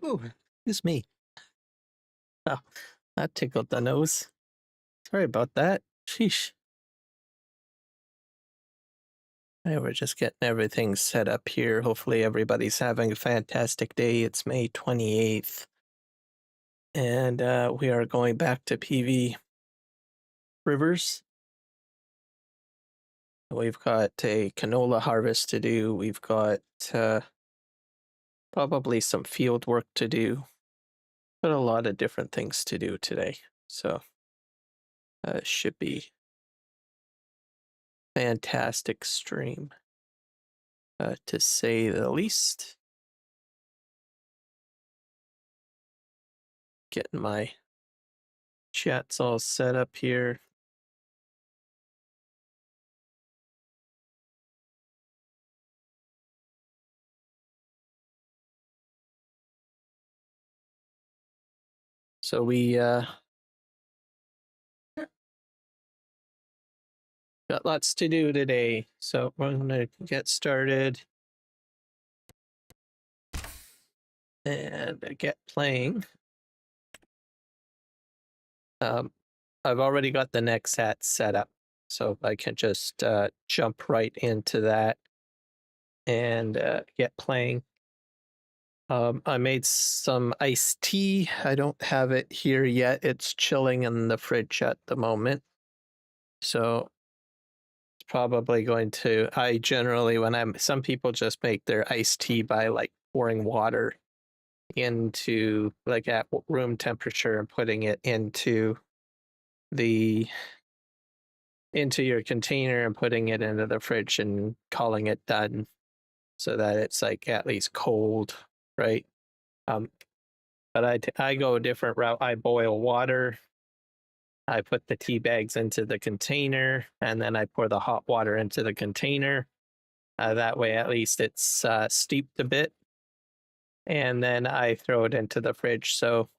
Ooh, excuse me. Oh, that tickled the nose. Sorry about that. Sheesh. Hey, we're just getting everything set up here. Hopefully everybody's having a fantastic day. It's May 28th. And we are going back to PV Rivers. We've got a canola harvest to do. We've got probably some field work to do. But a lot of different things to do today. So should be fantastic stream, to say the least. Getting my chats all set up here. So we got lots to do today. So we're going to get started and get playing. I've already got the Nexat set up, so I can just jump right into that and get playing. I made some iced tea. I don't have it here yet. It's chilling in the fridge at the moment. So it's probably going to, I generally, some people just make their iced tea by like pouring water into like at room temperature and putting it into your container and putting it into the fridge and calling it done so that it's like at least cold, right? But I go a different route. I boil water. I put the tea bags into the container, and then I pour the hot water into the container. That way, at least it's steeped a bit. And then I throw it into the fridge. So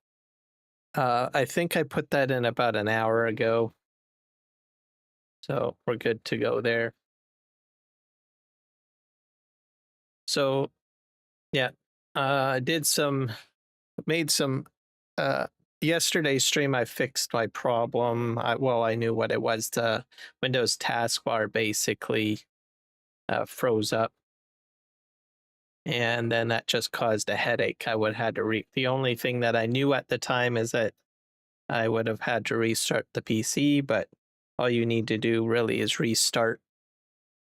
I think I put that in about an hour ago. So we're good to go there. So, yeah, I made some, yesterday's stream, I fixed my problem. I knew what it was. The Windows taskbar basically froze up. And then that just caused a headache. I would have had to the only thing that I knew at the time is that I would have had to restart the PC, but all you need to do really is restart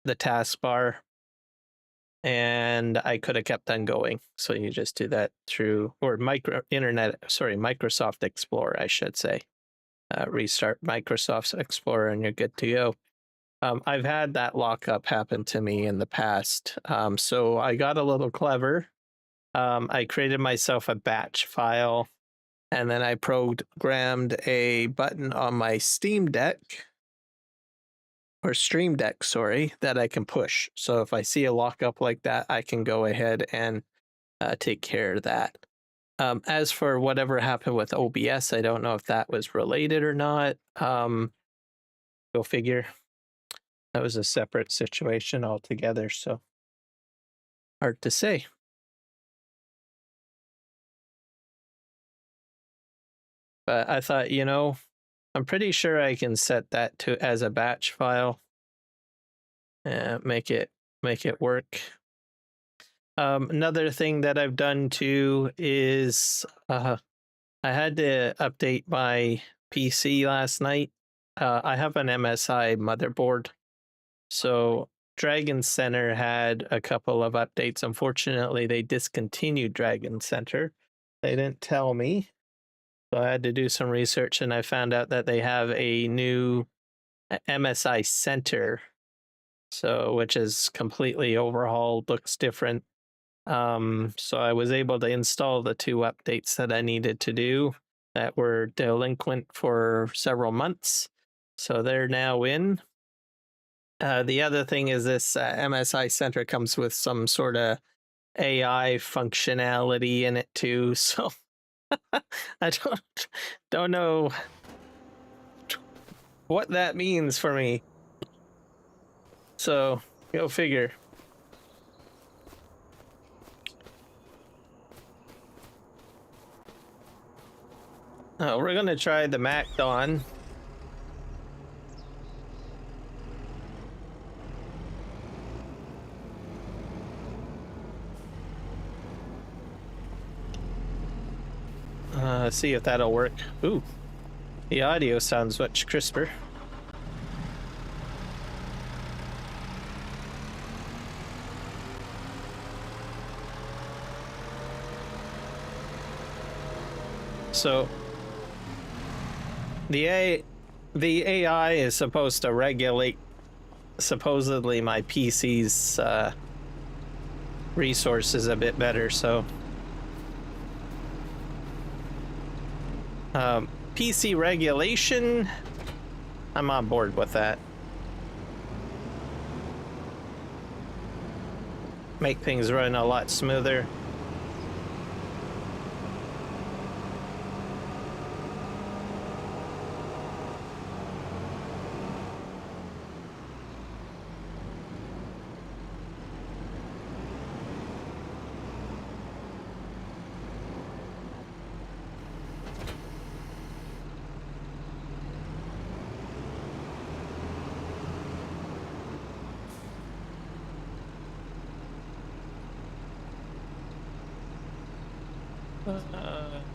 the taskbar. And I could have kept on going. So you just do that through, or Microsoft Explorer, I should say. Restart Microsoft Explorer and you're good to go. I've had that lockup happen to me in the past. So I got a little clever. I created myself a batch file, and then I programmed a button on my Stream Deck, sorry, that I can push. So if I see a lockup like that, I can go ahead and take care of that. As for whatever happened with OBS, I don't know if that was related or not. Go figure. That was a separate situation altogether, so hard to say. But I thought, I'm pretty sure I can set that to as a batch file and make it work. Another thing that I've done too is I had to update my PC last night. I have an MSI motherboard, so Dragon Center had a couple of updates. Unfortunately, they discontinued Dragon Center. They didn't tell me. So I had to do some research, and I found out that they have a new MSI Center, which is completely overhauled, looks different. So I was able to install the 2 updates that I needed to do that were delinquent for several months. So they're now in. The other thing is this MSI Center comes with some sort of AI functionality in it too, so I don't know what that means for me. So go figure. We're gonna try the Macdon. See if that'll work. Ooh, the audio sounds much crisper. So the AI is supposed to regulate supposedly my PC's resources a bit better, so PC regulation, I'm on board with that. Make things run a lot smoother.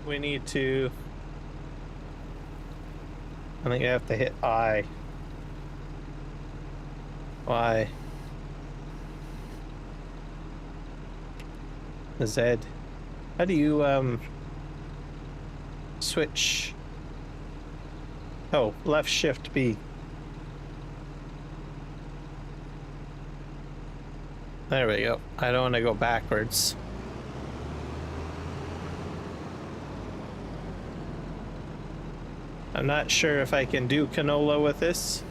We need to, I think I have to hit I. Y. Z. How do you switch? Oh, left shift B. There we go. I don't want to go backwards. I'm not sure if I can do canola with this.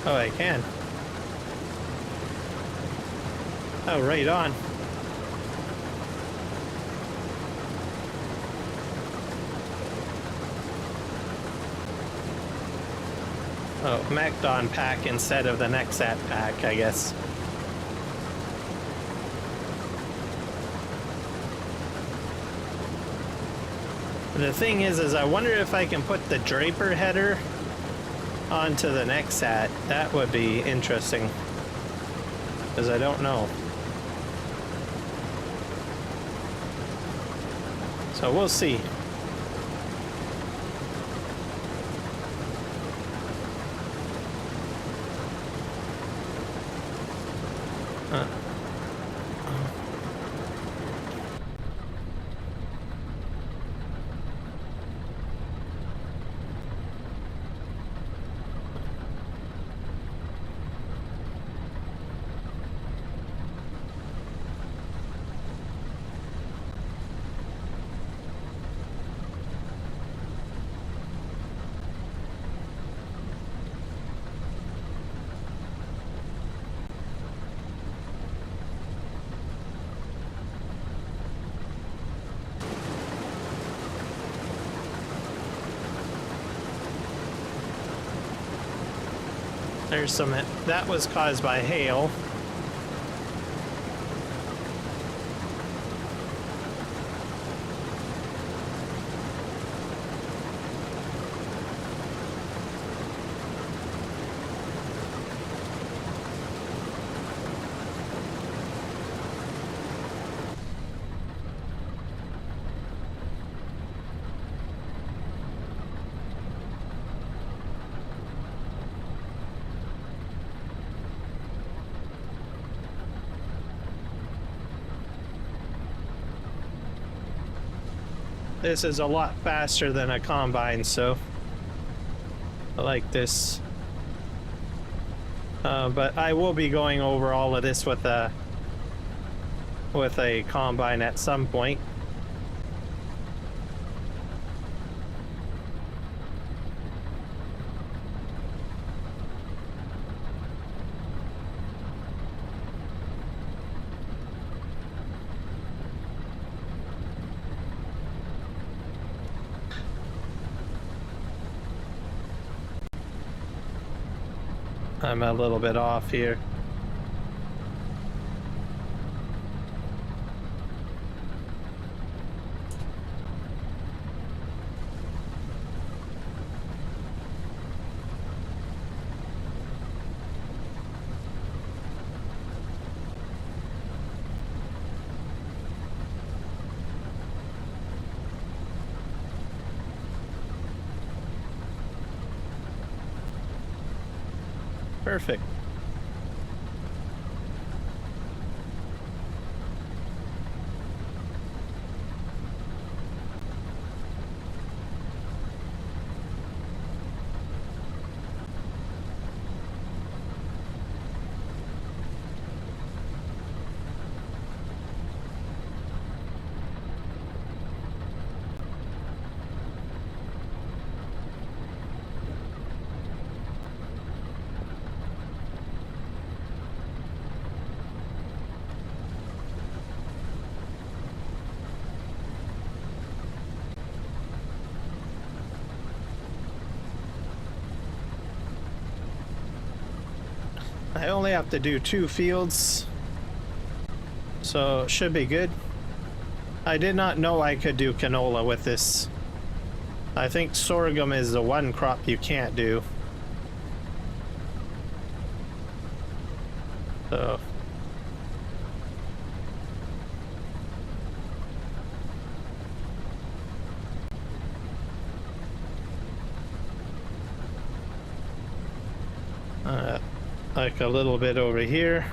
Oh, I can. Oh, right on. Oh, Macdon pack instead of the Nexat pack, I guess. The thing is I wonder if I can put the Draper header onto the Nexat. That would be interesting, because I don't know. So we'll see. There's some, that was caused by hail. This is a lot faster than a combine, so I like this. But I will be going over all of this with a combine at some point. I'm a little bit off here. Perfect. I only have to do 2 fields, so it should be good. I did not know I could do canola with this. I think sorghum is the one crop you can't do. So like a little bit over here.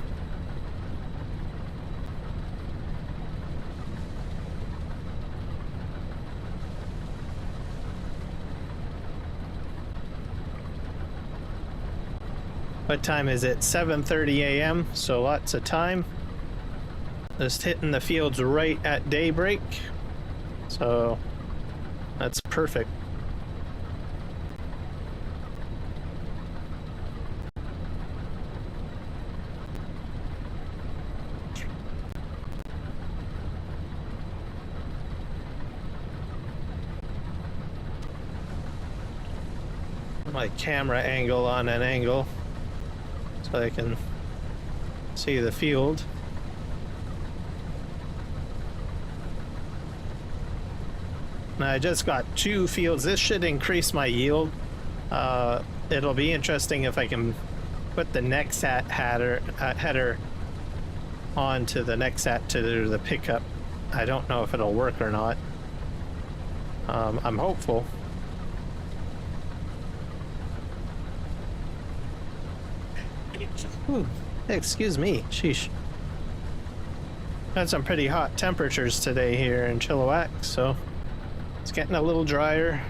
What time is it? 7:30 a.m. So lots of time. Just hitting the fields right at daybreak. So that's perfect. My camera angle on an angle so I can see the field. Now I just got 2 fields. This should increase my yield. It'll be interesting if I can put the Nexat header onto the Nexat to the pickup. I don't know if it'll work or not. I'm hopeful. Ooh, excuse me, sheesh. Had some pretty hot temperatures today here in Chilliwack, so it's getting a little drier.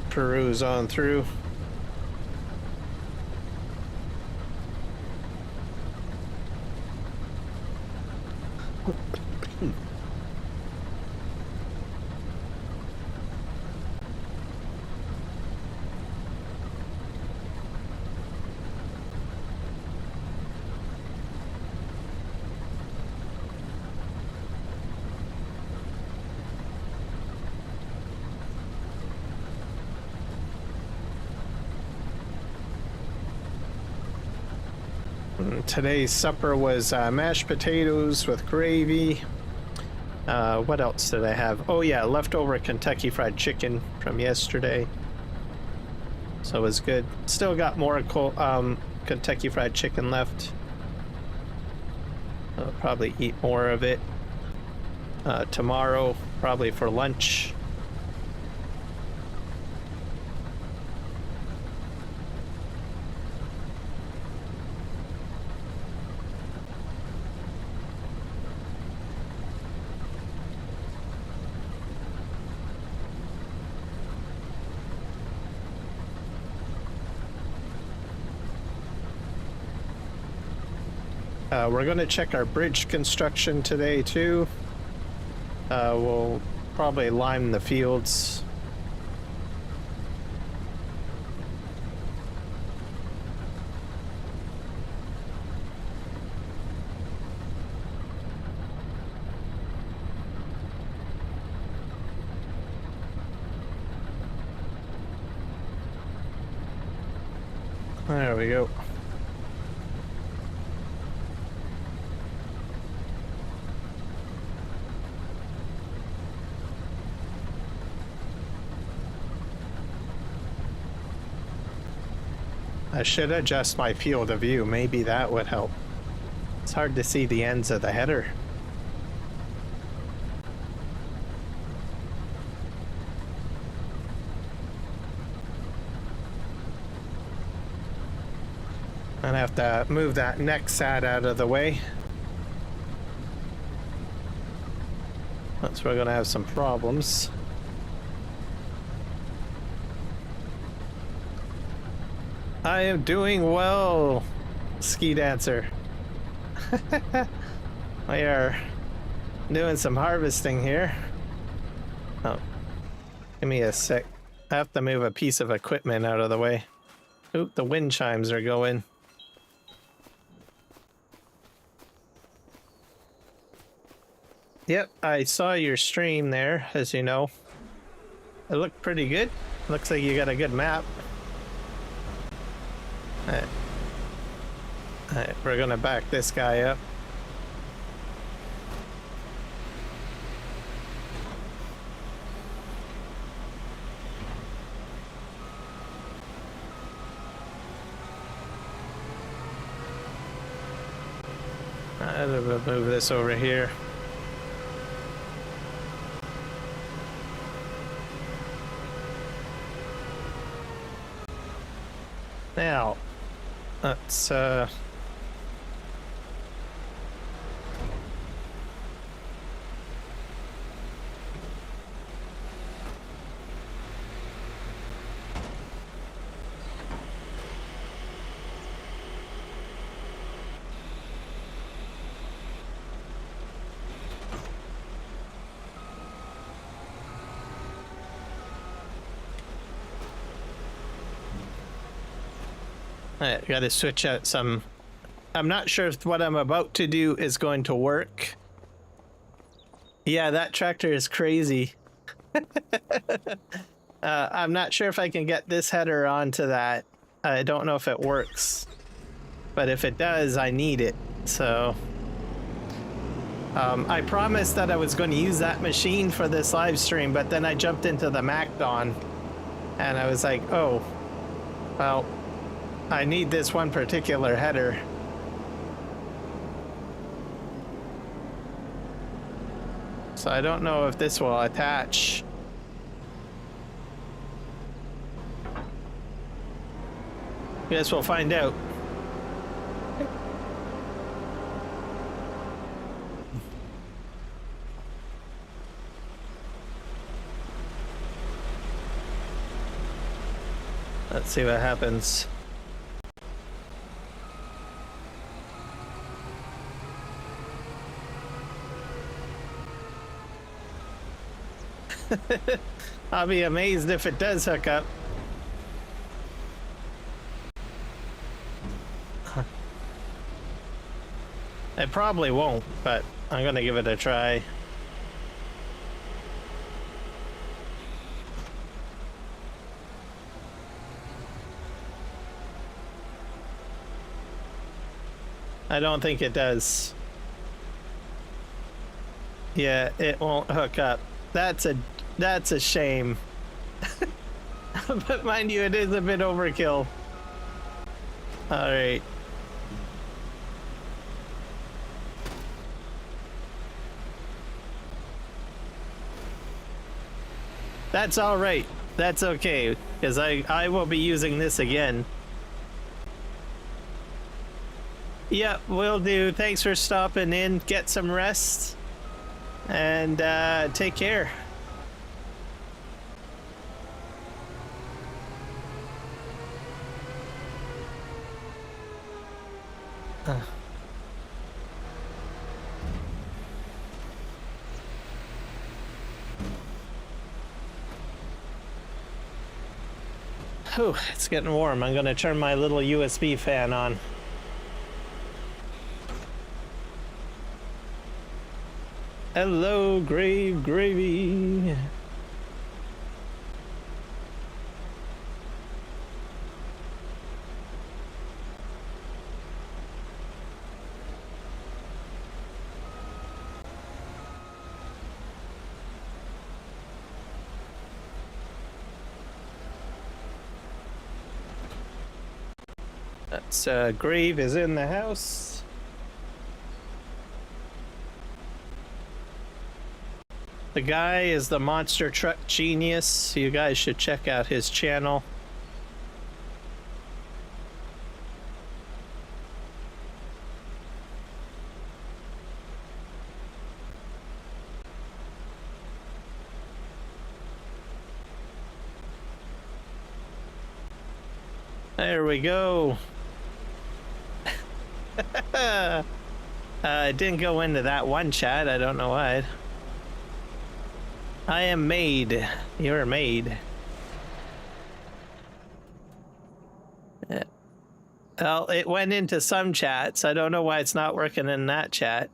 Peruse on through. Today's supper was mashed potatoes with gravy. What else did I have? Oh yeah, leftover Kentucky Fried Chicken from yesterday. So it was good. Still got more Kentucky Fried Chicken left. I'll probably eat more of it tomorrow, probably for lunch. We're going to check our bridge construction today too. We'll probably lime the fields. There we go. I should adjust my field of view. Maybe that would help. It's hard to see the ends of the header. I'd have to move that Nexat out of the way. That's where we're gonna have some problems. I am doing well, Ski Dancer. We are doing some harvesting here. Oh, give me a sec. I have to move a piece of equipment out of the way. Oop, the wind chimes are going. Yep, I saw your stream there, as you know. It looked pretty good. Looks like you got a good map. Alright, we're gonna back this guy up. I'll move this over here. Now, let's I gotta switch out some. I'm not sure if what I'm about to do is going to work. Yeah, that tractor is crazy. I'm not sure if I can get this header onto that. I don't know if it works. But if it does, I need it. So I promised that I was going to use that machine for this live stream, but then I jumped into the MacDon and I was like, oh, well, I need this one particular header. So I don't know if this will attach. Guess we'll find out. Let's see what happens. I'll be amazed if it does hook up. It probably won't, but I'm gonna give it a try. I don't think it does. Yeah, it won't hook up. That's a shame. But mind you, it is a bit overkill. All right. That's all right. That's okay, because I will be using this again. Yeah, will do. Thanks for stopping in. Get some rest. And take care. Whew, it's getting warm. I'm gonna turn my little USB fan on. Hello, Grave Gravy. That's Grave is in the house. The guy is the Monster Truck Genius. You guys should check out his channel. There we go. I didn't go into that one chat. I don't know why. I am made. You're made. Well, it went into some chats. I don't know why it's not working in that chat.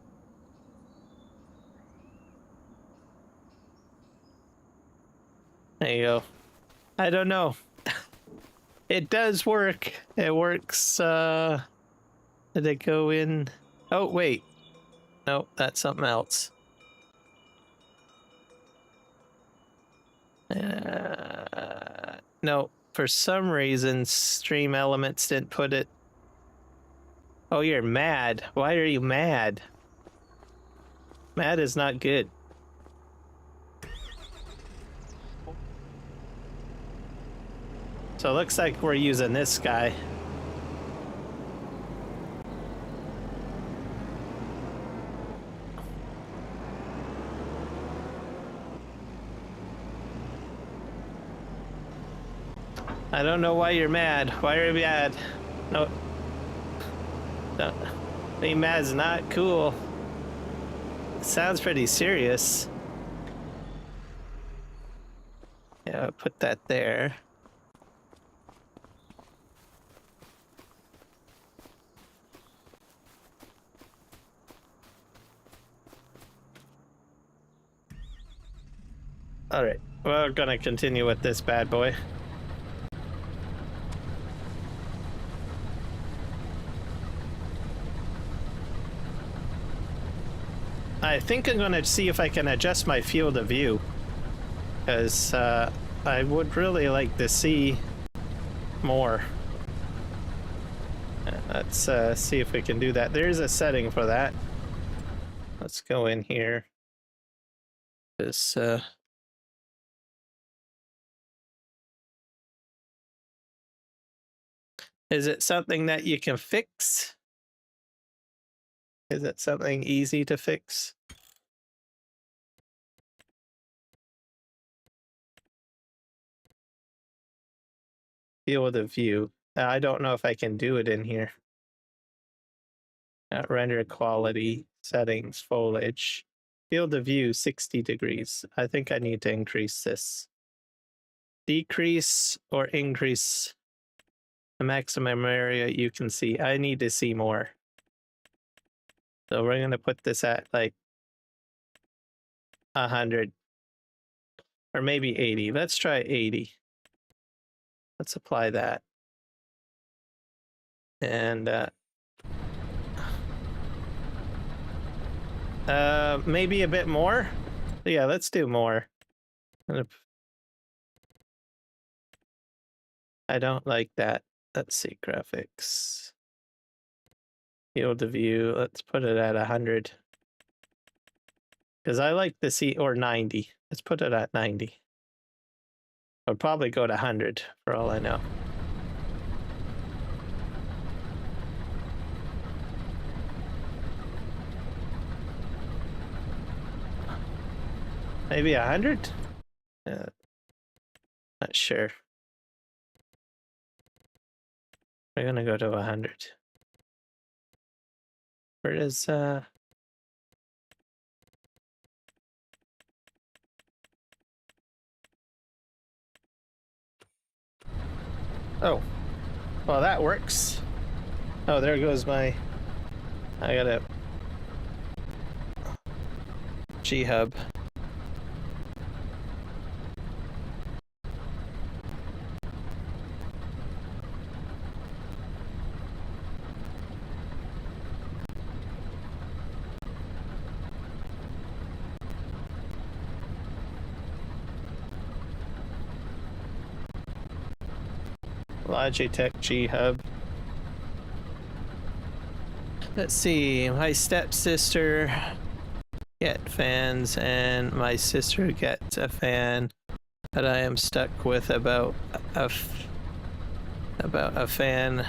There you go. I don't know. It does work. It works. Did it go in? Oh, wait. No, that's something else. No, for some reason, Stream Elements didn't put it. Oh, you're mad. Why are you mad? Mad is not good. So it looks like we're using this guy. I don't know why you're mad. Why are you mad? No. Being mad is not cool. It sounds pretty serious. Yeah, put that there. All right, we're gonna continue with this bad boy. I think I'm gonna see if I can adjust my field of view, because I would really like to see more. Let's see if we can do that. There's a setting for that. Let's go in here. This is it something that you can fix? Is it something easy to fix? Field of view. I don't know if I can do it in here. Render quality, settings, foliage. Field of view, 60 degrees. I think I need to increase this. Decrease or increase the maximum area you can see. I need to see more. So we're gonna put this at like 100 or maybe 80. Let's try 80. Let's apply that. And maybe a bit more. Yeah, let's do more. I don't like that. Let's see, graphics. Field of view, let's put it at 100. Because I like to see, or 90. Let's put it at 90. I'll probably go to 100 for all I know. Maybe 100? Not sure. We're gonna go to 100. Where is Oh, well that works. Oh, there goes my. I got a G-hub. Logitech G-hub. Let's see, my stepsister get fans and my sister gets a fan, but I am stuck with about a fan.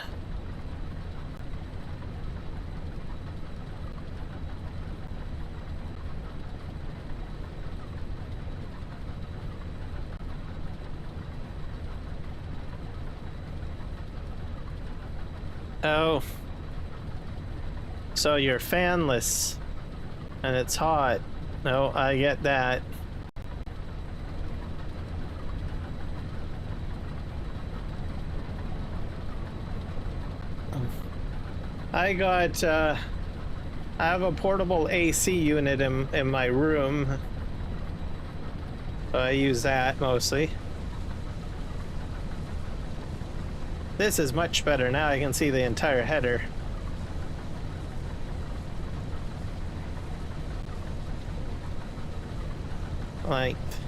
Oh. So you're fanless and it's hot. No, I get that. I have a portable AC unit in my room. So I use that mostly. This is much better. Now I can see the entire header. Length.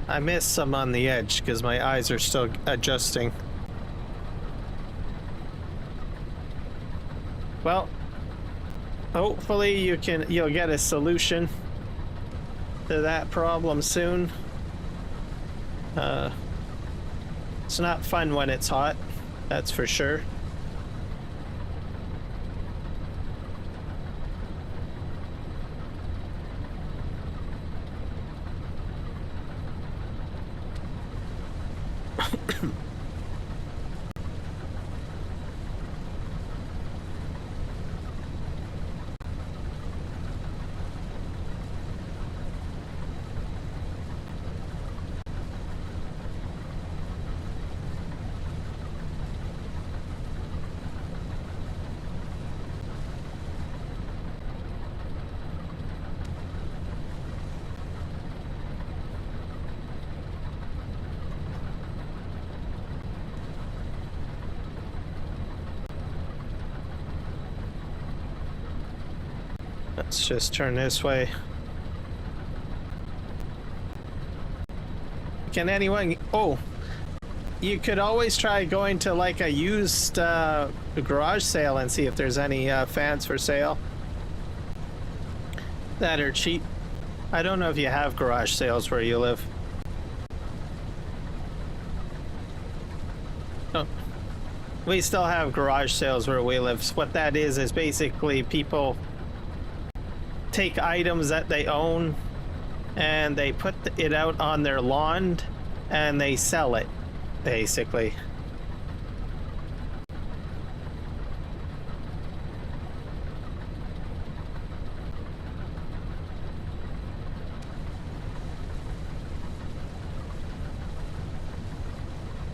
I missed some on the edge because my eyes are still adjusting. Well, hopefully you'll get a solution to that problem soon. It's not fun when it's hot, that's for sure. Let's just turn this way. Can anyone... Oh! You could always try going to like a used garage sale and see if there's any fans for sale that are cheap. I don't know if you have garage sales where you live. Oh. We still have garage sales where we live. So what that is basically people take items that they own and they put it out on their lawn and they sell it, basically.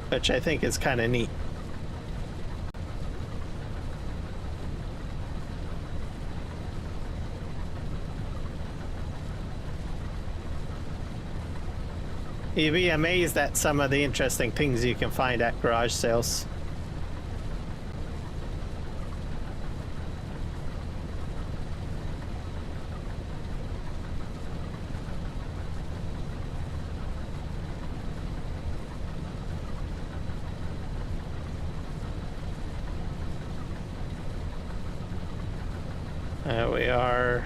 Which I think is kind of neat. You'd be amazed at some of the interesting things you can find at garage sales. We are...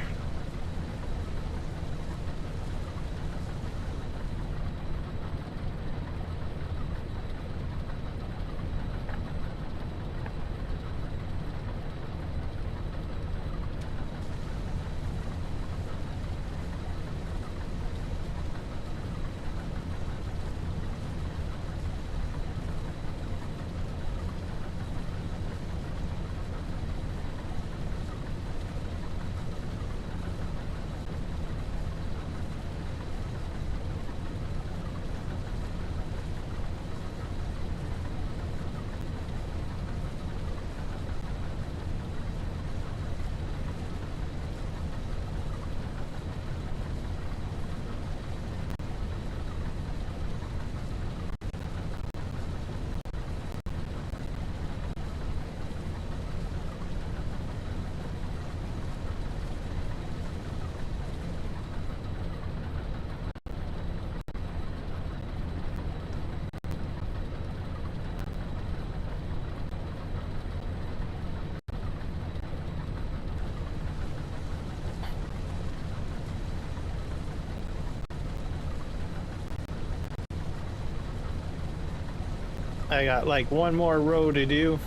I got like one more row to do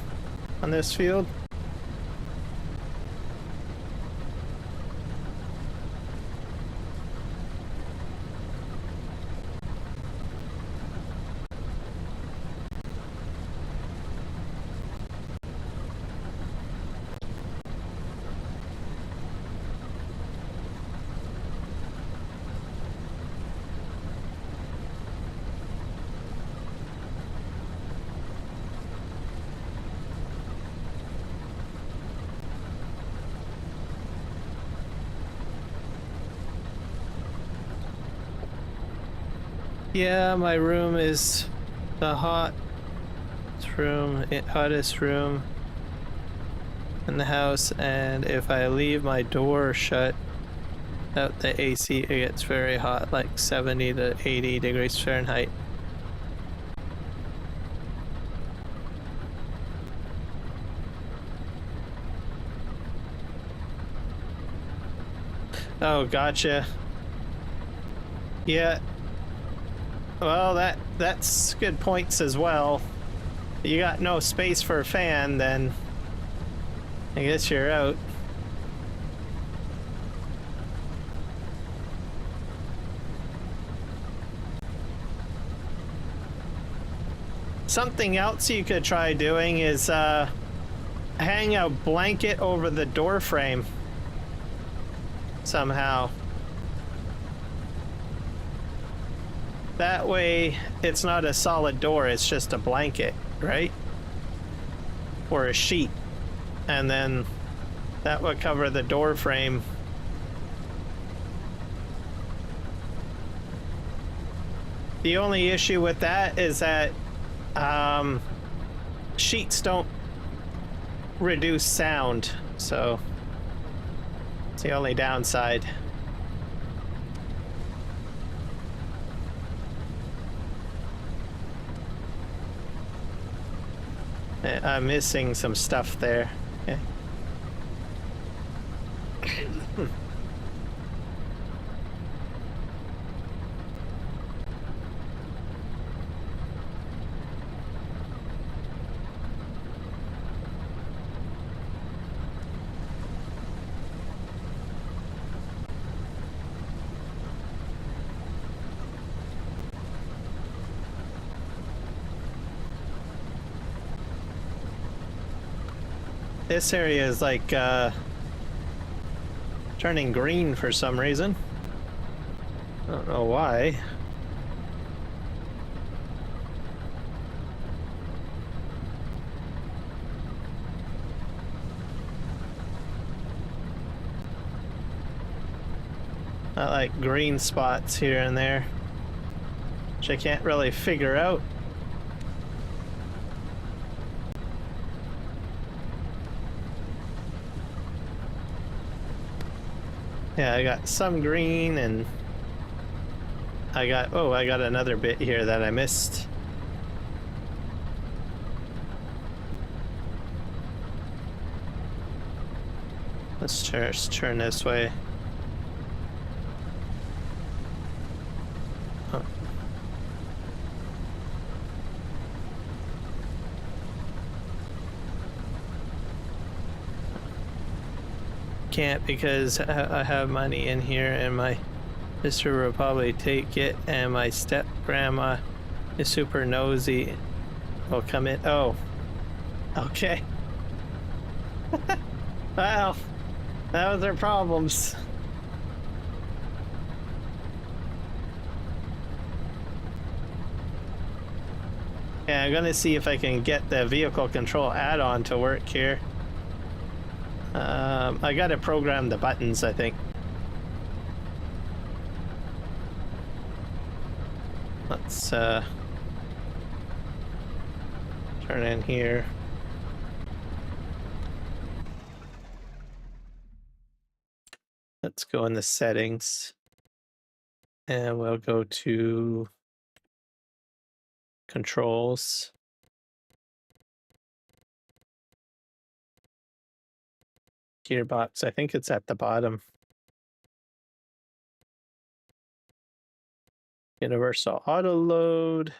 on this field. Yeah, my room is the hottest room in the house, and if I leave my door shut out the AC, it gets very hot, like 70 to 80 degrees Fahrenheit. Oh, gotcha. Yeah. Well, that's good points as well. You got no space for a fan, then I guess you're out. Something else you could try doing is hang a blanket over the door frame somehow. That way it's not a solid door, it's just a blanket, right? Or a sheet. And then that would cover the door frame. The only issue with that is that sheets don't reduce sound, so it's the only downside. I'm missing some stuff there. Okay. This area is like turning green for some reason. I don't know why. I like green spots here and there, which I can't really figure out. Yeah, I got some green, and I got another bit here that I missed. Let's turn this way. Oh. Can't, because I have money in here, and my sister will probably take it, and my step grandma is super nosy. Will come in. Oh, okay. Well, that was their problems. Yeah, I'm gonna see if I can get the vehicle control add-on to work here. I gotta program the buttons, I think. Let's turn in here. Let's go in the settings, and we'll go to controls. Gearbox, I think it's at the bottom. Universal auto load.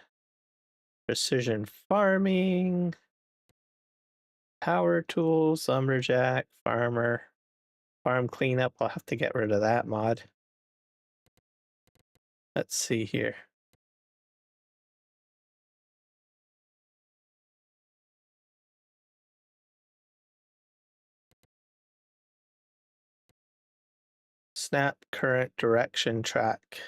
precision farming, power tools, lumberjack, farmer, farm cleanup. I'll have to get rid of that mod. Let's see here. Snap current direction track.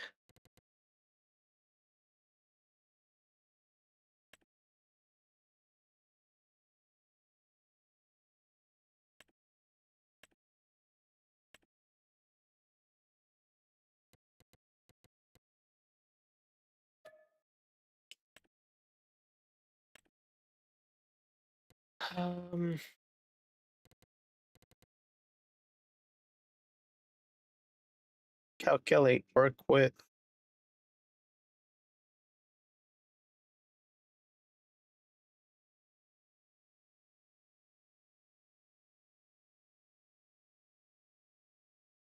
Calculate work width.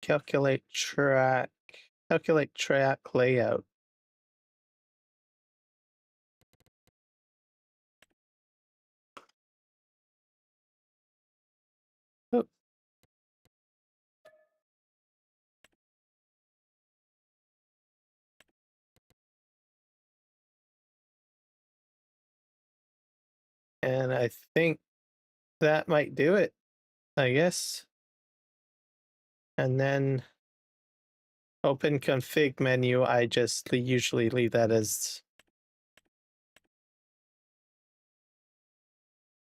Calculate track layout. Oh. And I think that might do it, I guess. And then open config menu, I just usually leave that as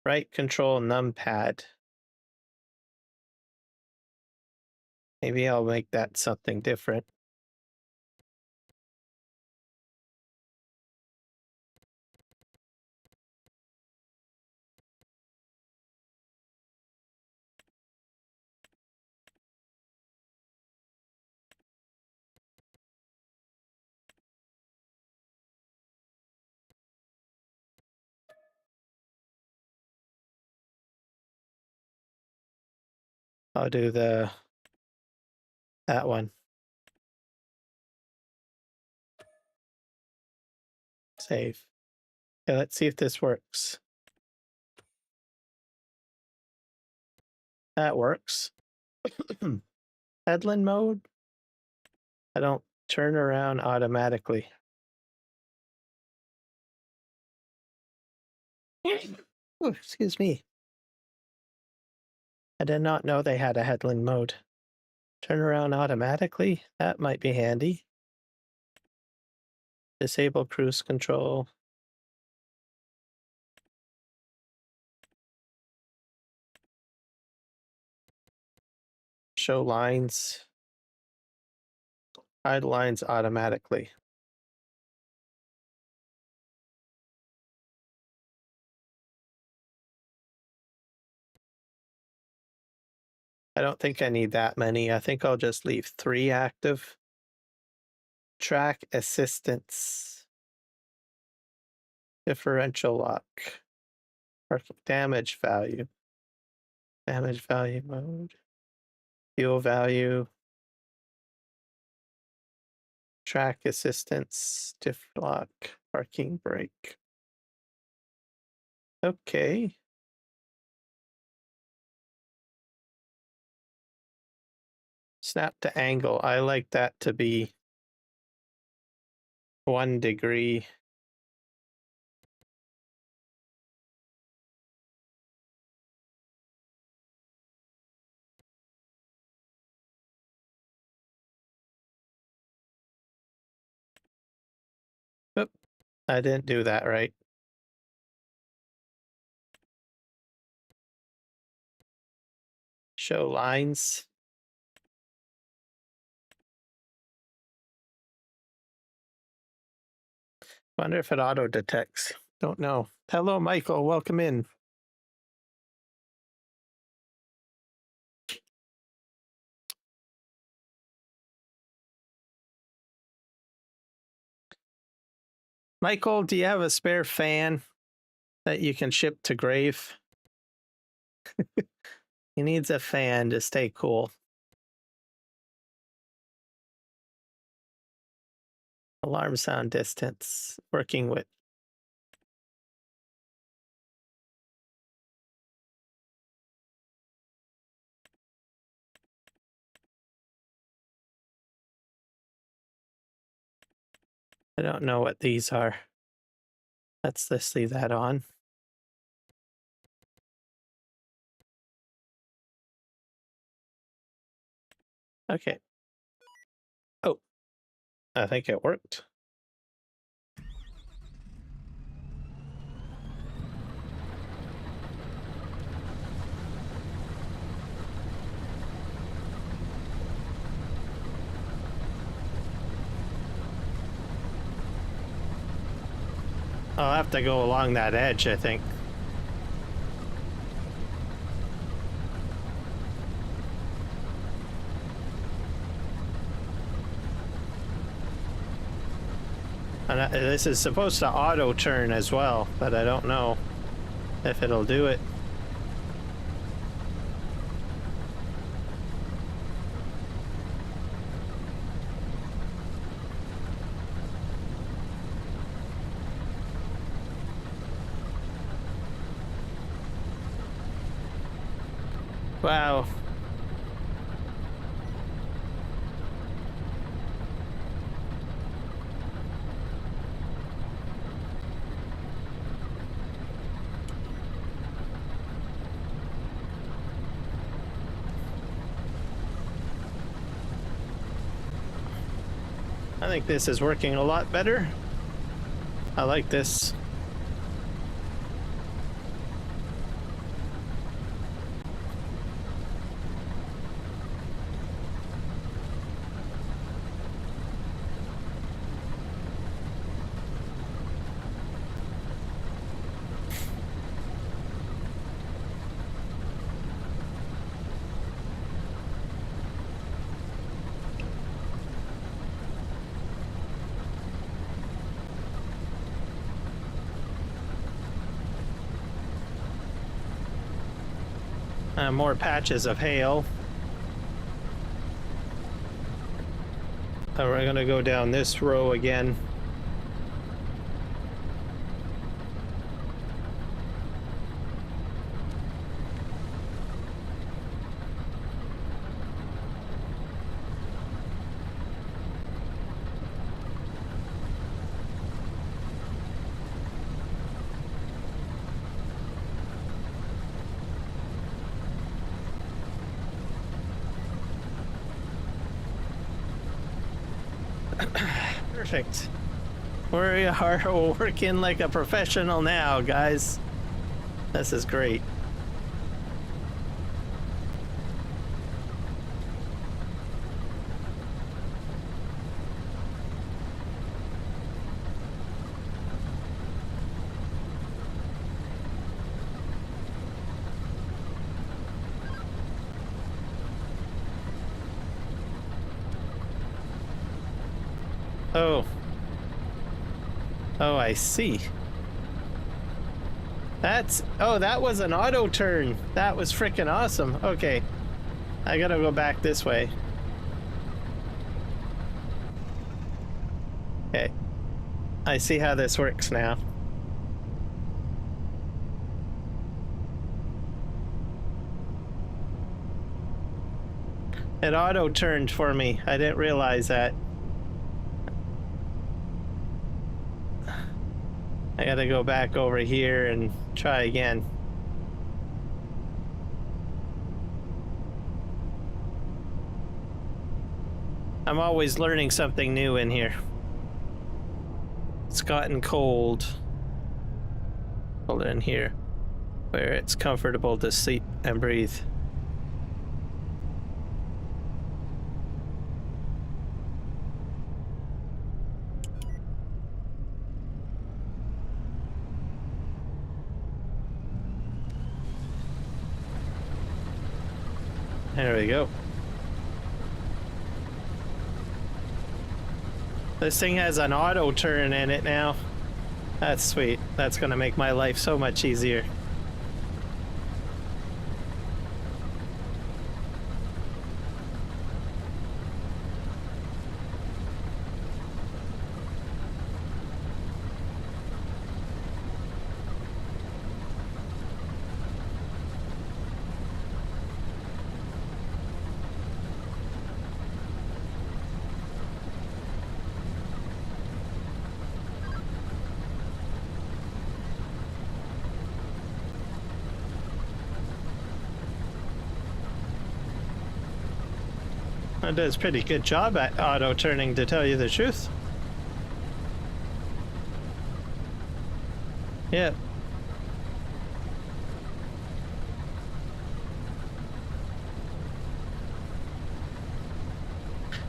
right control numpad. Maybe I'll make that something different. I'll do that one. Save. Okay, let's see if this works. That works. Headland mode. I don't turn around automatically. Oh, excuse me. I did not know they had a headland mode. Turn around automatically? That might be handy. Disable cruise control. Show lines. Hide lines automatically. I don't think I need that many. I think I'll just leave 3 active. Track assistance. Differential lock. Damage value. Damage value mode. Fuel value. Track assistance. Diff lock. Parking brake. Okay. Snap to angle. I like that to be 1 degree. Oop, I didn't do that right. Show lines. Wonder if it auto detects. Don't know. Hello, Michael. Welcome in. Michael, do you have a spare fan that you can ship to Grave? He needs a fan to stay cool. Alarm sound distance. Working with I don't know what these are. Let's leave that on. Okay. Oh, I think it worked. I'll have to go along that edge, I think. And this is supposed to auto turn as well, but I don't know if it'll do it. Wow. I think this is working a lot better. I like this. More patches of hail. We're gonna go down this row again. Perfect. We are working like a professional now, guys. This is great. Oh, I see. That was an auto turn. That was freaking awesome. Okay. I gotta go back this way. Okay. I see how this works now. It auto turned for me. I didn't realize that. I gotta go back over here and try again. I'm always learning something new in here. It's gotten cold. Hold in here, where it's comfortable to sleep and breathe. There we go. This thing has an auto turn in it now. That's sweet. That's gonna make my life so much easier. It does a pretty good job at auto turning, to tell you the truth. Yeah.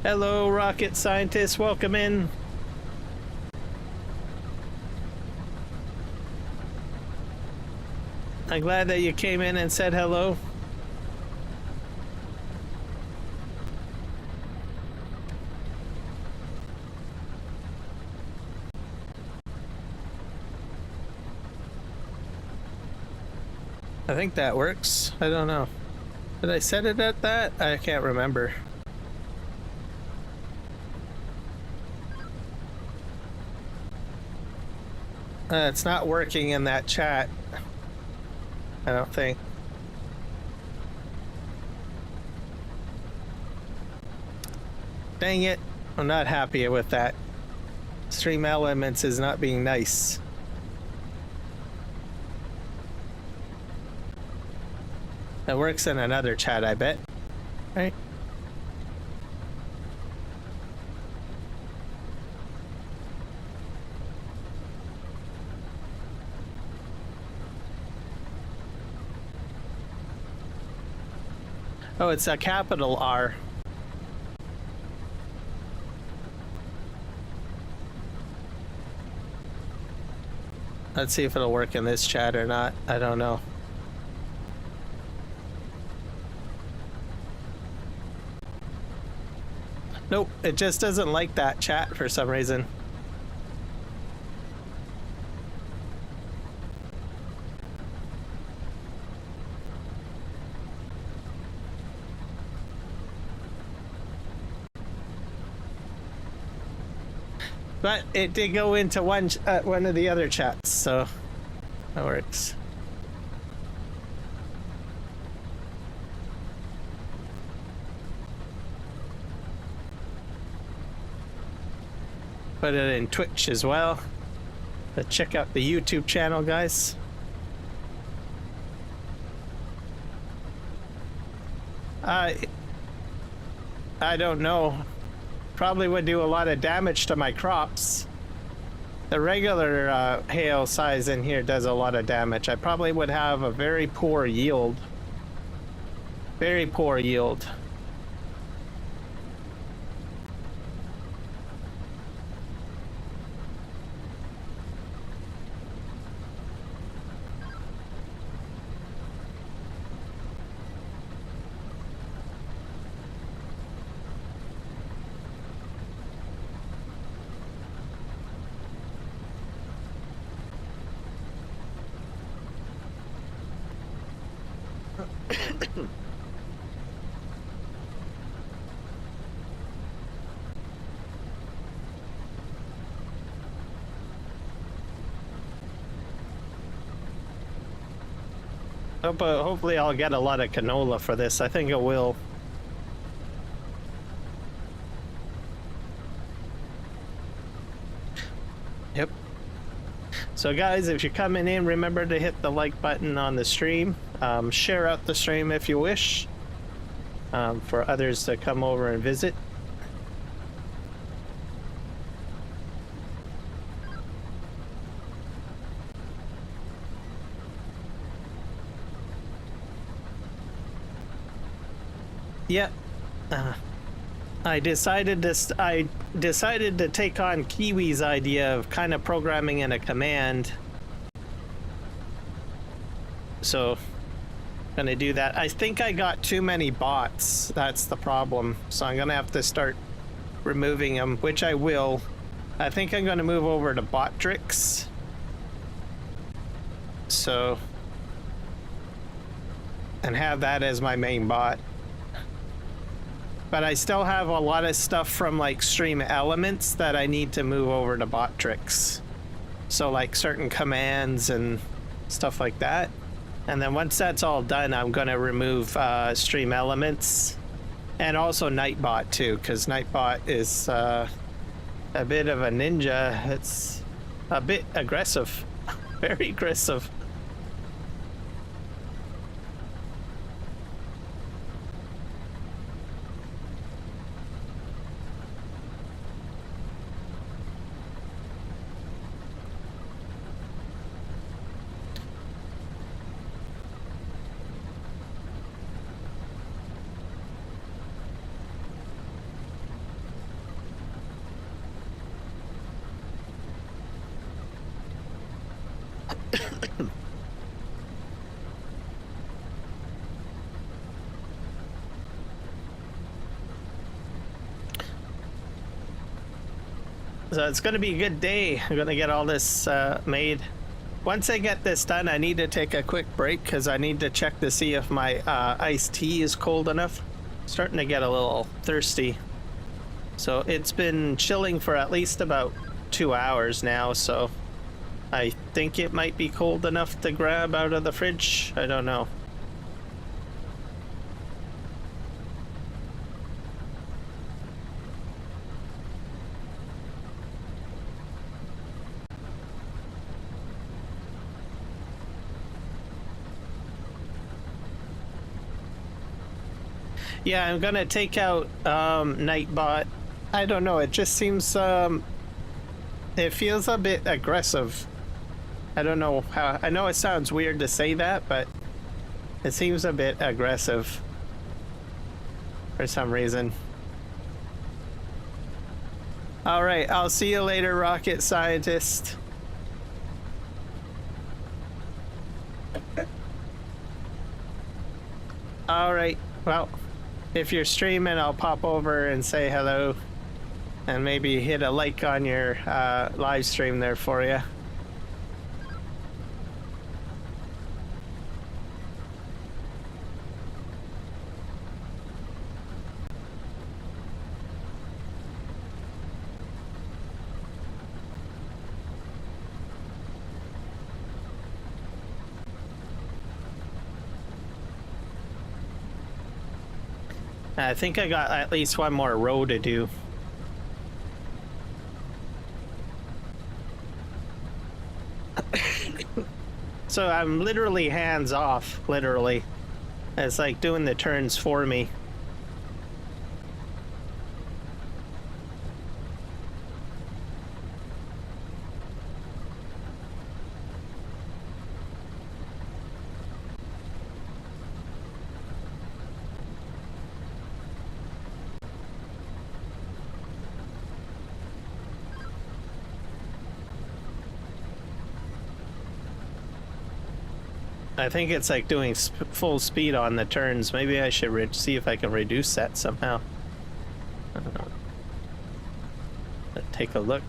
Hello, rocket scientist. Welcome in. I'm glad that you came in and said hello. I think that works. I don't know. Did I set it at that? I can't remember. It's not working in that chat. I don't think. Dang it. I'm not happy with that. Stream Elements is not being nice. It works in another chat, I bet. Right? Oh, it's a capital R. Let's see if it'll work in this chat or not. I don't know. Nope, it just doesn't like that chat for some reason. But it did go into one of the other chats, so that works. Put it in Twitch as well. But check out the YouTube channel, guys. I don't know. Probably would do a lot of damage to my crops. The regular hail size in here does a lot of damage. I probably would have a very poor yield. Very poor yield. Hopefully I'll get a lot of canola for this. I think it will. Yep. So guys, if you're coming in, remember to hit the like button on the stream. Share out the stream if you wish, for others to come over and visit. Yeah, I decided to take on Kiwi's idea of kind of programming in a command. So, gonna do that. I think I got too many bots. That's the problem. So I'm gonna have to start removing them, which I will. I think I'm gonna move over to Botrix. So, and have that as my main bot. But I still have a lot of stuff from like Stream Elements that I need to move over to Botrix. So like certain commands and stuff like that. And then once that's all done, I'm gonna remove Stream Elements and also Nightbot too, because Nightbot is a bit of a ninja. It's a bit aggressive, very aggressive. So it's going to be a good day. I'm going to get all this made. Once I get this done, I need to take a quick break because I need to check to see if my iced tea is cold enough. Starting to get a little thirsty. So it's been chilling for at least about 2 hours now, so I think it might be cold enough to grab out of the fridge. I don't know. Yeah, I'm gonna take out Nightbot. I don't know, it just seems it feels a bit aggressive. I don't know how. I know it sounds weird to say that, but it seems a bit aggressive for some reason. All right, I'll see you later, rocket scientist. All right, well, if you're streaming, I'll pop over and say hello and maybe hit a like on your live stream there for you. I think I got at least one more row to do. So I'm literally hands off, literally. It's like doing the turns for me. I think it's like doing full speed on the turns. Maybe I should see if I can reduce that somehow. I don't know. Let's take a look.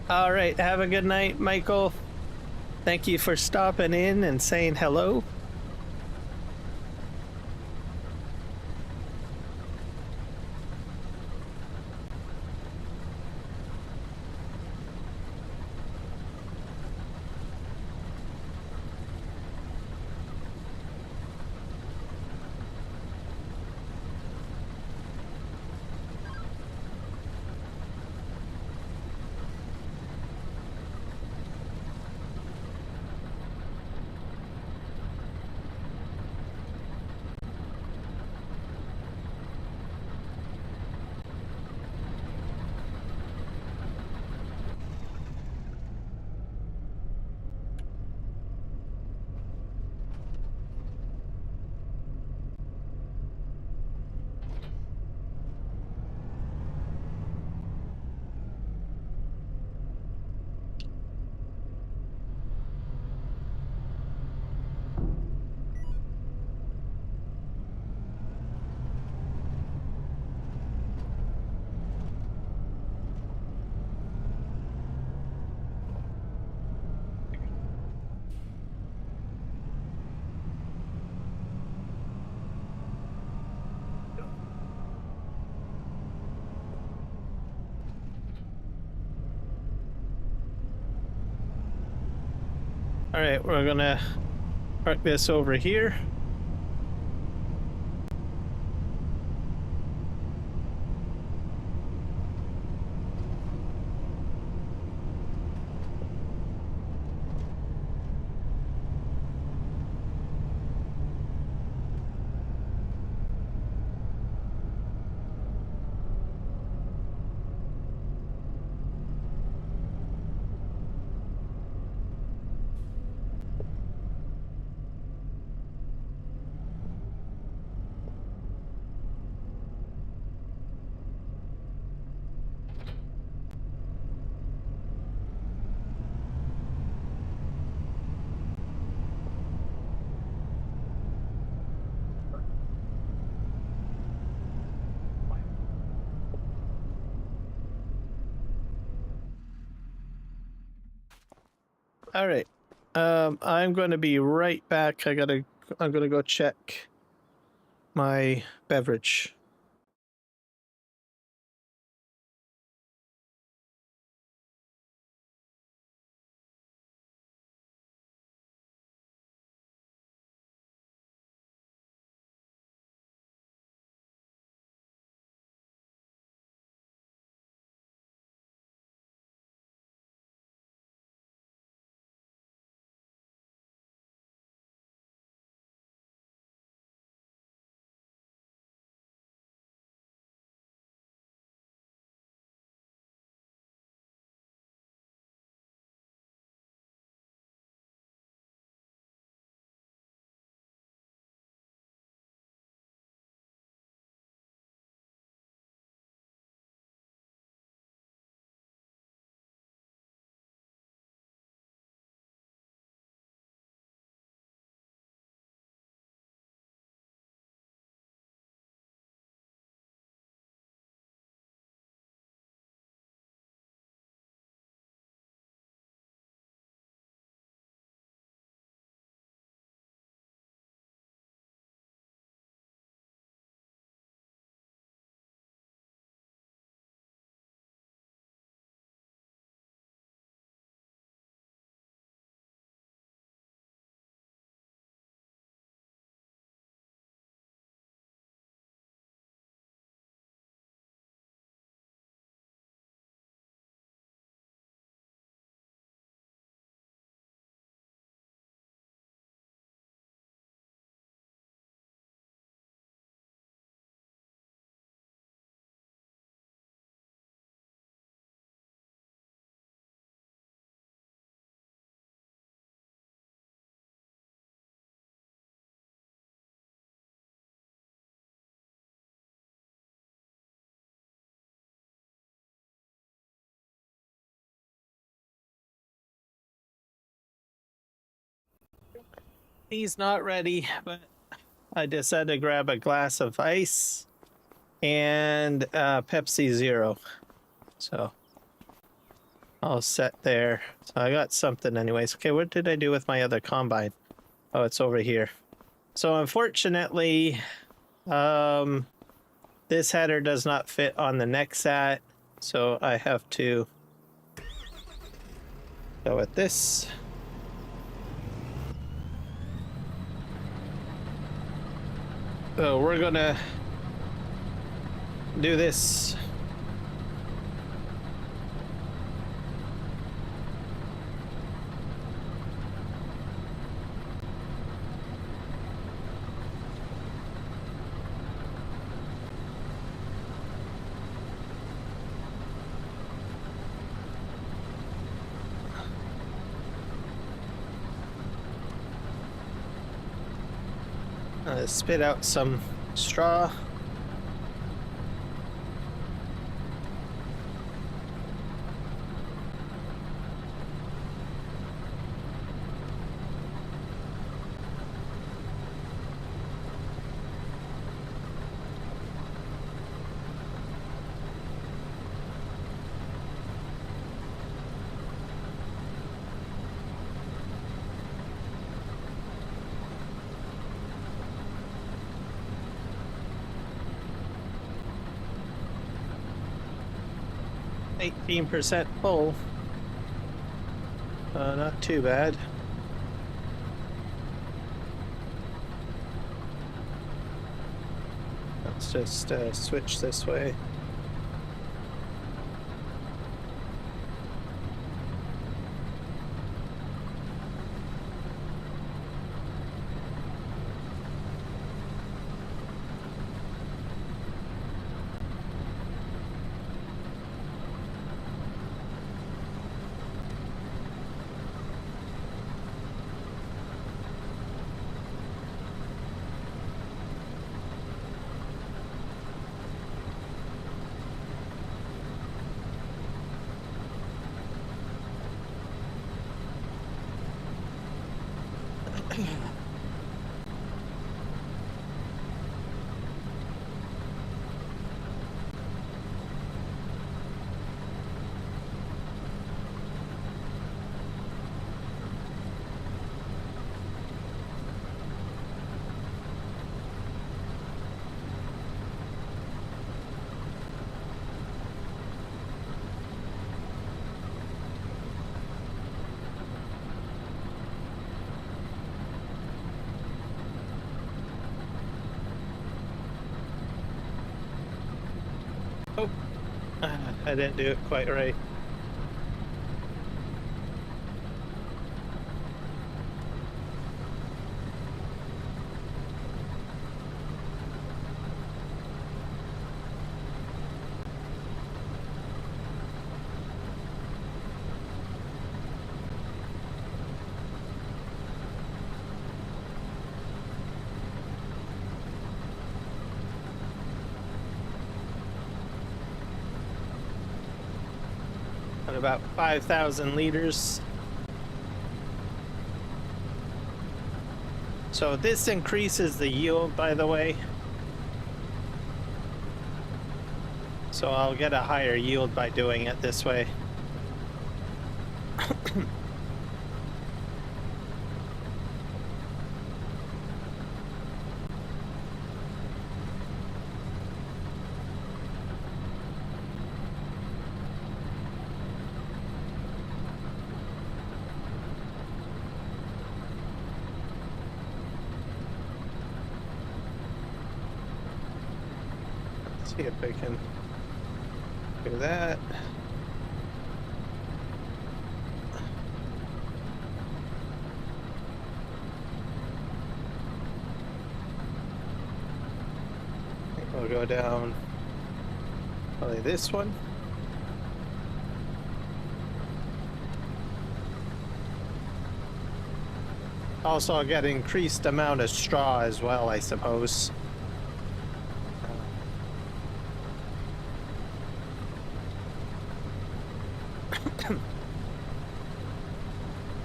All right, have a good night, Michael. Thank you for stopping in and saying hello. All right, we're gonna park this over here. All right. I'm going to be right back. I'm going to go check my beverage. He's not ready, but I decided to grab a glass of ice and Pepsi Zero. So I'll set there. So I got something anyways. Okay, what did I do with my other combine? Oh, it's over here. So unfortunately, this header does not fit on the Nexat, so I have to go with this. So we're gonna do this. Spit out some straw. %, full. Not too bad. Let's just switch this way. I didn't do it quite right. At about 5,000 liters. So this increases the yield, by the way. So I'll get a higher yield by doing it this way. See if we can do that. I think we'll go down probably this one. Also, I'll get increased amount of straw as well, I suppose.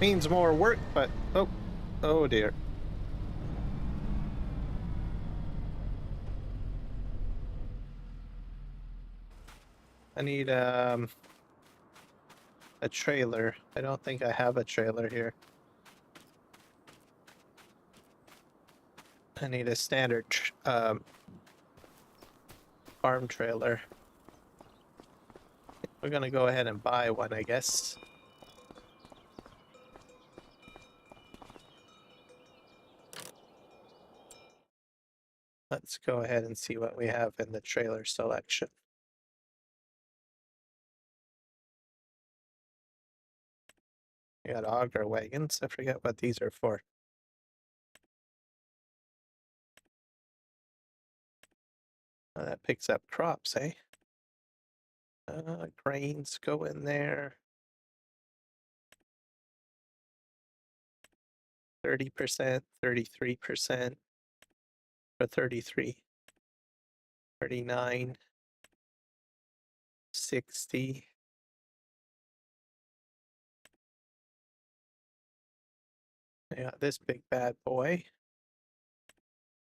Means more work, but oh dear. I need a trailer. I don't think I have a trailer here. I need a standard farm trailer. We're gonna go ahead and buy one, I guess. Let's go ahead and see what we have in the trailer selection. We got auger wagons. I forget what these are for. Oh, that picks up crops, eh? Grains go in there. 30%, 33%, or 33, 39, 60. I got this big bad boy.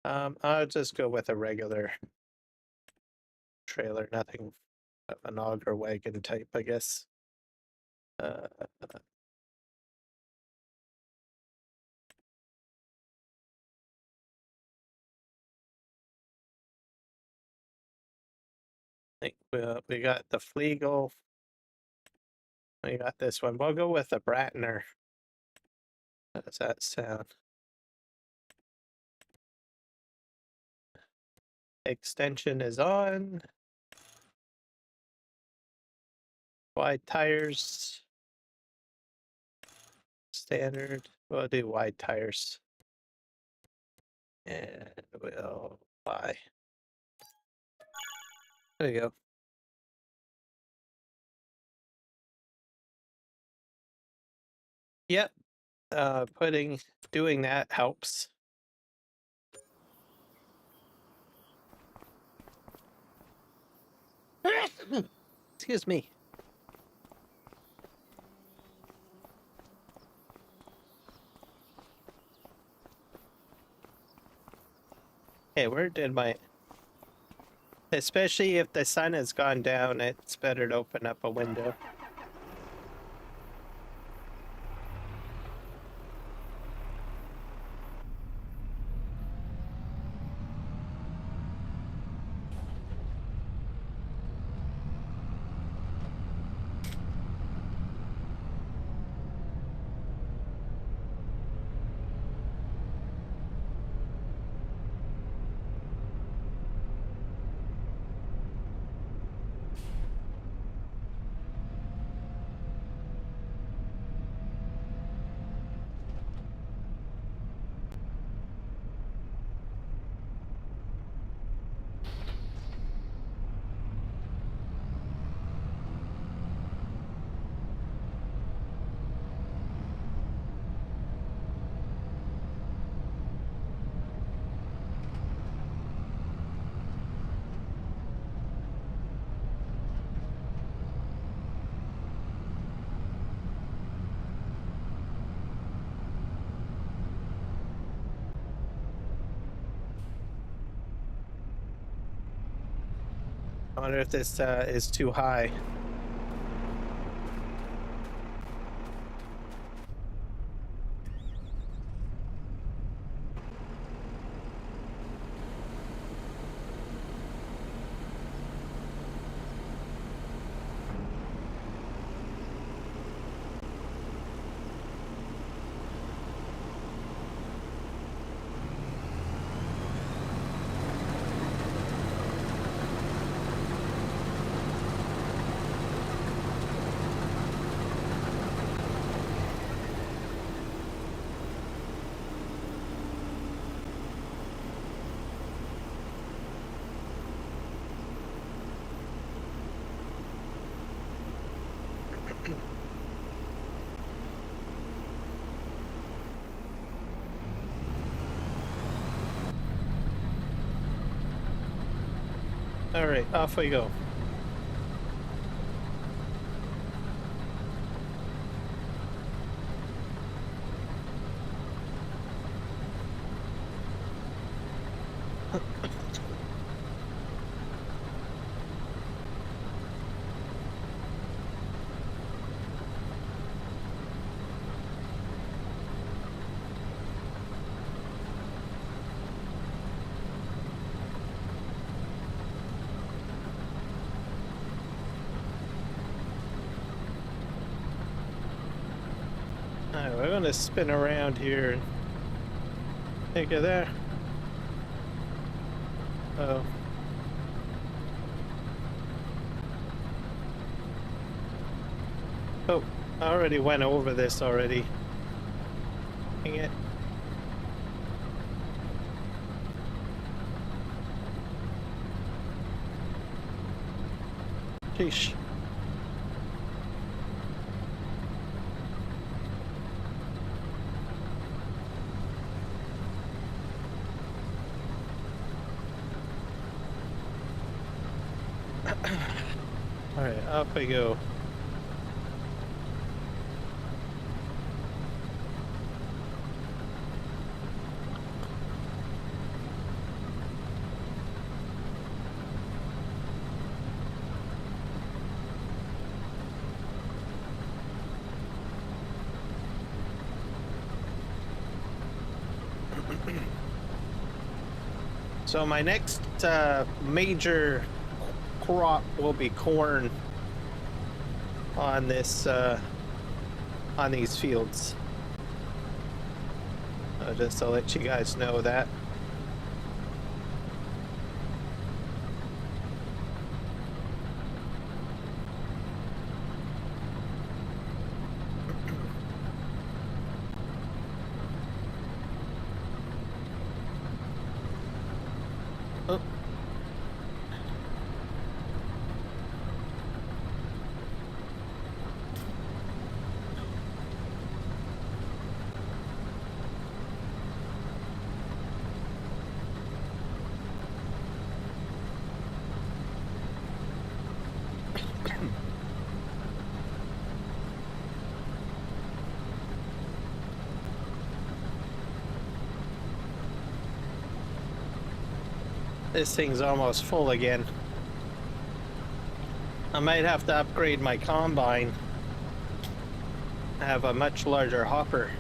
I'll just go with a regular trailer, nothing of an auger wagon type, I guess. I think we got the Flegel. We got this one. We'll go with the Bratner. How does that sound? Extension is on. Wide tires. Standard. We'll do wide tires. And we'll buy. There you go. Yep. Doing that helps. Excuse me. Hey, where did my... Especially if the sun has gone down, it's better to open up a window. I wonder if this is too high. All right, off we go. Alright, we're gonna spin around here and take it there. Oh. Oh, I already went over this already. Dang it. Sheesh. Alright, up we go. So my next major crop will be corn on this on these fields. Just to let you guys know that. Oh. This thing's almost full again. I might have to upgrade my combine. I have a much larger hopper.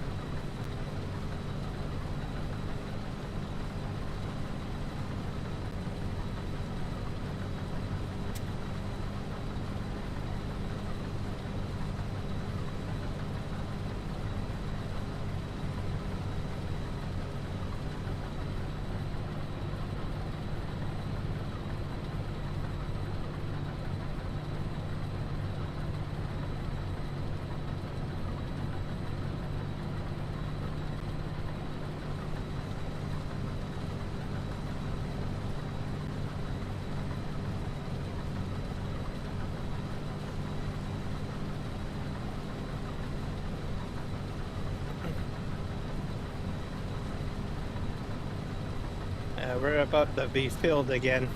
We're about to be filled again.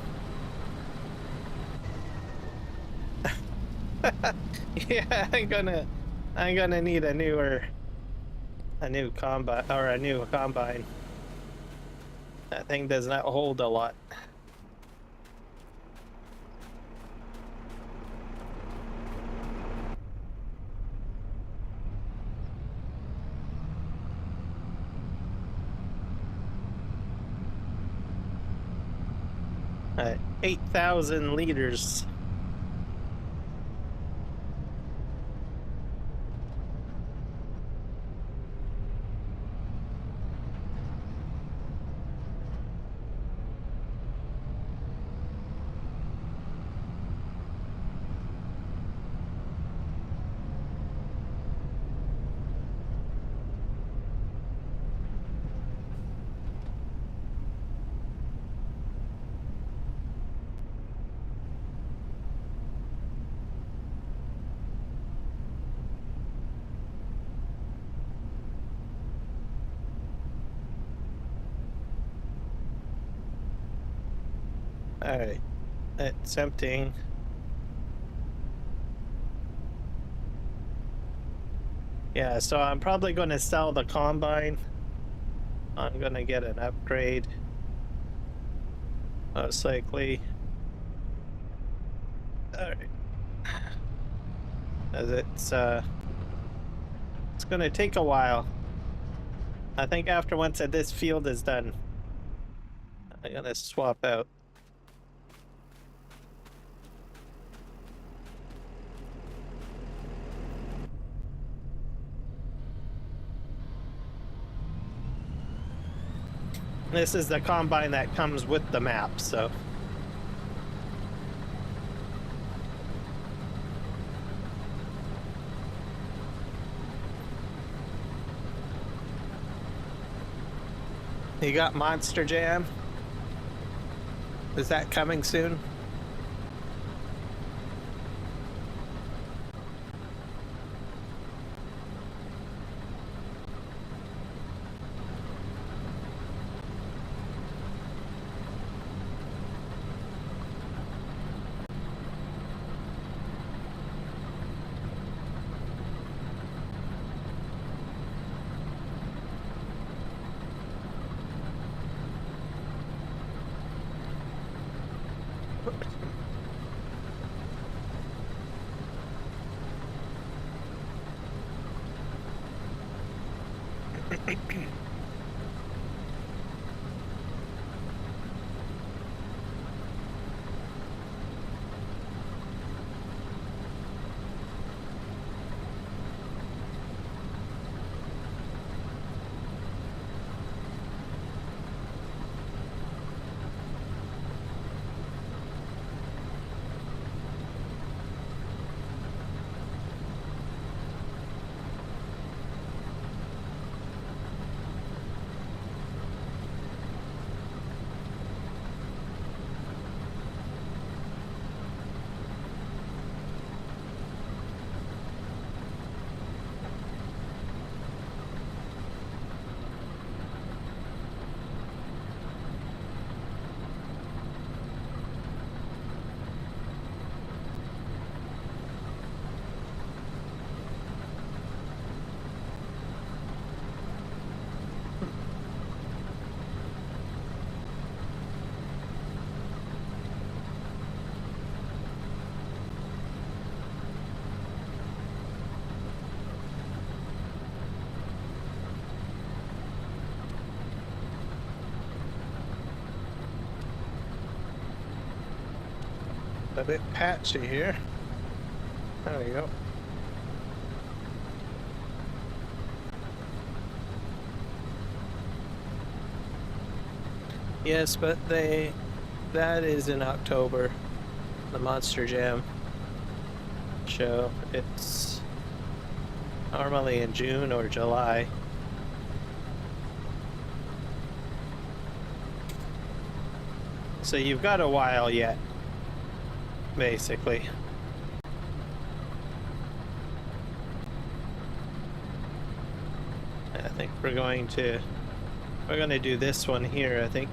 Yeah, I'm gonna need a new combine or a new combine. That thing does not hold a lot. 8,000 liters. All right, it's emptying. Yeah, so I'm probably going to sell the combine. I'm going to get an upgrade, most likely. All right. As it's going to take a while. I think after once this field is done, I'm going to swap out. This is the combine that comes with the map, so. You got Monster Jam? Is that coming soon? A bit patchy here. There we go. Yes, but that is in October, the Monster Jam show. It's normally in June or July. So you've got a while yet, basically. I think we're going to do this one here, I think.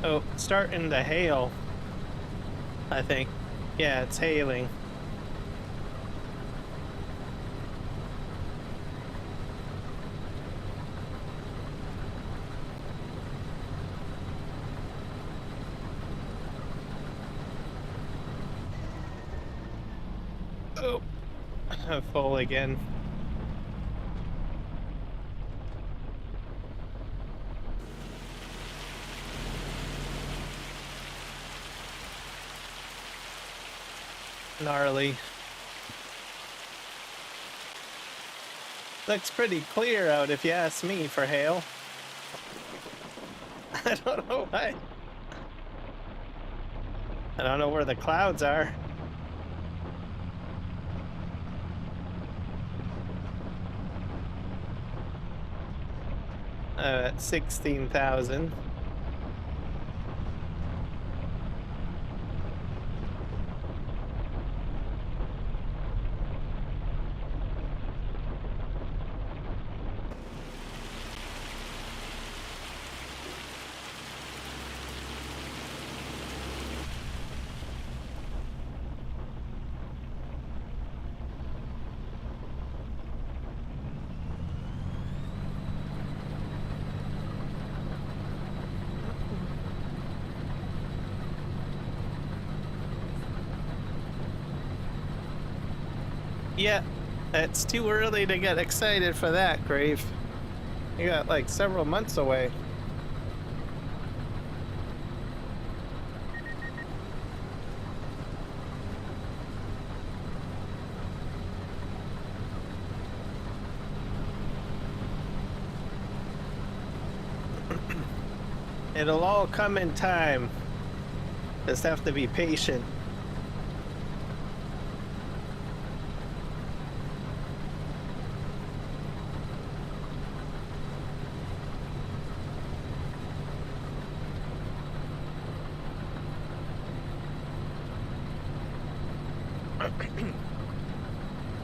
Oh, starting to hail, I think. Yeah, it's hailing. Oh, full again. Gnarly. Looks pretty clear out if you ask me for hail. I don't know why. I don't know where the clouds are. At 16,000. Yeah, it's too early to get excited for that, Grave. You got like several months away. It'll all come in time. Just have to be patient.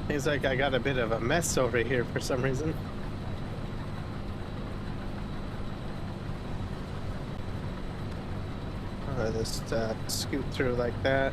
Seems like I got a bit of a mess over here for some reason. I'll just scoot through like that.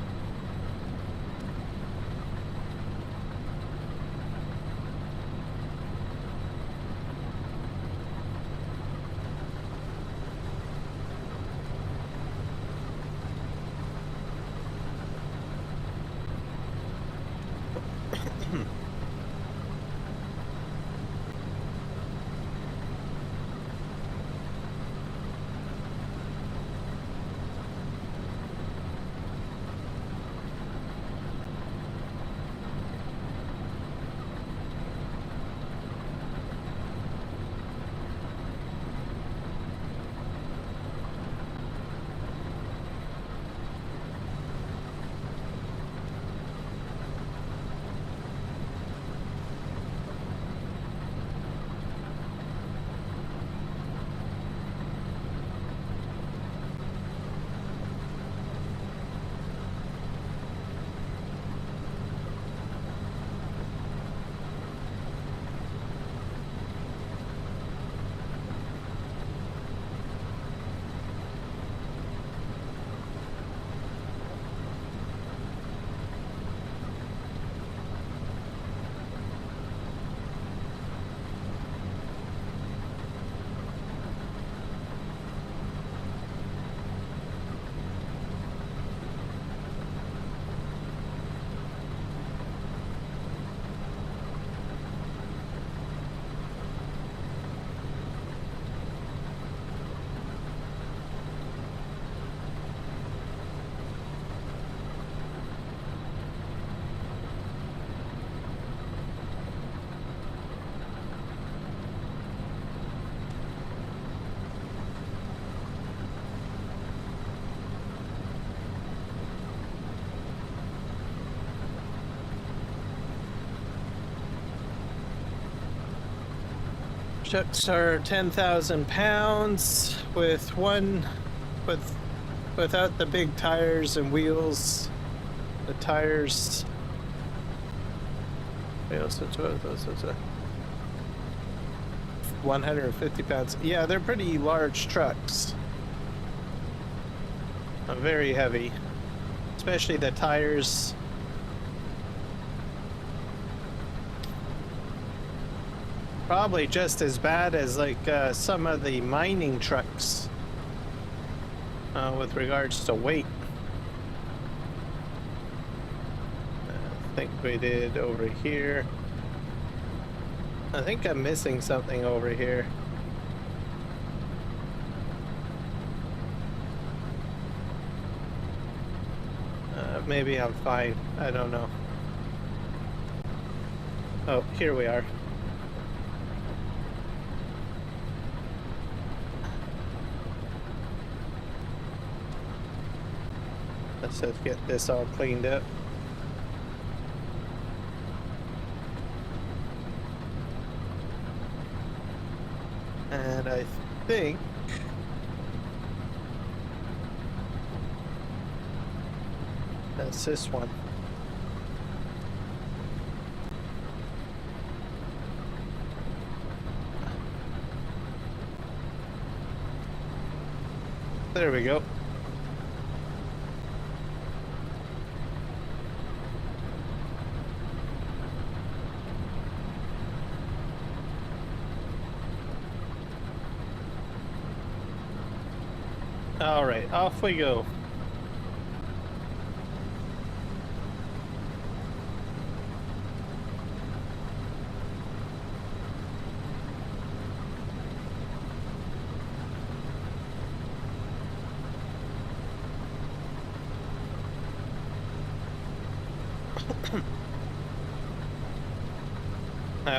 Trucks are 10,000 pounds without the big tires and wheels. The tires. Wheels, 150 pounds. Yeah, they're pretty large trucks. Very heavy, especially the tires. Probably just as bad as like some of the mining trucks with regards to weight. I think we did over here. I think I'm missing something over here. Maybe I'm fine. I don't know. Oh, here we are. Let's just get this all cleaned up. And I think that's this one. There we go. All right, off we go.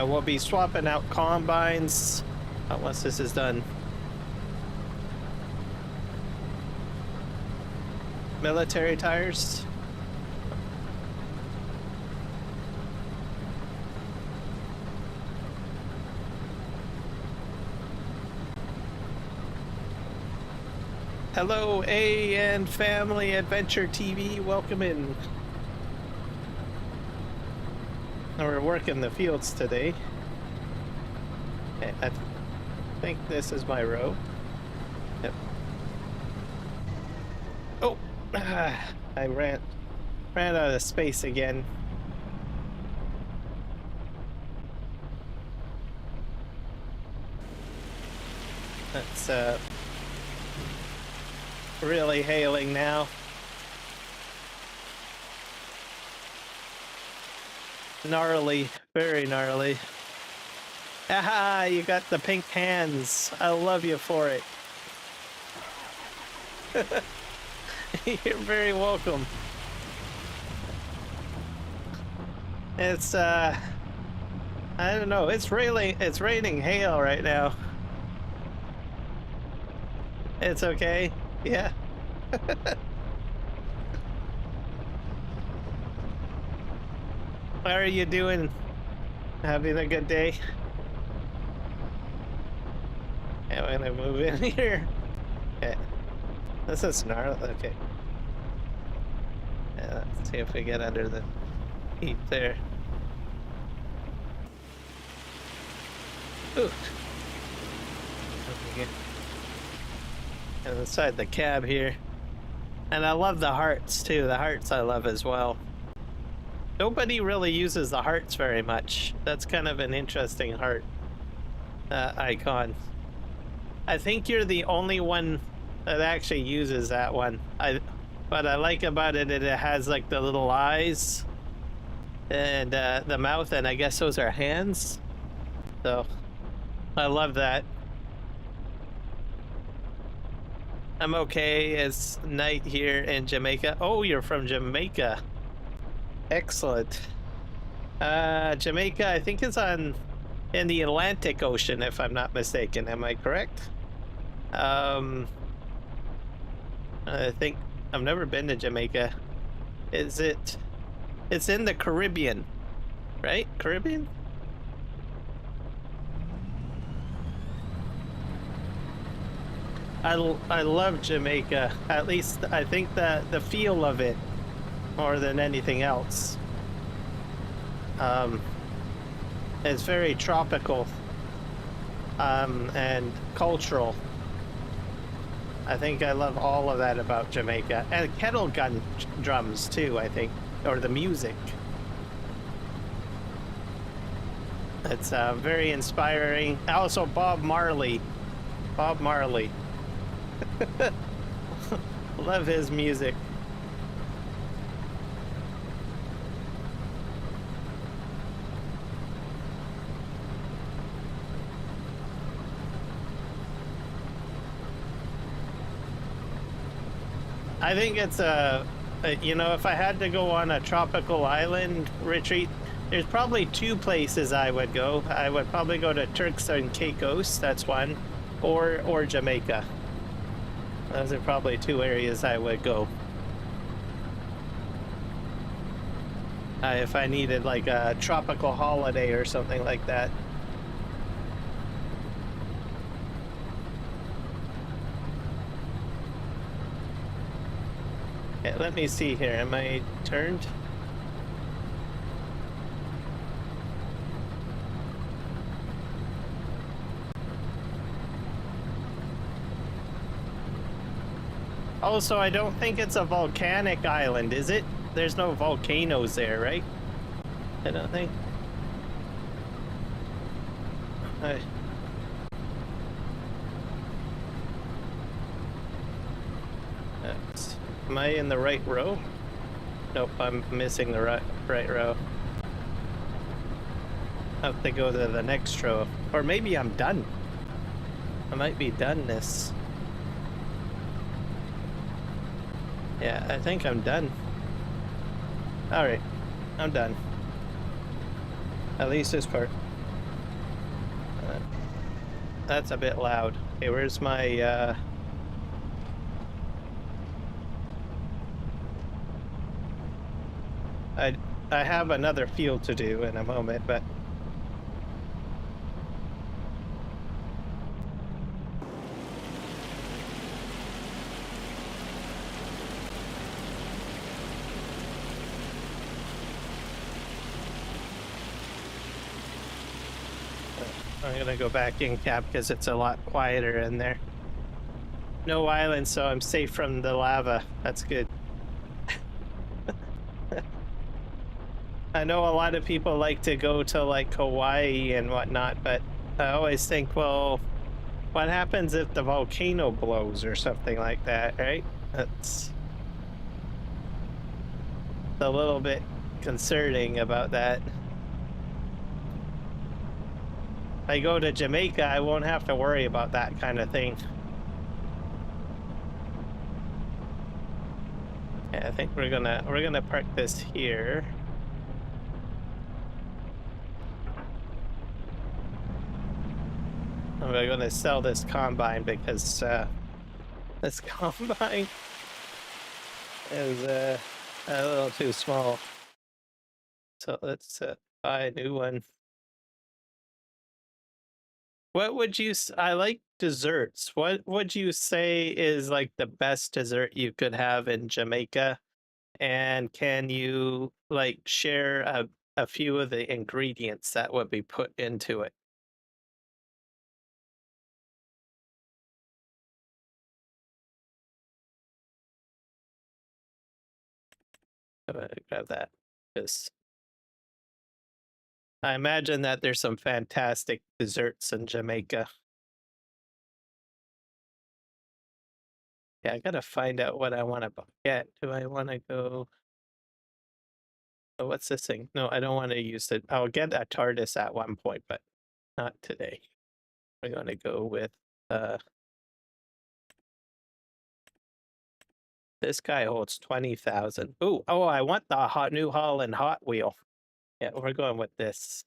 We'll be swapping out combines once this is done. Military tires. Hello, A and Family Adventure TV. Welcome in. We're working the fields today. Okay, I think this is my row. Yep. Oh, I ran out of space again. That's really hailing now. Gnarly, very gnarly. Aha, you got the pink hands. I love you for it. You're very welcome. It's I don't know, it's raining hail right now. It's okay. Yeah. How are you doing? Having a good day? Yeah, I'm gonna move in here. Okay. This is gnarly. Okay. Yeah, let's see if we get under the heat there. Ooh. And inside the cab here. And I love the hearts too. The hearts I love as well. Nobody really uses the hearts very much. That's kind of an interesting heart icon. I think you're the only one that actually uses that one. What I like about it, it has like the little eyes and the mouth, and I guess those are hands. So I love that. I'm okay. It's night here in Jamaica. Oh, you're from Jamaica. Excellent. Jamaica, I think, is in the Atlantic Ocean, if I'm not mistaken. Am I correct? I think I've never been to Jamaica. Is it? It's in the Caribbean, right? Caribbean? I love Jamaica. At least I think the feel of it more than anything else. It's very tropical and cultural. I think I love all of that about Jamaica. And kettle gun drums too, I think. Or the music. It's very inspiring. Also, Bob Marley. Bob Marley. Love his music. I think it's you know, if I had to go on a tropical island retreat, there's probably two places I would go. I would probably go to Turks and Caicos, that's one, or Jamaica. Those are probably two areas I would go. If I needed like a tropical holiday or something like that. Okay, let me see here. Am I turned? Also, I don't think it's a volcanic island, is it? There's no volcanoes there, right? I don't think. Am I in the right row? Nope, I'm missing the right row. I have to go to the next row. Or maybe I'm done. I might be done this. Yeah, I think I'm done. Alright, I'm done. At least this part. That's a bit loud. Okay, where's my, I have another field to do in a moment, but I'm gonna go back in cap because it's a lot quieter in there. No island, so I'm safe from the lava. That's good. I know a lot of people like to go to like Hawaii and whatnot, but I always think, well, what happens if the volcano blows or something like that, right? That's a little bit concerning about that. If I go to Jamaica, I won't have to worry about that kind of thing. Yeah, I think we're gonna park this here. We're gonna sell this combine because this combine is a little too small. So let's buy a new one. What would you? I like desserts. What would you say is like the best dessert you could have in Jamaica? And can you like share a few of the ingredients that would be put into it? Grab that. Because I imagine that there's some fantastic desserts in Jamaica. Yeah, I gotta find out what I want to get. Do I want to go? Oh, what's this thing? No, I don't want to use it. I'll get a TARDIS at one point, but not today. We're going to go with this guy holds 20,000. Oh, I want the New Holland Hot Wheel. Yeah, we're going with this.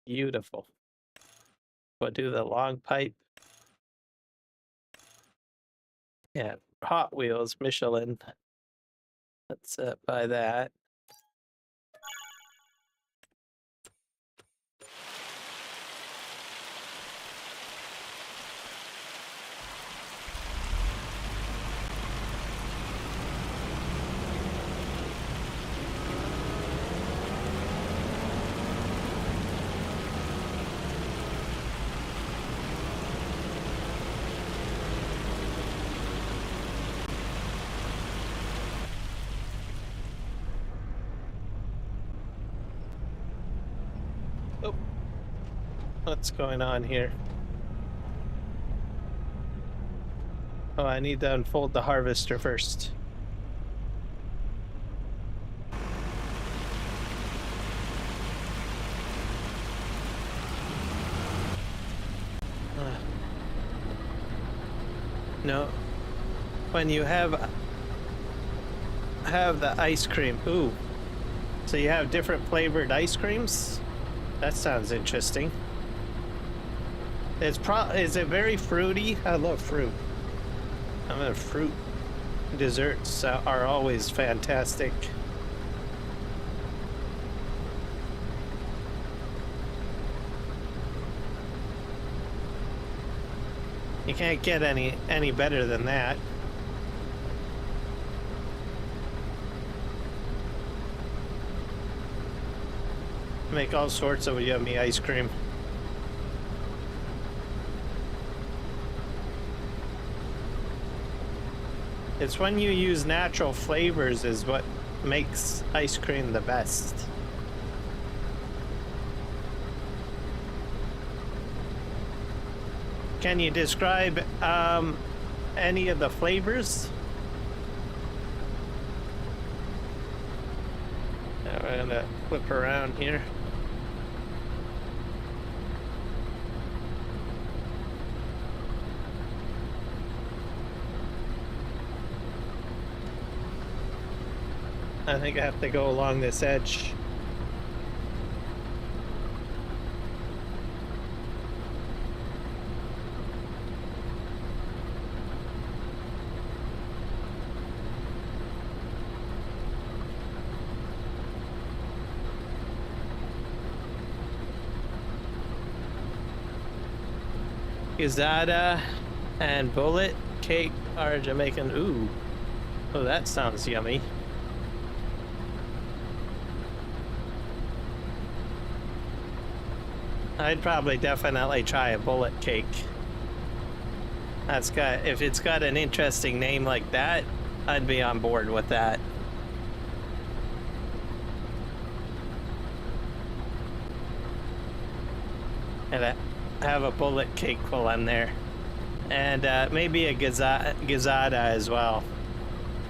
Beautiful. We'll do the long pipe. Yeah, Hot Wheels, Michelin. Let's buy that. What's going on here? Oh, I need to unfold the harvester first. No. When you have the ice cream. Ooh. So you have different flavored ice creams? That sounds interesting. Is it very fruity? I love fruit. I mean, fruit desserts are always fantastic. You can't get any better than that. Make all sorts of yummy ice cream. It's when you use natural flavors is what makes ice cream the best. Can you describe any of the flavors? Now we're gonna flip around here. I think I have to go along this edge. Gazada and bullet cake are Jamaican. Ooh. Oh, that sounds yummy. I'd probably definitely try a bullet cake. If it's got an interesting name like that, I'd be on board with that. And I have a bullet cake while I'm there. And maybe a gazada as well.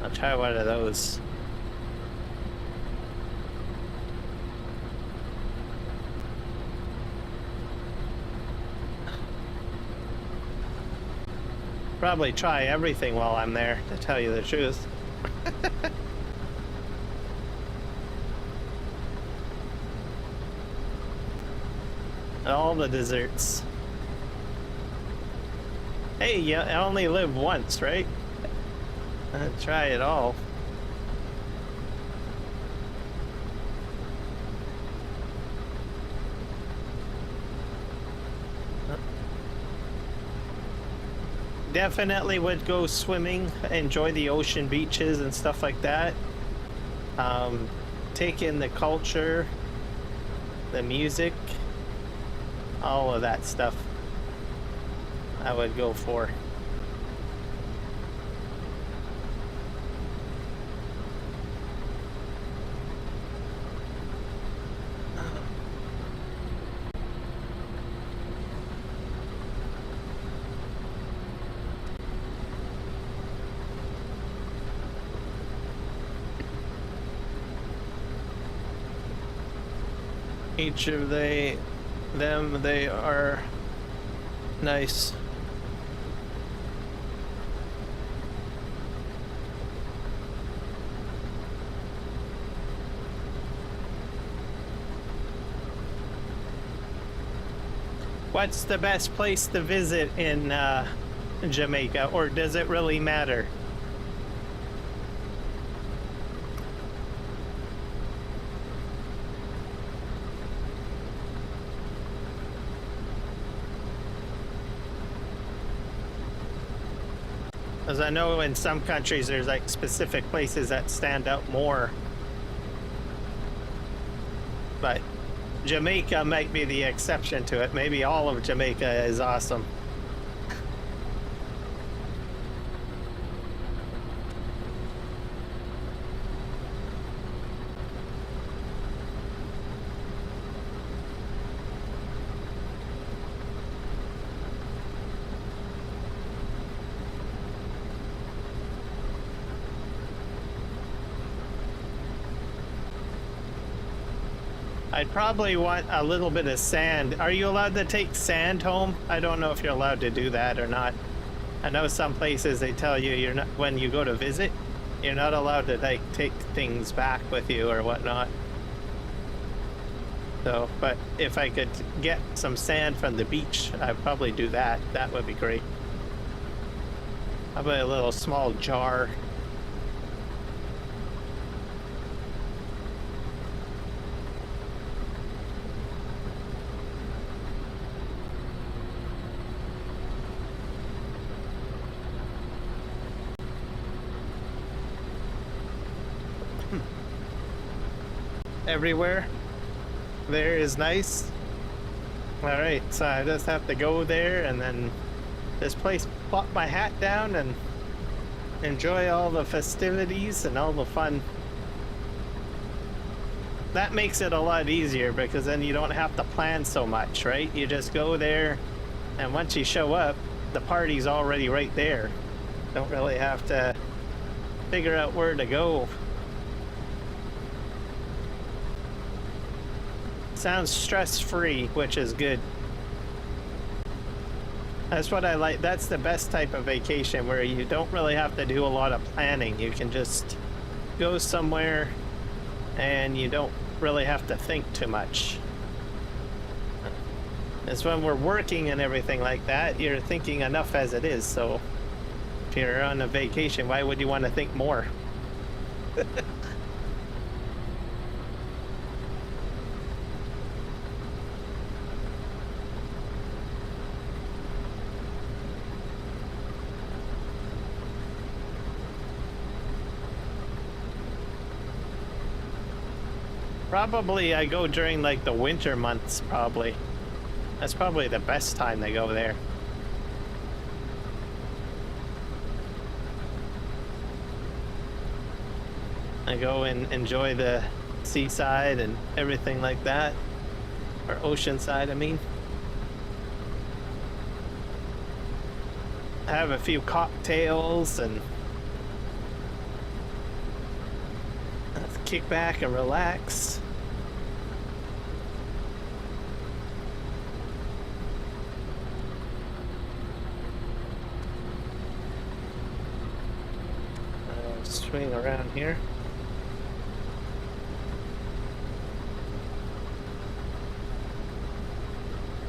I'll try one of those. Probably try everything while I'm there, to tell you the truth. All the desserts. Hey, you only live once, right? Try it all. Definitely would go swimming, enjoy the ocean beaches and stuff like that. Take in the culture, the music, all of that stuff I would go for. Each of they are nice. What's the best place to visit in Jamaica, or does it really matter? As I know in some countries there's like specific places that stand out more. But Jamaica might be the exception to it. Maybe all of Jamaica is awesome. I'd probably want a little bit of sand. Are you allowed to take sand home? I don't know if you're allowed to do that or not. I know some places they tell you you're not, when you go to visit, you're not allowed to like take things back with you or whatnot. So, but if I could get some sand from the beach, I'd probably do that. That would be great. How about a little small jar? Everywhere there is nice. All right, so I just have to go there and then this place, plop my hat down and enjoy all the festivities and all the fun. That makes it a lot easier because then you don't have to plan so much, right? You just go there and once you show up, the party's already right there. Don't really have to figure out where to go. Sounds stress-free, which is good. That's what I like. That's the best type of vacation where you don't really have to do a lot of planning. You can just go somewhere and you don't really have to think too much. It's when we're working and everything like that, you're thinking enough as it is. So if you're on a vacation, why would you want to think more? Probably I go during like the winter months, probably. That's probably the best time to go there. I go and enjoy the seaside and everything like that. Or oceanside, I mean. Have a few cocktails and kick back and relax. Swing around here.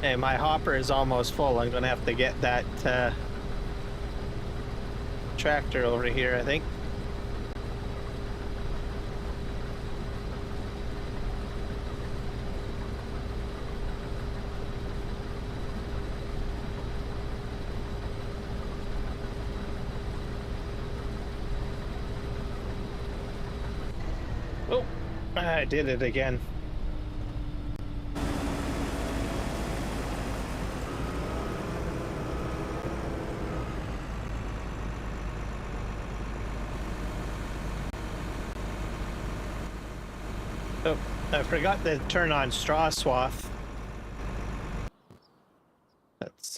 Hey, my hopper is almost full. I'm gonna have to get that tractor over here, I think. Oh, I did it again. Oh, I forgot to turn on straw swath. Let's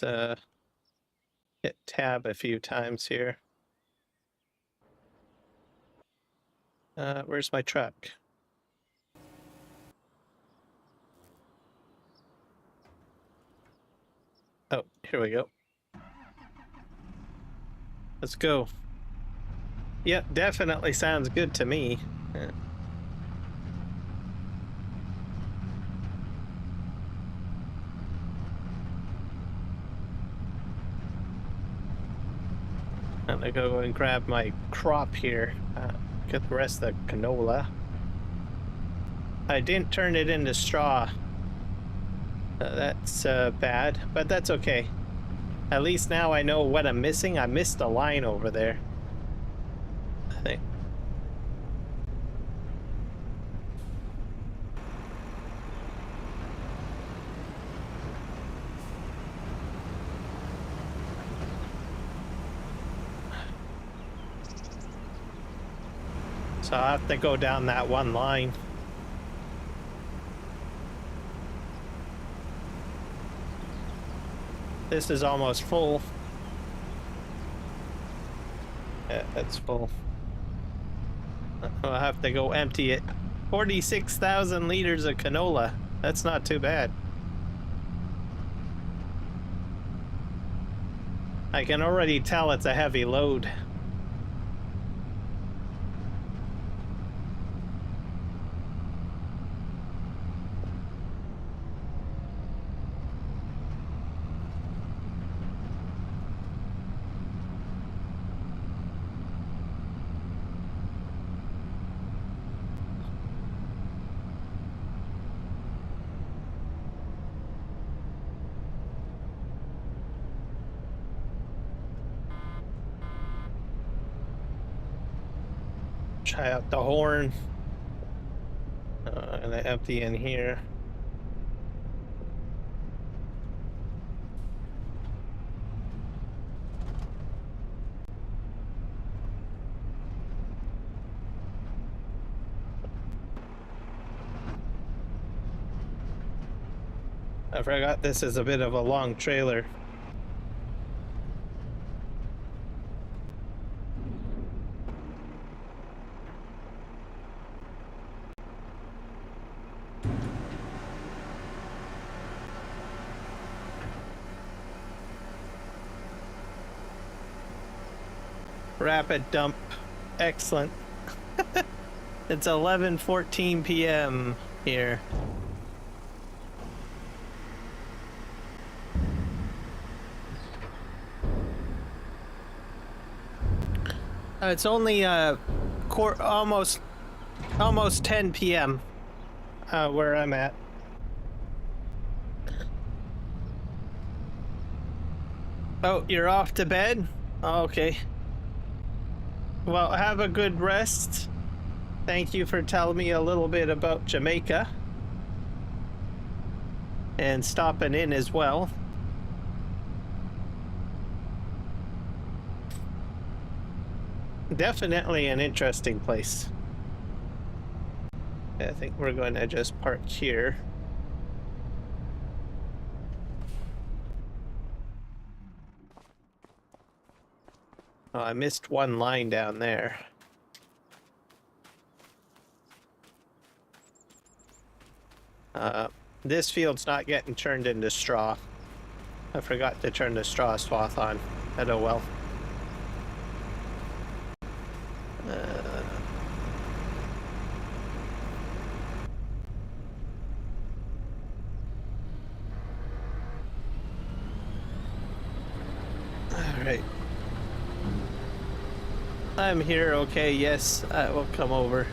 hit tab a few times here. Where's my truck? Oh, here we go. Let's go. Yep, definitely sounds good to me. I'm gonna go and grab my crop here. Get the rest of the canola. I didn't turn it into straw. That's bad, but that's okay. At least now I know what I'm missing. I missed a line over there, I think. So I'll have to go down that one line. This is almost full. Yeah, it's full. I'll have to go empty it 46,000 liters of canola. That's not too bad. I can already tell it's a heavy load. Try out the horn. And I empty in here. I forgot this is a bit of a long trailer. Rapid dump. Excellent. It's 11:14 p.m. here. It's only almost 10 p.m. Where I'm at. Oh, you're off to bed? Oh, okay. Well, have a good rest. Thank you for telling me a little bit about Jamaica. And stopping in as well. Definitely an interesting place. I think we're going to just park here. Oh, I missed one line down there. This field's not getting turned into straw. I forgot to turn the straw swath on. Oh well. Alright. I'm here, okay, yes, I will come over.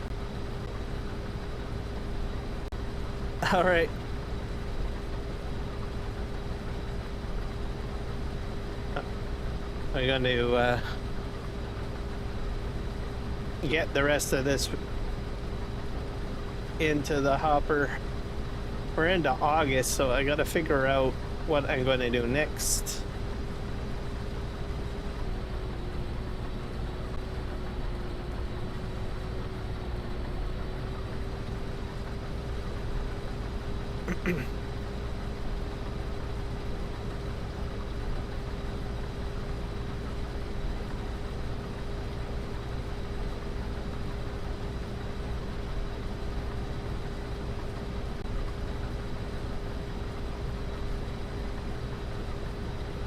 Alright. I'm going to get the rest of this into the hopper. We're into August, so I gotta figure out what I'm going to do next.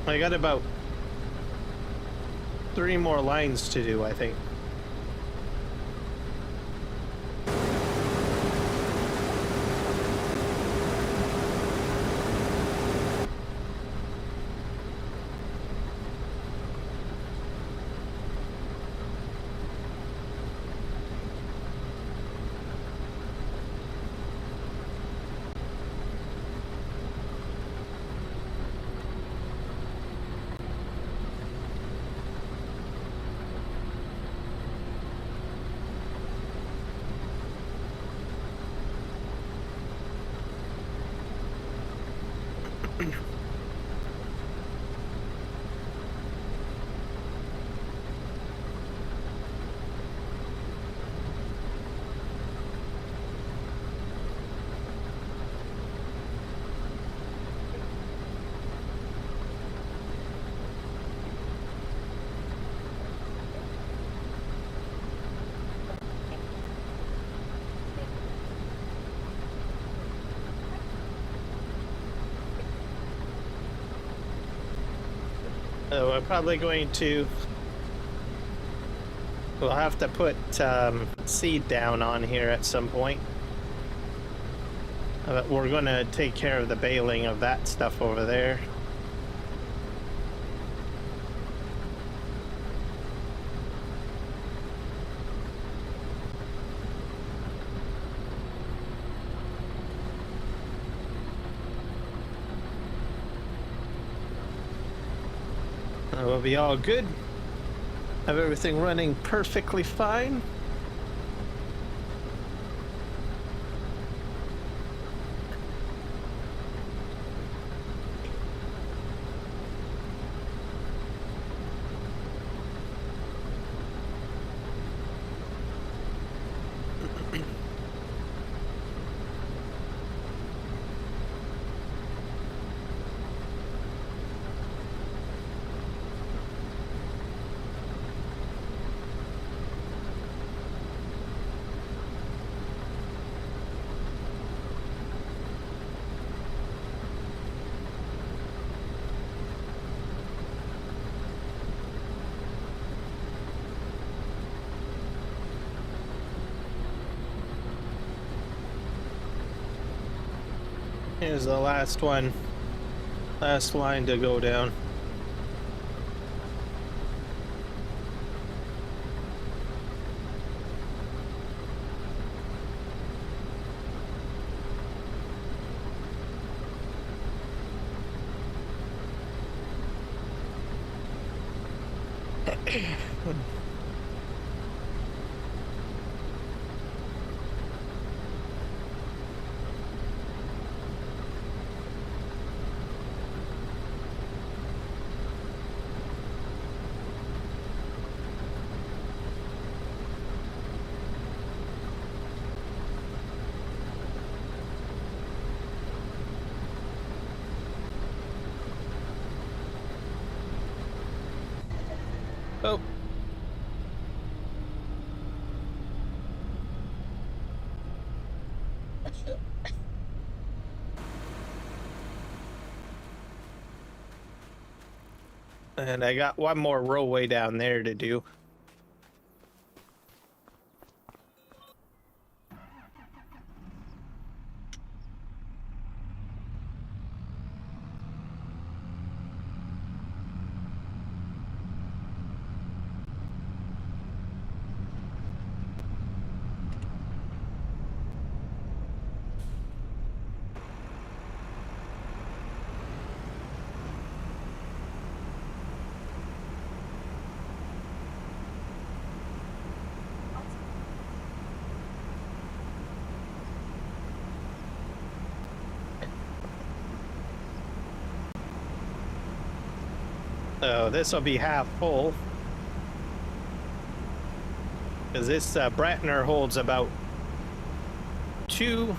I got about 3 more lines to do, I think. We're probably going to... We'll have to put seed down on here at some point. We're going to take care of the baling of that stuff over there. We'll be all good. Have everything running perfectly fine. Here's the last one. Last line to go down. Oh. And I got one more rowway down there to do. So this will be half full. Because this Bratner holds about two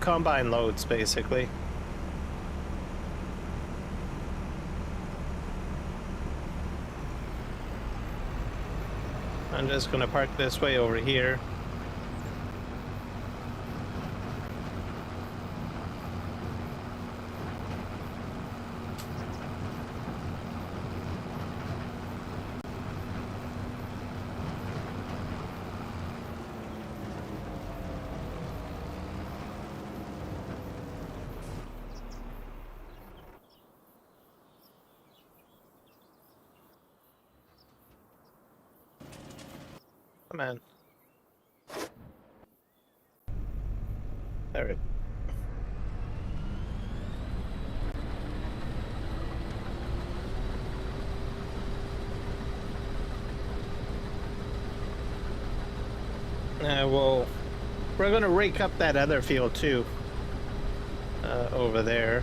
combine loads, basically. I'm just going to park this way over here. Come on. There it. We're gonna rake up that other field too. Over there.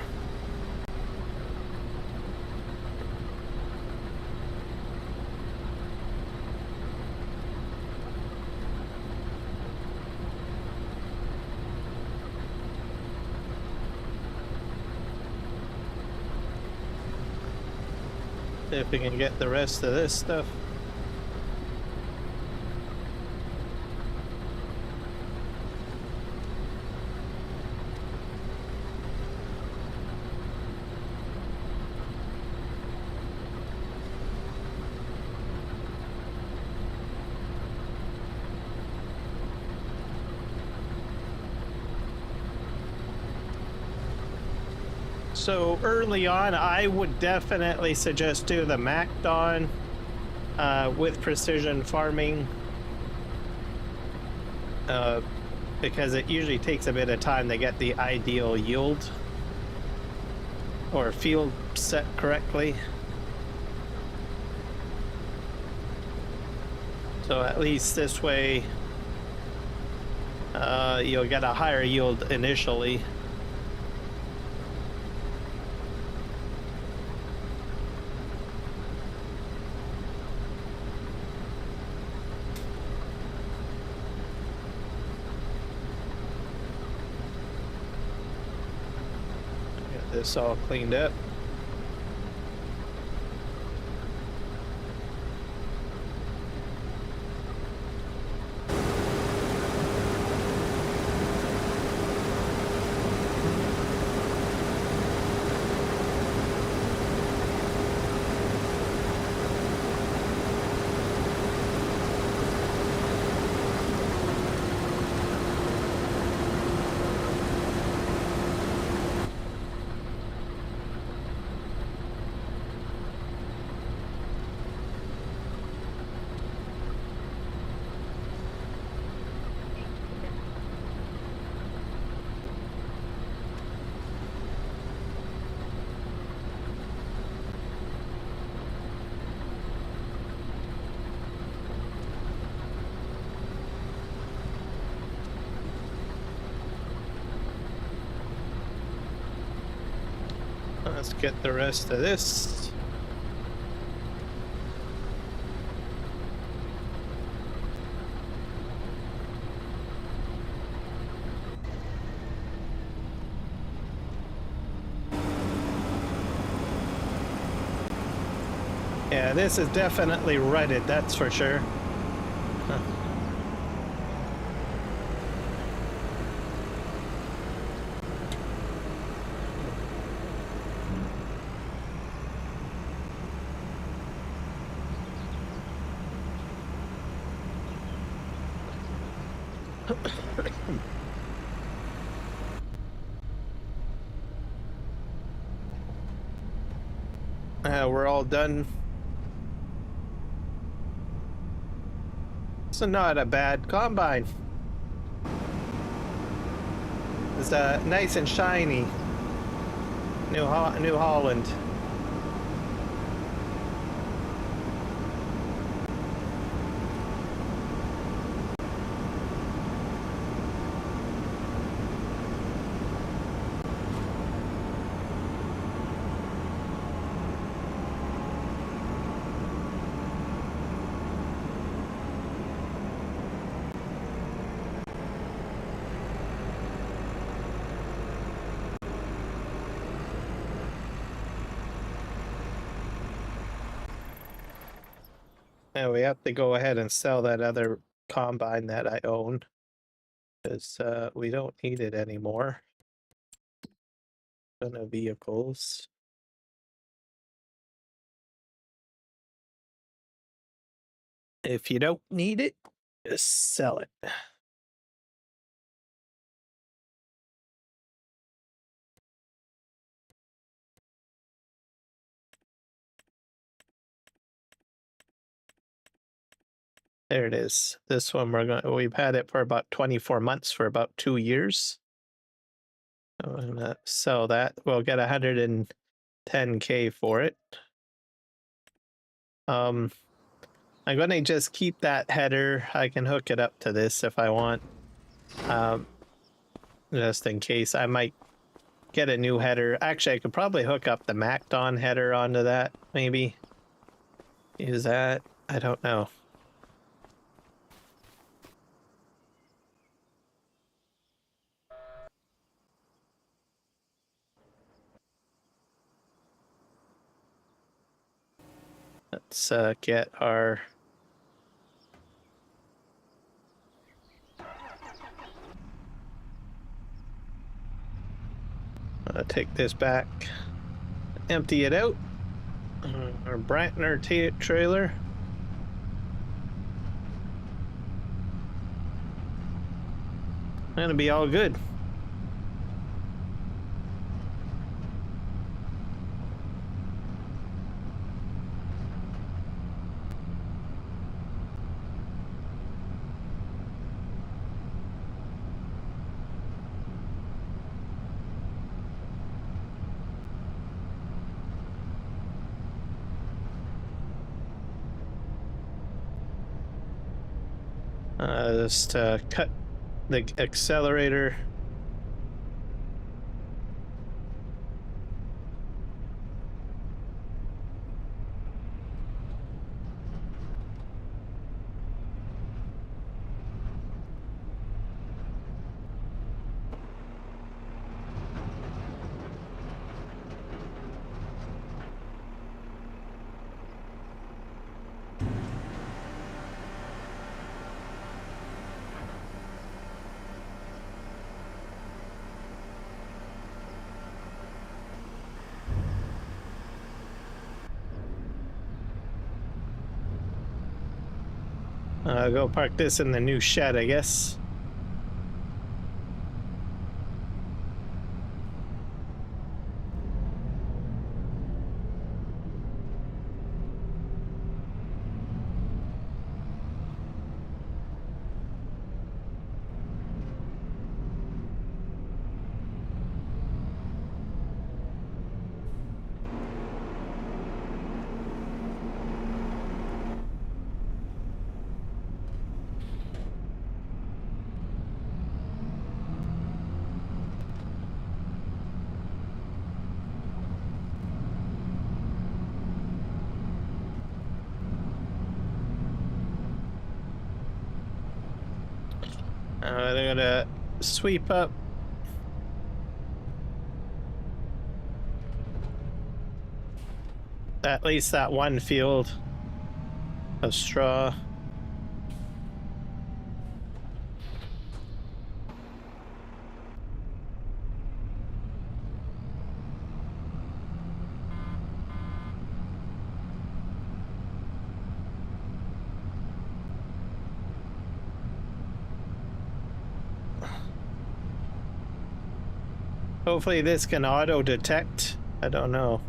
See if we can get the rest of this stuff. So early on, I would definitely suggest do the MacDon with precision farming, because it usually takes a bit of time to get the ideal yield or field set correctly. So at least this way, you'll get a higher yield initially. Get this all cleaned up. Let's get the rest of this. Yeah, this is definitely rutted, that's for sure. We're all done. It's not a bad combine. It's nice and shiny. New Holland. Now we have to go ahead and sell that other combine that I own, because we don't need it anymore. Ton of vehicles. If you don't need it, just sell it. There it is. This one we've had it for about 24 months, for about 2 years. I'm gonna sell that. We'll get 110K for it. I'm gonna just keep that header. I can hook it up to this if I want. Just in case. I might get a new header. Actually, I could probably hook up the MacDon header onto that, maybe. Use that. I don't know. Let's get our... take this back. Empty it out. Our Brantner trailer. Gonna be all good. Just cut the accelerator. Go park this in the new shed, I guess. They're gonna sweep up. At least that one field of straw. Hopefully this can auto detect. I don't know.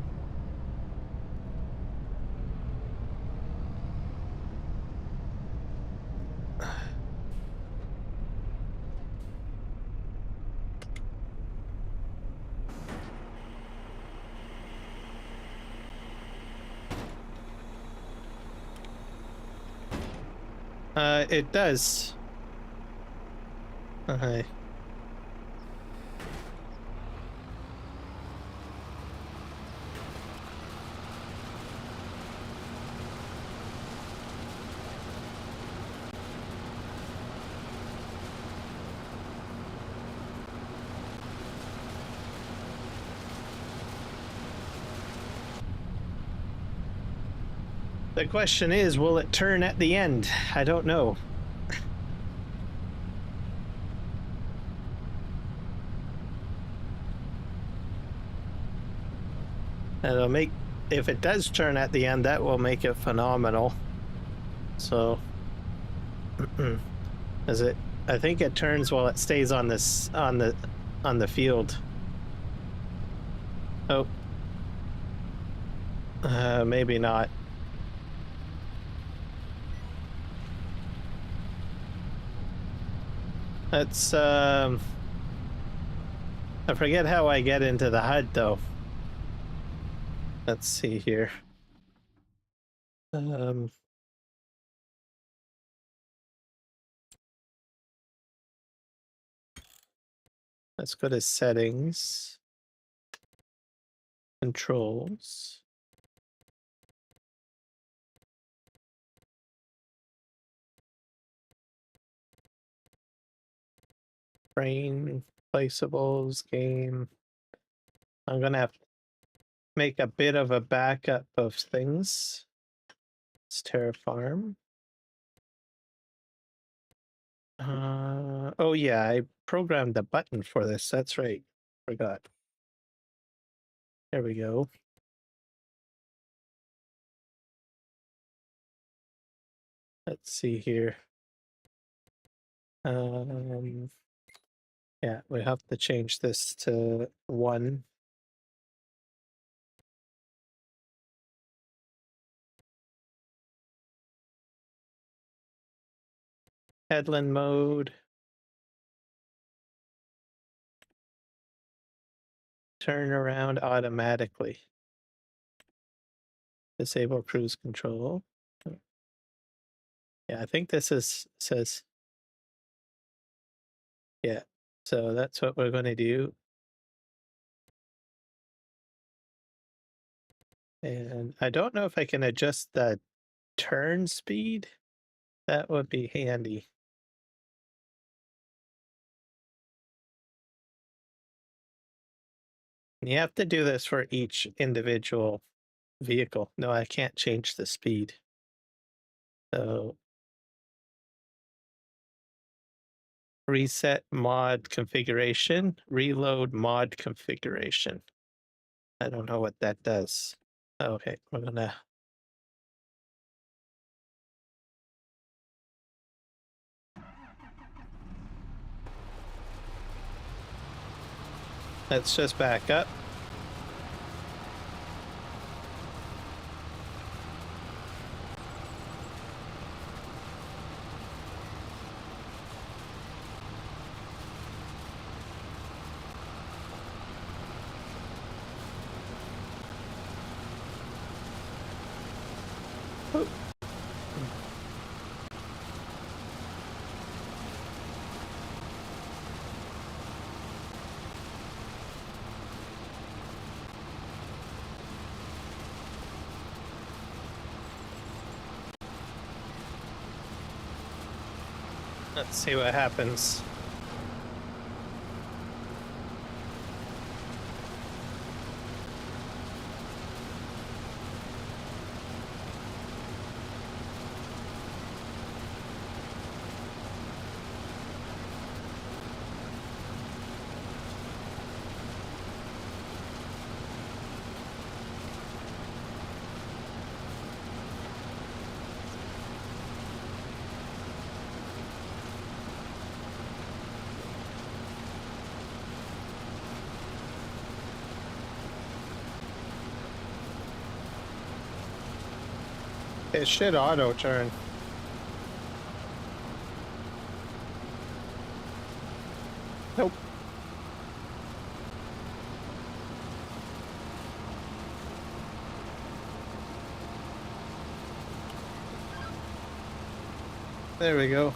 It does. Okay. The question is, will it turn at the end? I don't know. It'll make, if it does turn at the end, that will make it phenomenal. So, is it? I think it turns while it stays on this on the field. Oh, maybe not. Let's I forget how I get into the HUD though. Let's see here. Let's go to settings, controls. Brain, placeables, game. I'm gonna have to make a bit of a backup of things. It's Terraform. Oh yeah, I programmed the button for this. That's right. Forgot. There we go. Let's see here. Yeah, we have to change this to 1. Headland mode. Turn around automatically. Disable cruise control. Yeah, I think this says Yeah, so that's what we're going to do. And I don't know if I can adjust the turn speed. That would be handy. You have to do this for each individual vehicle. No, I can't change the speed. So reset mod configuration, reload mod configuration. I don't know what that does. Okay, we're gonna. Let's just back up. Oh. Let's see what happens. It should auto turn. Nope. There we go.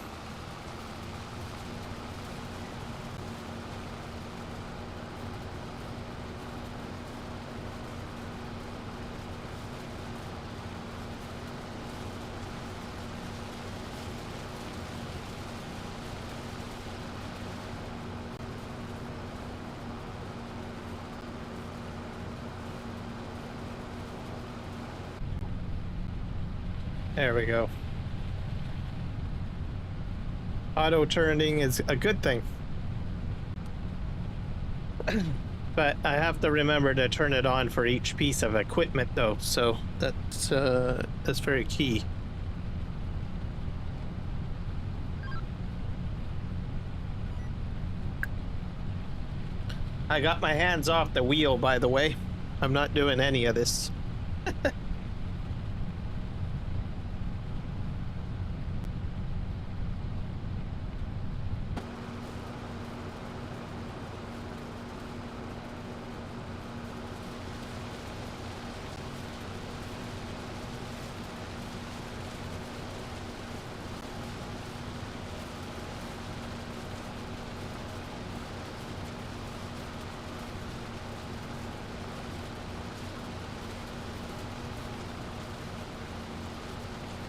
There we go. Auto turning is a good thing. But I have to remember to turn it on for each piece of equipment though, so that's very key. I got my hands off the wheel, by the way. I'm not doing any of this.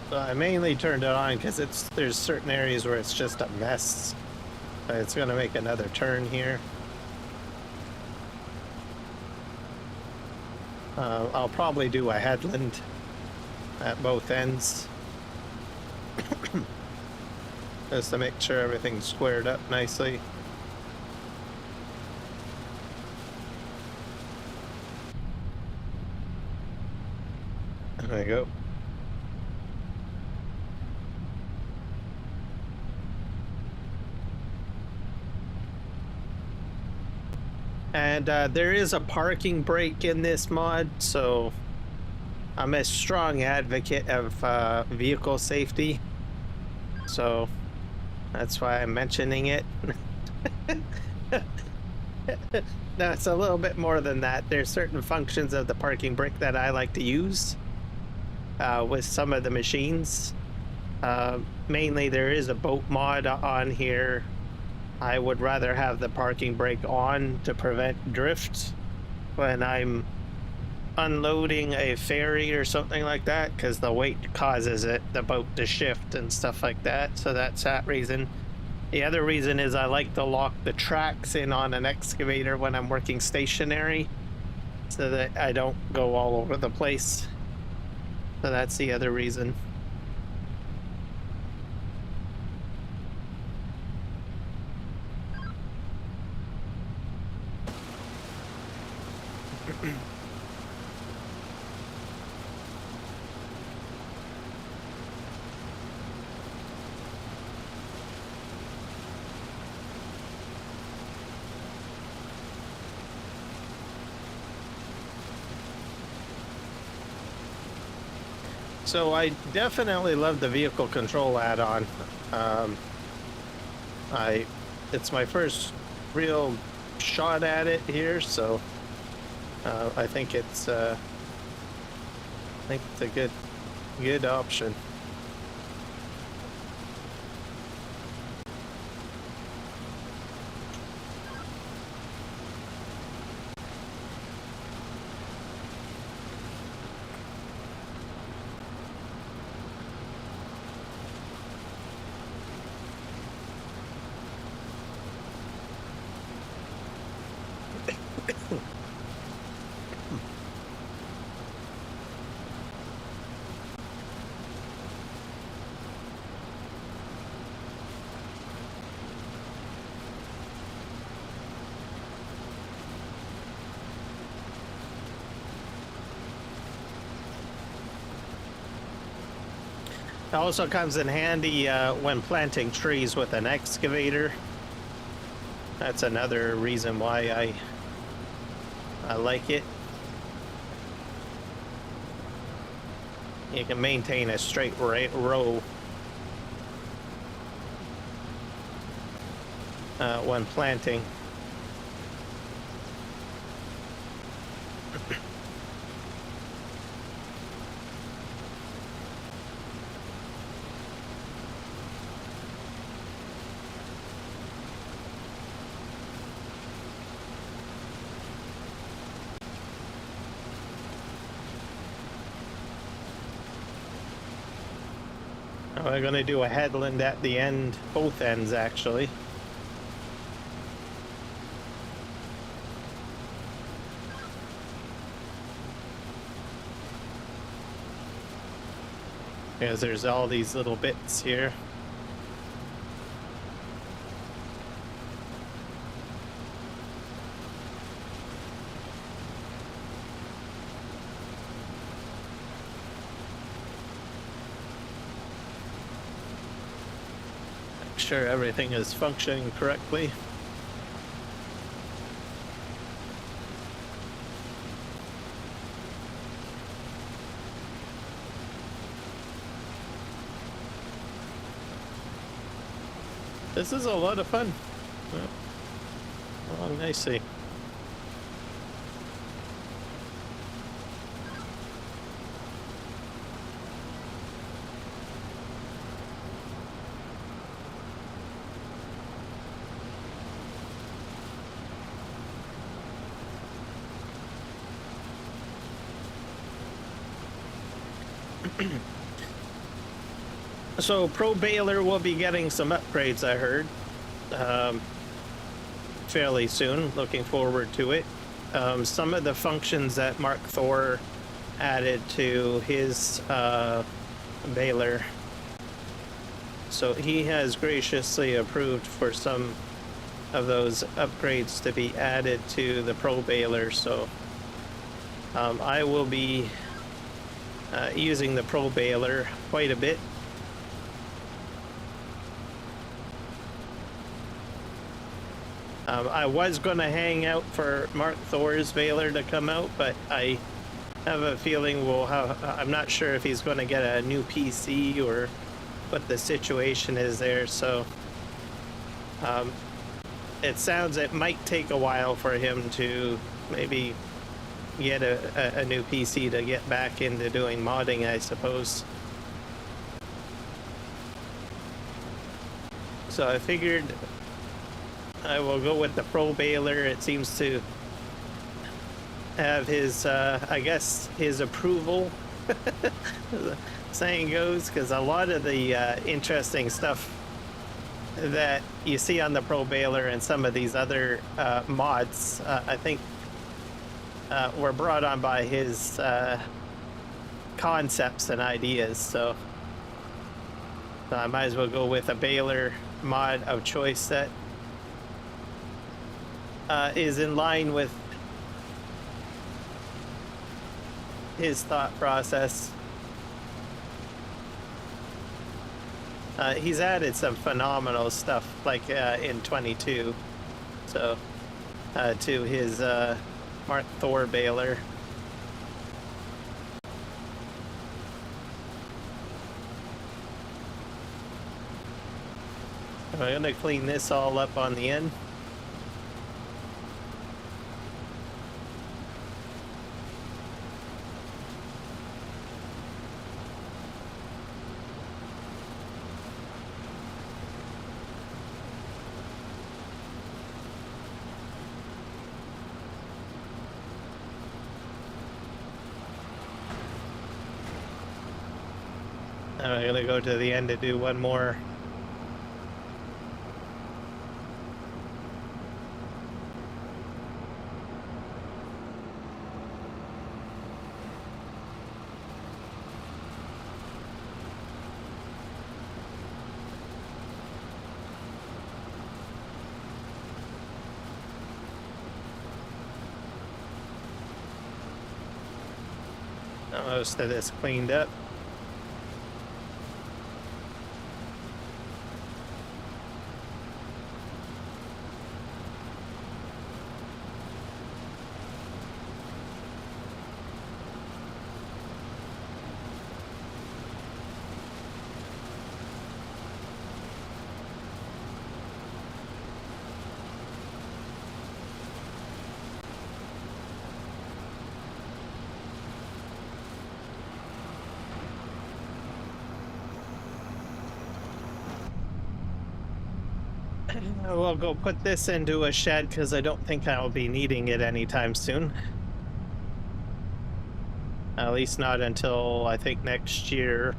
So I mainly turned it on because there's certain areas where it's just a mess. It's gonna make another turn here. I'll probably do a headland at both ends. Just to make sure everything's squared up nicely. There we go. And there is a parking brake in this mod, so I'm a strong advocate of vehicle safety. So that's why I'm mentioning it. No, it's a little bit more than that. There's certain functions of the parking brake that I like to use with some of the machines. Mainly there is a boat mod on here I would rather have the parking brake on to prevent drift when I'm unloading a ferry or something like that, because the weight causes the boat to shift and stuff like that. So that's that reason. The other reason is I like to lock the tracks in on an excavator when I'm working stationary so that I don't go all over the place. So that's the other reason. So I definitely love the vehicle control add-on. It's my first real shot at it here, so I think it's a good option. It also comes in handy when planting trees with an excavator. That's another reason why I like it. You can maintain a straight row when planting. We're going to do a headland at the end, both ends actually. Because there's all these little bits here. Sure everything is functioning correctly. This is a lot of fun. Along nicely. So Pro Baler will be getting some upgrades, I heard, fairly soon. Looking forward to it. Some of the functions that Mark Thor added to his baler, so he has graciously approved for some of those upgrades to be added to the Pro Baler. So I will be using the Pro Baler quite a bit. I was going to hang out for Mark Thor's baler to come out, but I have a feeling we'll have, I'm not sure if he's going to get a new PC or what the situation is there, so it might take a while for him to maybe get a new PC to get back into doing modding, I suppose. So I figured I will go with the Pro Baler. It seems to have his, I guess, his approval, the saying goes, because a lot of the interesting stuff that you see on the Pro Baler and some of these other mods, I think, were brought on by his concepts and ideas. So I might as well go with a baler mod of choice that is in line with his thought process. He's added some phenomenal stuff, like in 22, so to his Mark Thor baler. I'm gonna clean this all up on the end. I'm gonna go to the end to do one more. Most of this cleaned up. We'll go put this into a shed because I don't think I'll be needing it anytime soon. At least not until I think next year.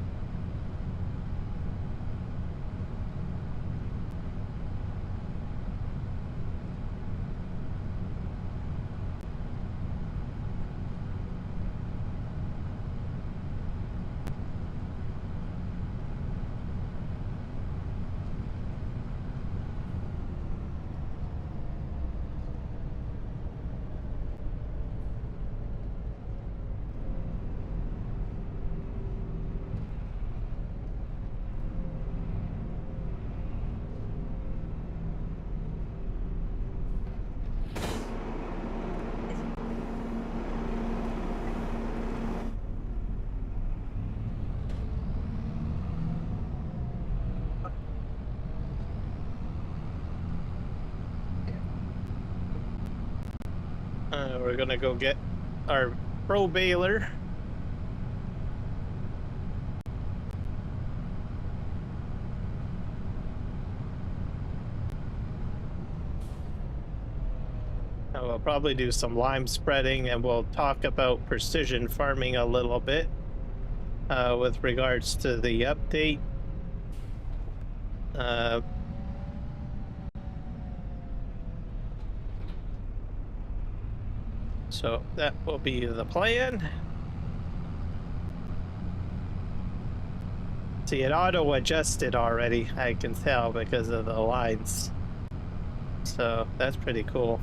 We're gonna go get our Pro Baler. We'll probably do some lime spreading, and we'll talk about precision farming a little bit with regards to the update. So that will be the plan. See, it auto-adjusted already, I can tell, because of the lines. So that's pretty cool.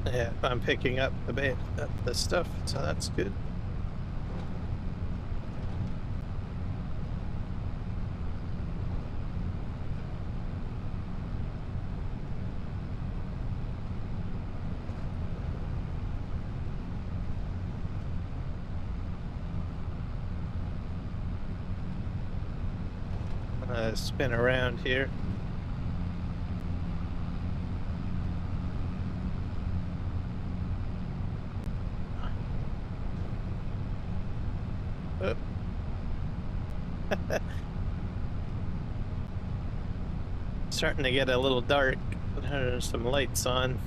Yeah, I'm picking up the stuff, so that's good. spin around here. Oh. Starting to get a little dark. There's some lights on.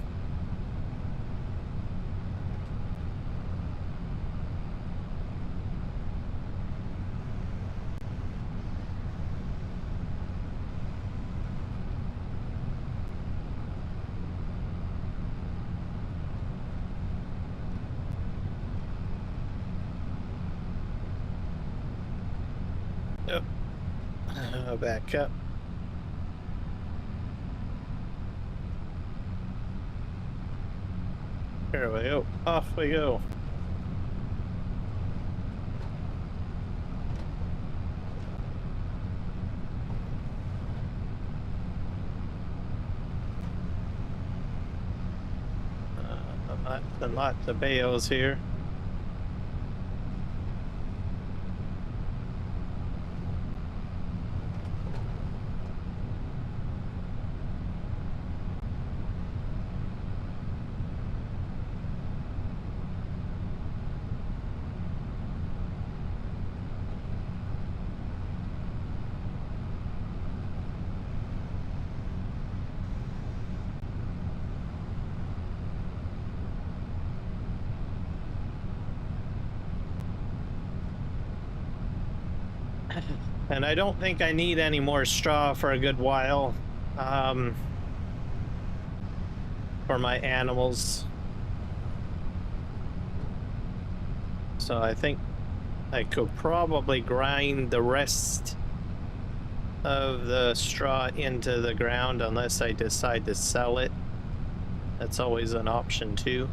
Oh. Back up. Here we go. Off we go. Lots and lots of bales here. And I don't think I need any more straw for a good while for my animals. So I think I could probably grind the rest of the straw into the ground unless I decide to sell it. That's always an option too.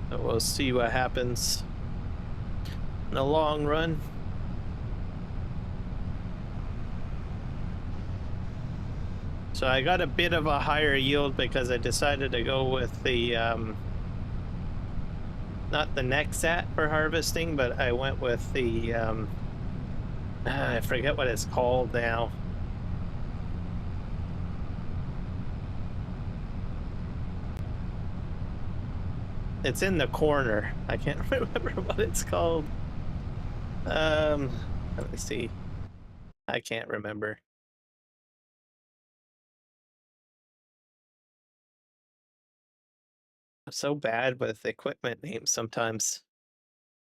So we'll see what happens in the long run. So I got a bit of a higher yield because I decided to go with the not the Nexat for harvesting, but I went with the I forget what it's called now. It's in the corner. I can't remember what it's called. Let me see. I can't remember. I'm so bad with equipment names sometimes.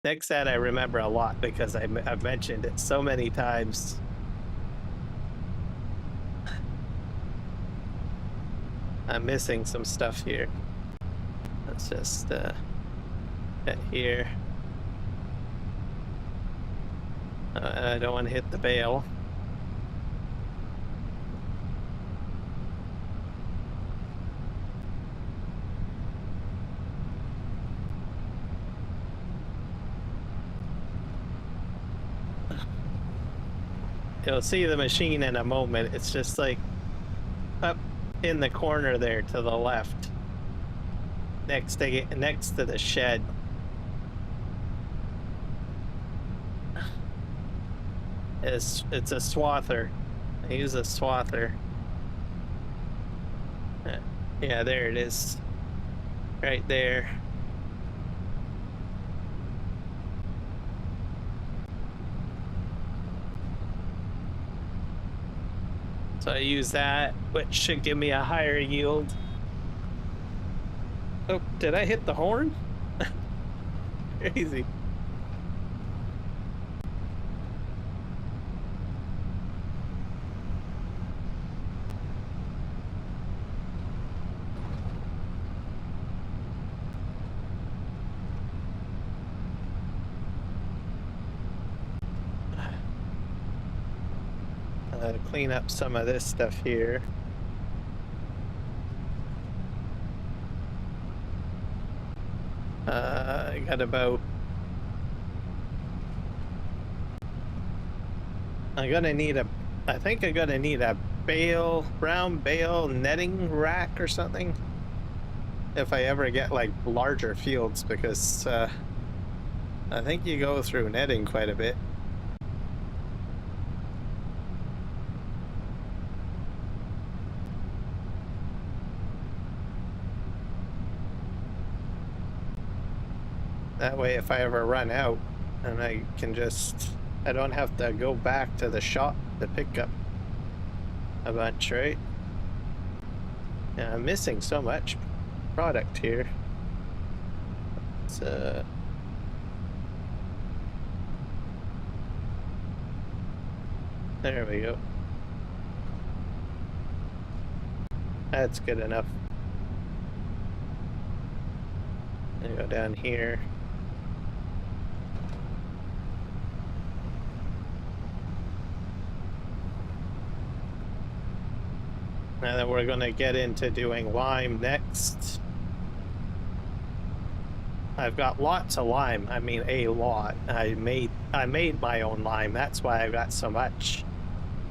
Nexat I remember a lot because I've mentioned it so many times. I'm missing some stuff here. Let's just get here. I don't want to hit the bale. You'll see the machine in a moment. It's just like up in the corner there to the left, next to the shed. It's a swather. I use a swather. Yeah, there it is, right there. So I use that, which should give me a higher yield. Oh, did I hit the horn? Crazy. Clean up some of this stuff here. I got about... I think I'm gonna need a brown bale netting rack or something if I ever get like larger fields, because I think you go through netting quite a bit. That way, if I ever run out, and I can just, I don't have to go back to the shop to pick up a bunch, right? Yeah, I'm missing so much product here. So there we go. That's good enough. I go down here. Now that we're gonna get into doing lime next. I've got lots of lime. I mean, a lot. I made my own lime. That's why I got so much.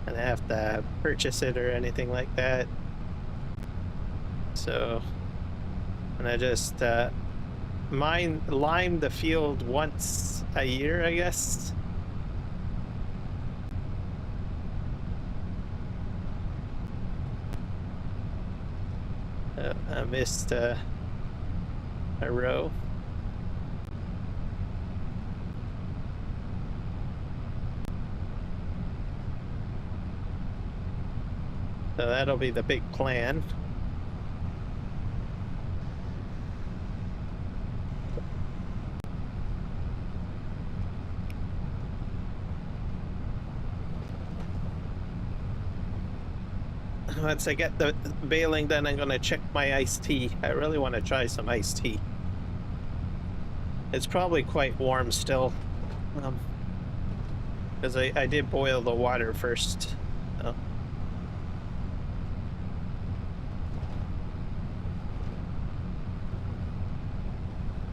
And I have to purchase it or anything like that. So, and I just lime the field once a year, I guess. I missed a row. So that'll be the big plan. Once I get the baling done, I'm gonna check my iced tea. I really want to try some iced tea. It's probably quite warm still, because I did boil the water first. So.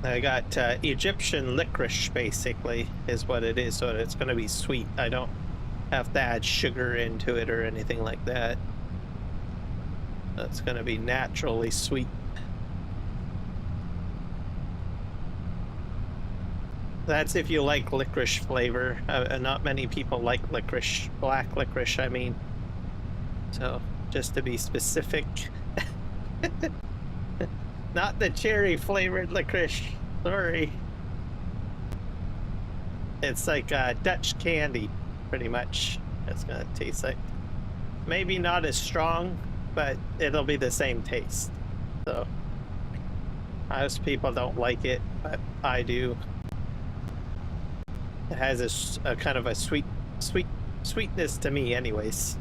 I got Egyptian licorice, basically, is what it is, so it's gonna be sweet. I don't have to add sugar into it or anything like that. It's gonna be naturally sweet. That's if you like licorice flavor. Not many people like licorice, black licorice, I mean. So, just to be specific. Not the cherry flavored licorice, sorry. It's like Dutch candy, pretty much. It's gonna taste like. Maybe not as strong, but it'll be the same taste. So most people don't like it, but I do. It has a kind of a sweetness to me anyways.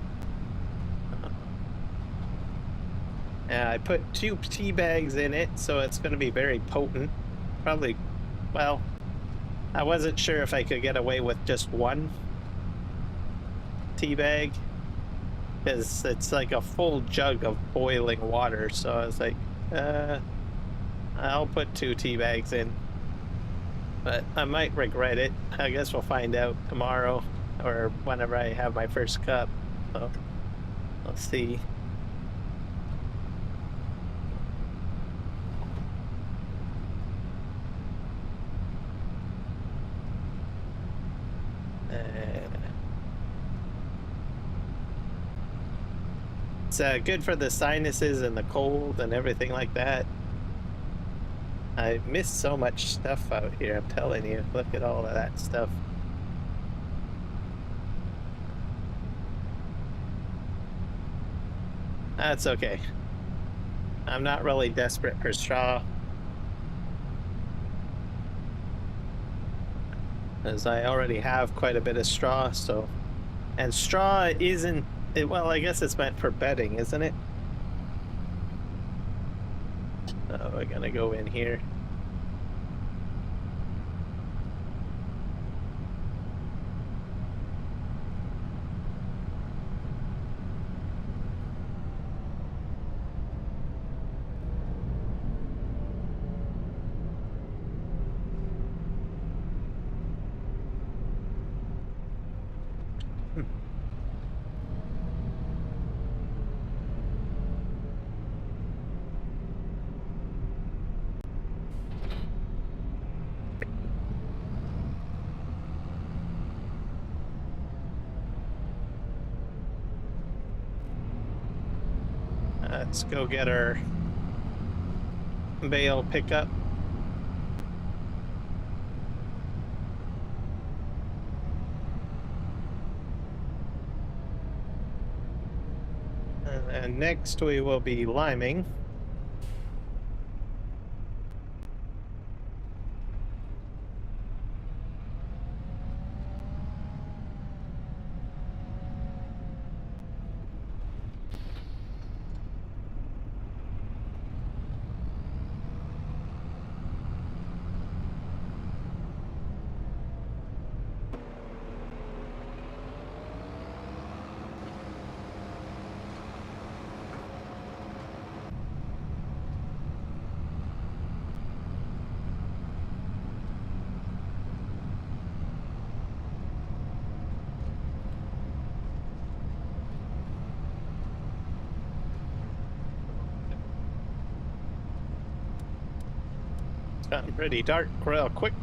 And I put 2 tea bags in it, so it's going to be very potent. Probably, well, I wasn't sure if I could get away with just 1 tea bag, because it's like a full jug of boiling water, so I was like, I'll put 2 tea bags in, but I might regret it. I guess we'll find out tomorrow or whenever I have my first cup, so we'll see. It's good for the sinuses and the cold and everything like that. I miss so much stuff out here, I'm telling you. Look at all of that stuff. That's okay. I'm not really desperate for straw, as I already have quite a bit of straw, so. And straw isn't, well, I guess it's meant for bedding, isn't it? Oh, we're gonna go in here. Let's go get our bale pickup. And then next we will be liming. It's gotten pretty dark real quick.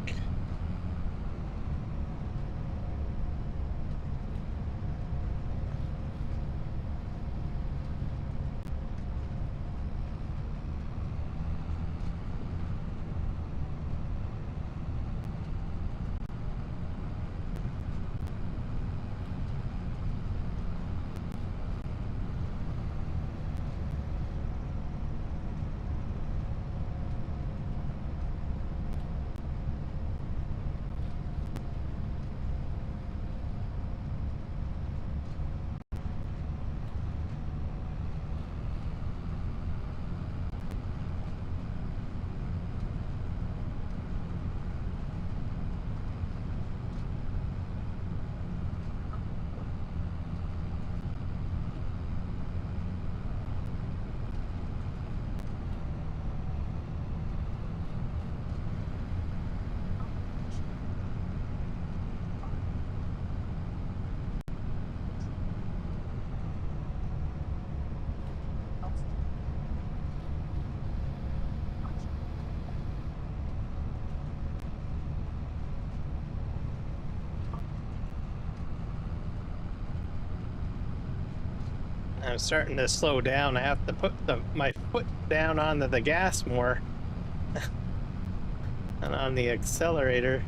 I'm starting to slow down. I have to put my foot down onto the gas more and on the accelerator.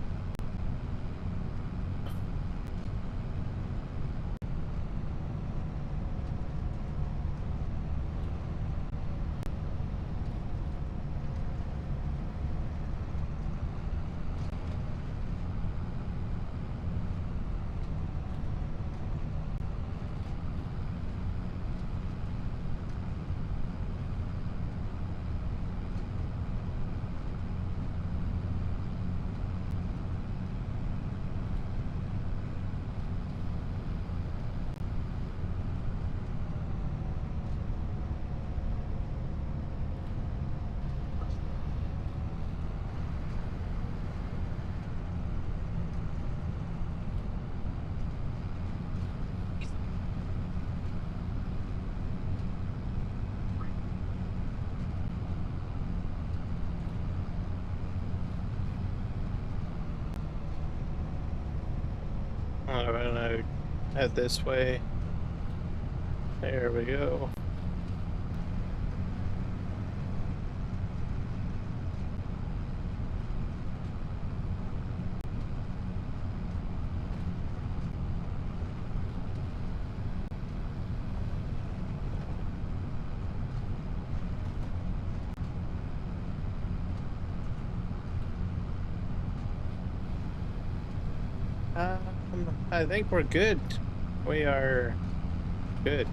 I'm gonna head this way. There we go. I think we're good. We are good.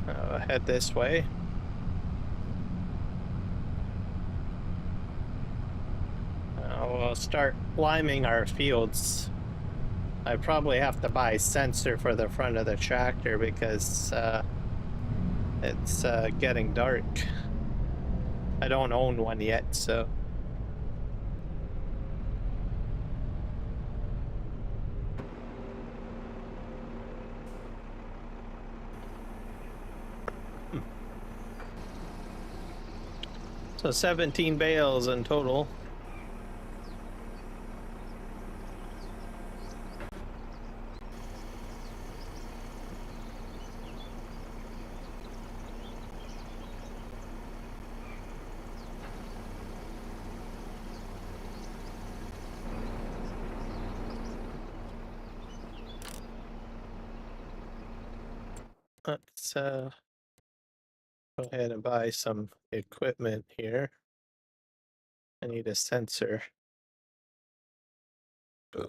I'll head this way. We'll start liming our fields. I probably have to buy a sensor for the front of the tractor because it's getting dark. I don't own one yet, so. So 17 bales in total. Let's go ahead and buy some equipment here. I need a sensor. Oh,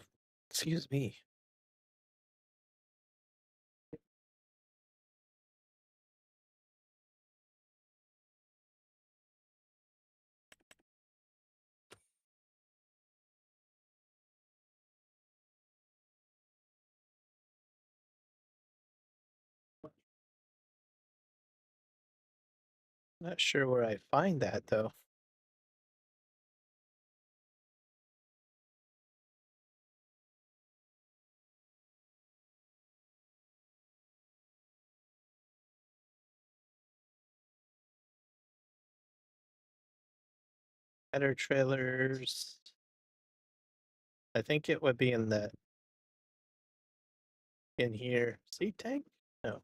excuse me. Not sure where I find that though. Header trailers. I think it would be in here. Seed tank? No.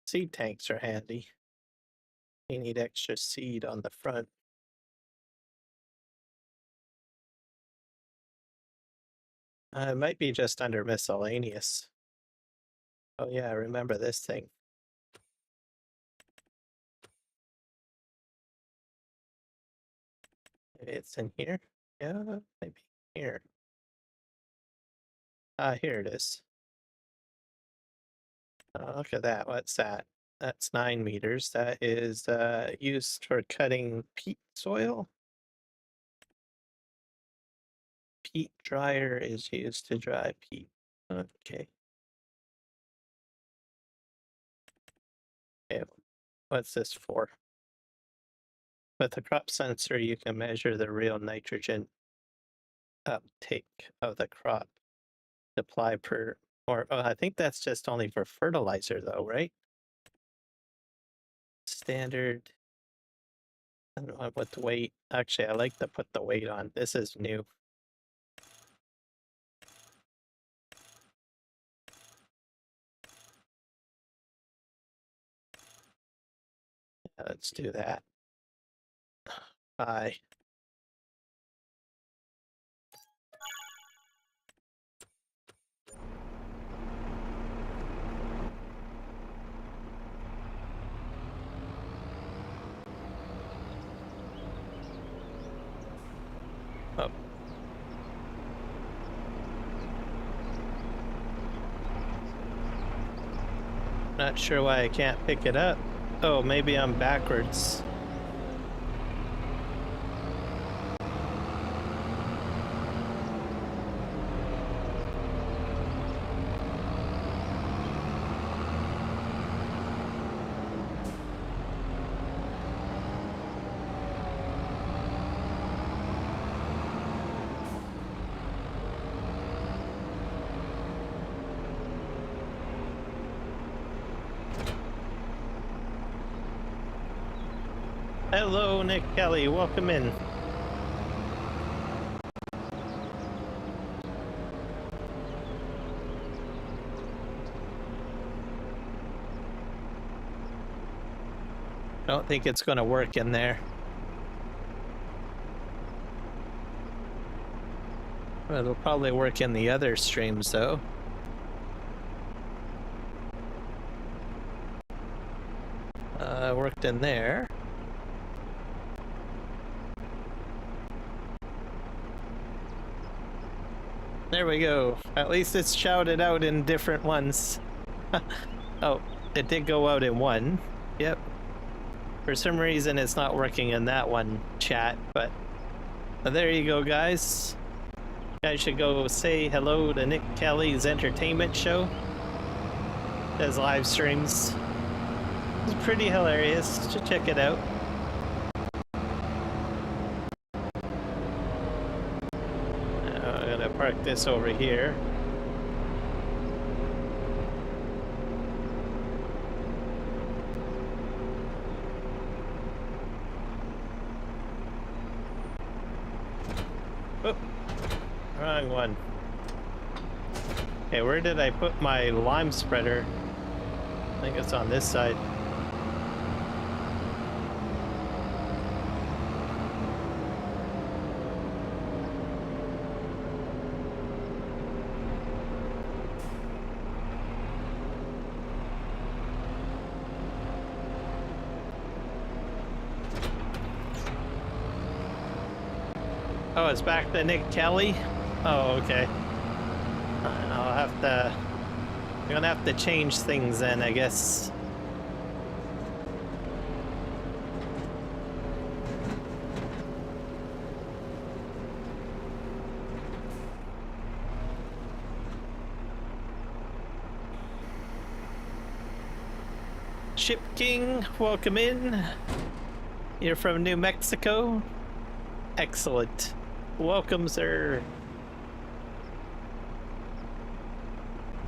Seed tanks are handy. You need extra seed on the front. It might be just under miscellaneous. Oh yeah, I remember this thing. Maybe it's in here? Yeah, maybe here. Here it is. Look at that. What's that? That's 9 meters. That is used for cutting peat soil. Peat dryer is used to dry peat. Okay. Okay, what's this for? With the crop sensor, you can measure the real nitrogen uptake of the crop. Apply per, or I think that's just only for fertilizer though, right? Standard. I don't know what the weight. Actually, I like to put the weight on. This is new. Let's do that. Bye. Oh. Not sure why I can't pick it up. Oh, maybe I'm backwards. Hello, Nick Kelly. Welcome in. I don't think it's going to work in there. Well, it'll probably work in the other streams, though. Worked in there. There we go. At least it's shouted out in different ones. Oh, it did go out in one. Yep. For some reason, it's not working in that one chat, but there you go, guys. You guys should go say hello to Nick Kelly's entertainment show. Does live streams. It's pretty hilarious. Just check it out. I'm gonna park this over here. Oh, wrong one. Okay, where did I put my lime spreader? I think it's on this side. Oh, it's back to Nick Kelly? Oh, okay. I'll have to... You're gonna have to change things then, I guess. Ship King, welcome in. You're from New Mexico? Excellent. Welcome, sir.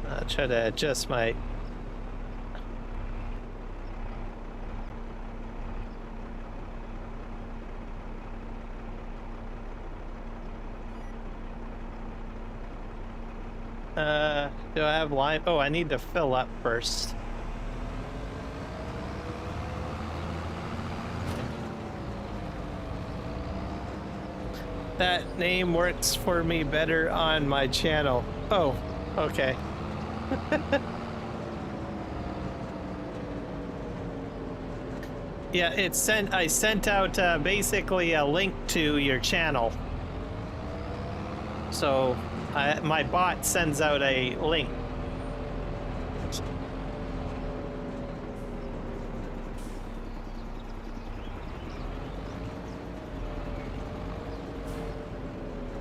I'll try to adjust my... do I have lime? Oh, I need to fill up first. That name works for me better on my channel. Oh, okay. Yeah, I sent out basically a link to your channel. So my bot sends out a link.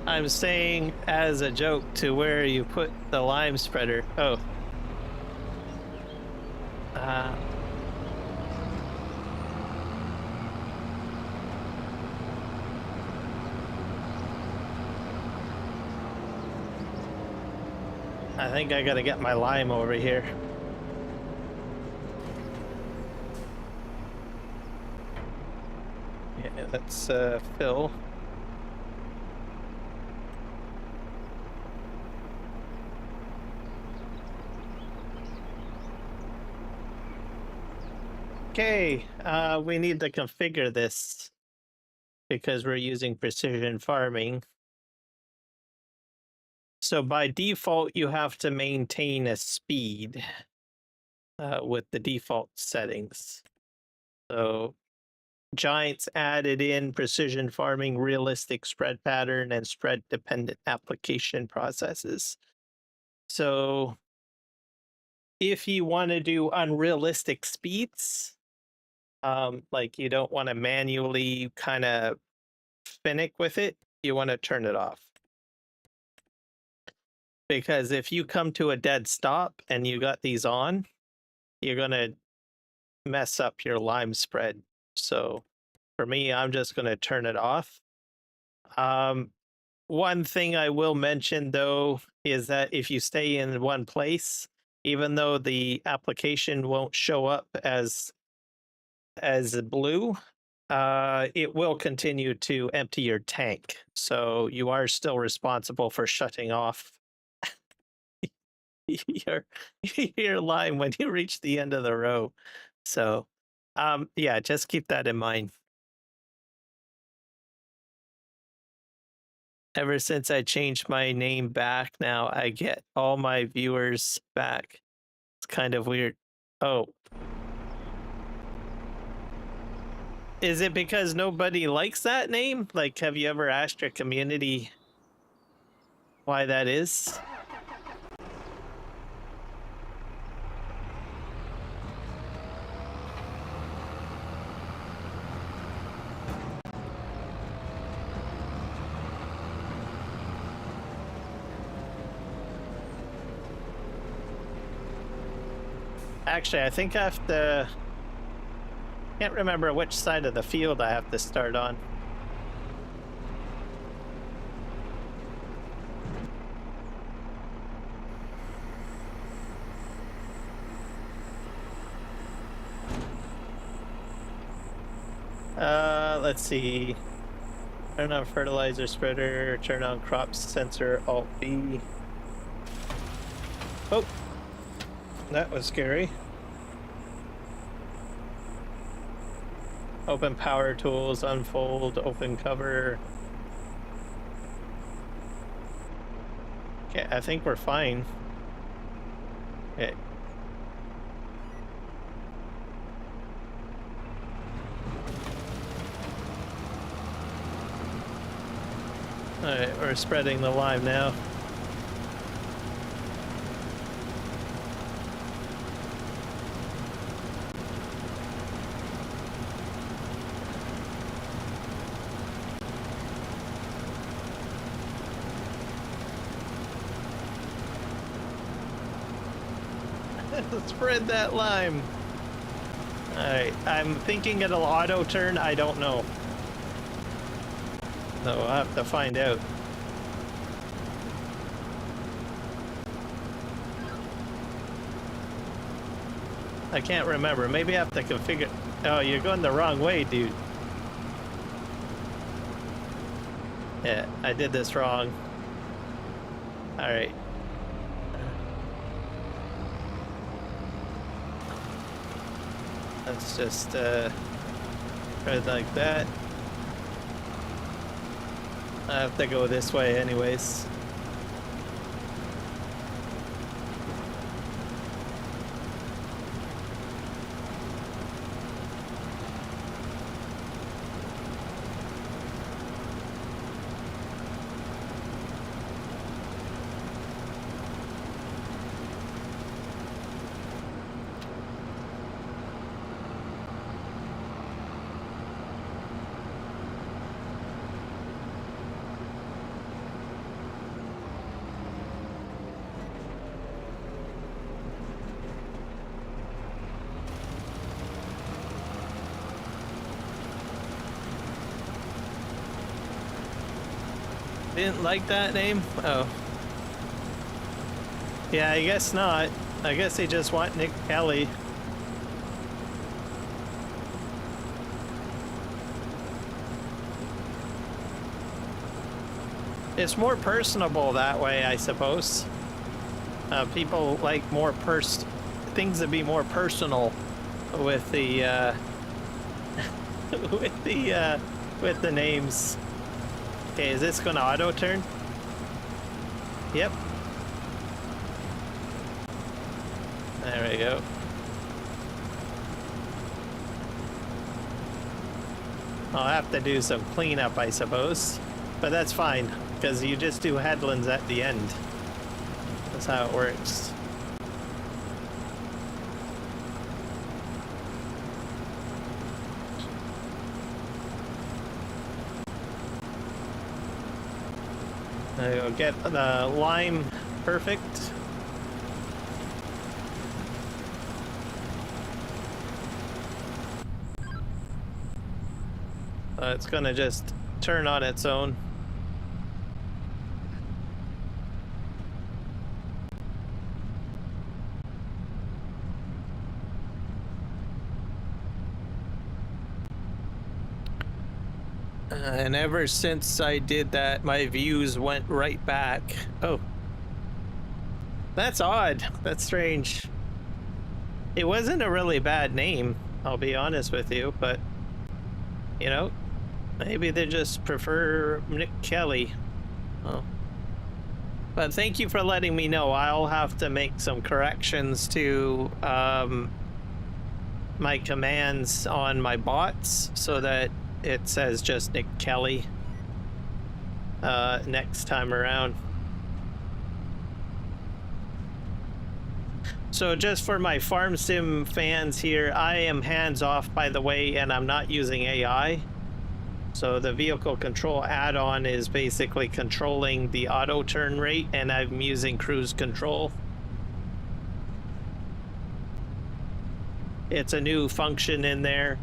I'm saying as a joke to where you put the lime spreader. Oh. I think I gotta get my lime over here. Yeah, let's fill. Okay, we need to configure this because we're using precision farming. So by default, you have to maintain a speed with the default settings. So Giants added in precision farming, realistic spread pattern, and spread dependent application processes. So if you want to do unrealistic speeds, like you don't want to manually kind of finick with it, you want to turn it off. Because if you come to a dead stop and you got these on, you're going to mess up your lime spread. So for me, I'm just going to turn it off. One thing I will mention though is that if you stay in one place, even though the application won't show up as blue, it will continue to empty your tank. So you are still responsible for shutting off your line when you reach the end of the row. So yeah, just keep that in mind. Ever since I changed my name back, now I get all my viewers back. It's kind of weird. Oh. Is it because nobody likes that name? Like, have you ever asked your community why that is? Actually, I think I have to... Can't remember which side of the field I have to start on. Let's see. Turn on fertilizer spreader, turn on crop sensor, Alt B. Oh, that was scary. Open power tools, unfold, open cover. Okay, I think we're fine. Okay. Alright, we're spreading the lime now. Spread that lime. Alright, I'm thinking it'll auto turn. I don't know. So I'll have to find out. I can't remember. Maybe I have to configure. Oh, you're going the wrong way, dude. Yeah, I did this wrong. Alright. Let's just spread like that. I have to go this way anyways. Didn't like that name? Oh. Yeah, I guess not. I guess they just want Nick Kelly. It's more personable that way, I suppose. People like more things to be more personal with the with the names. Okay, is this gonna auto turn? Yep. There we go. I'll have to do some cleanup, I suppose. But that's fine, because you just do headlands at the end. That's how it works. I'll get the lime perfect. It's gonna just turn on its own. And ever since I did that, my views went right back. Oh. That's odd. That's strange. It wasn't a really bad name, I'll be honest with you, but, you know, maybe they just prefer Nick Kelly. Oh. But thank you for letting me know. I'll have to make some corrections to my commands on my bots so that it says just Nick Kelly next time around. So just for my farm sim fans here, I am hands off, by the way, and I'm not using AI. So the vehicle control add-on is basically controlling the auto turn rate, and I'm using cruise control. It's a new function in there.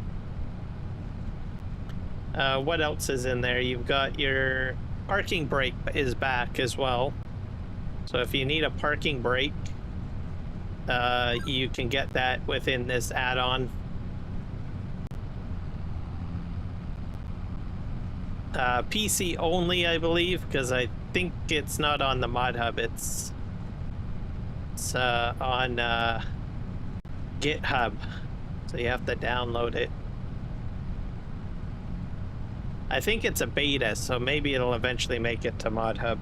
What else is in there? You've got your parking brake is back as well. So if you need a parking brake, you can get that within this add-on. PC only, I believe, because I think it's not on the mod hub. It's on GitHub, so you have to download it. I think it's a beta, so maybe it'll eventually make it to Mod Hub,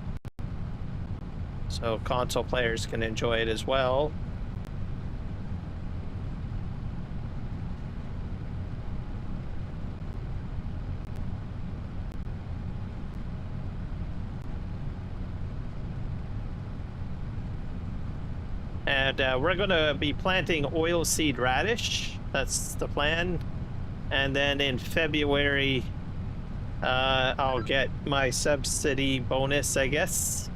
so console players can enjoy it as well. we're gonna be planting oilseed radish. That's the plan. And then in February, I'll get my subsidy bonus, I guess.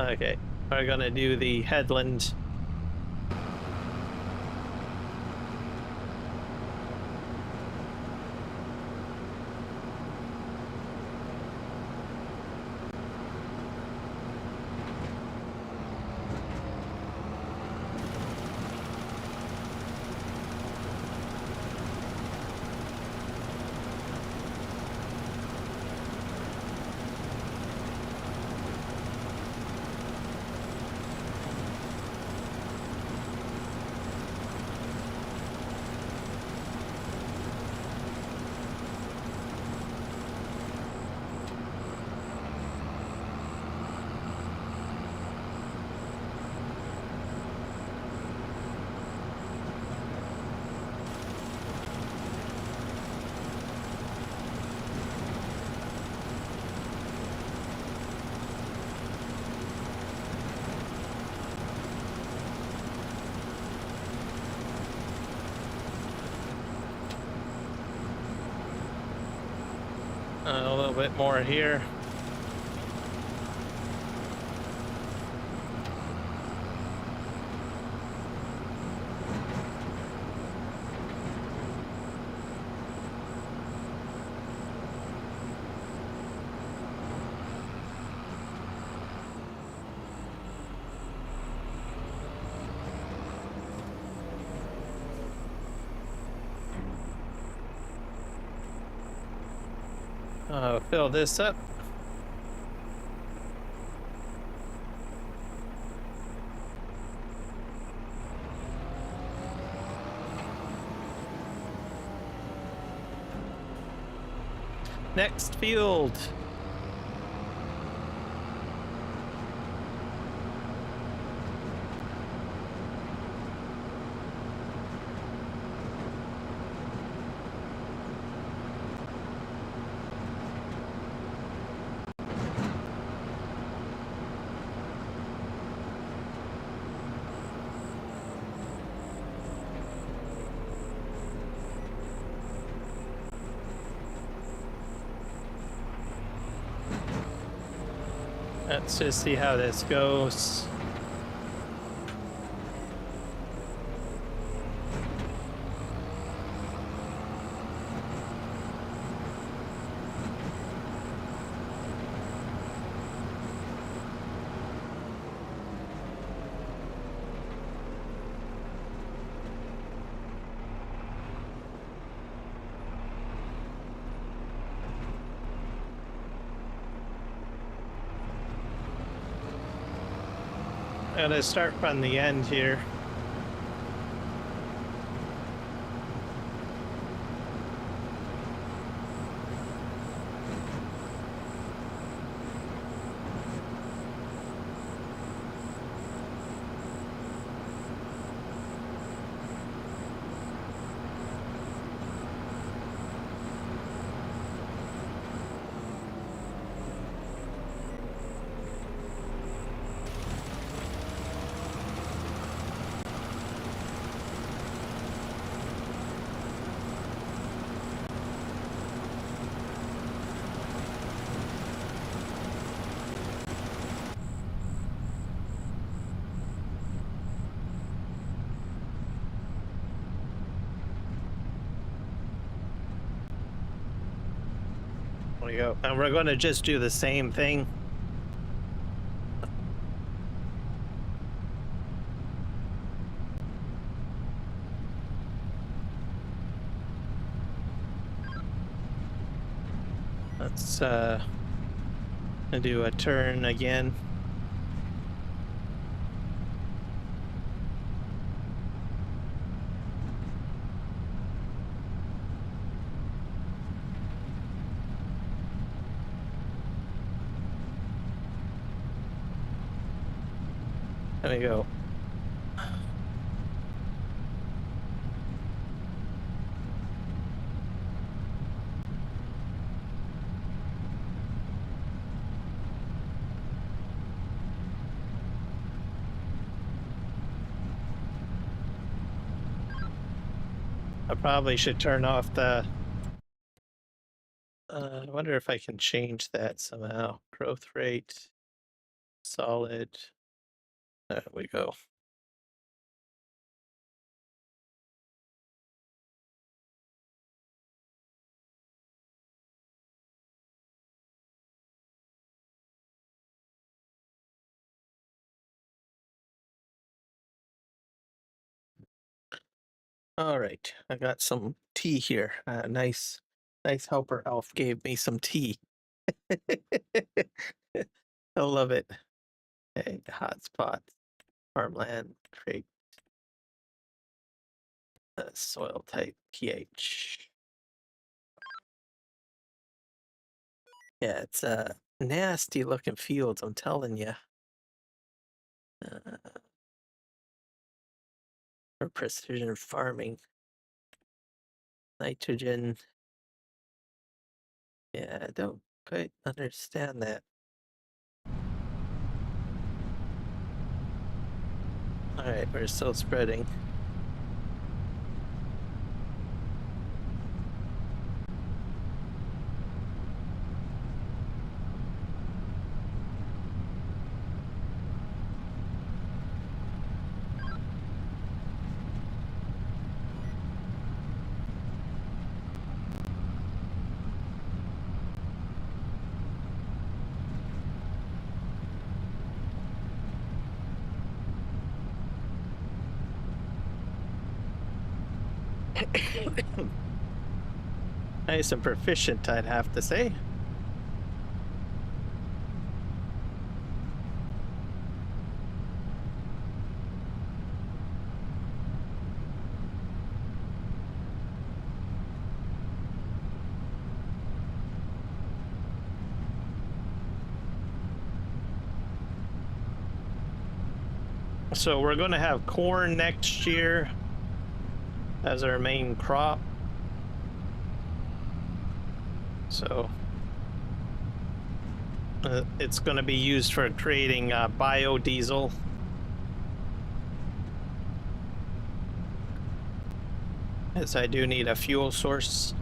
Okay, we're gonna do the headland. A little bit more here. Fill this up. Next field. Let's just see how this goes. I'm gonna start from the end here. There we go. And we're gonna just do the same thing. Let's do a turn again. There we go. probably should turn off the... I wonder if I can change that somehow. Growth rate, solid. There we go. All right, I got some tea here. Nice helper elf gave me some tea. I love it. Hey, hotspots, farmland, create soil type, pH. Yeah, it's a nasty looking field, I'm telling you. For precision farming. Nitrogen. Yeah, I don't quite understand that. Alright, we're still spreading. Nice and proficient, I'd have to say. So we're going to have corn next year as our main crop. So it's going to be used for creating biodiesel. As I do need a fuel source.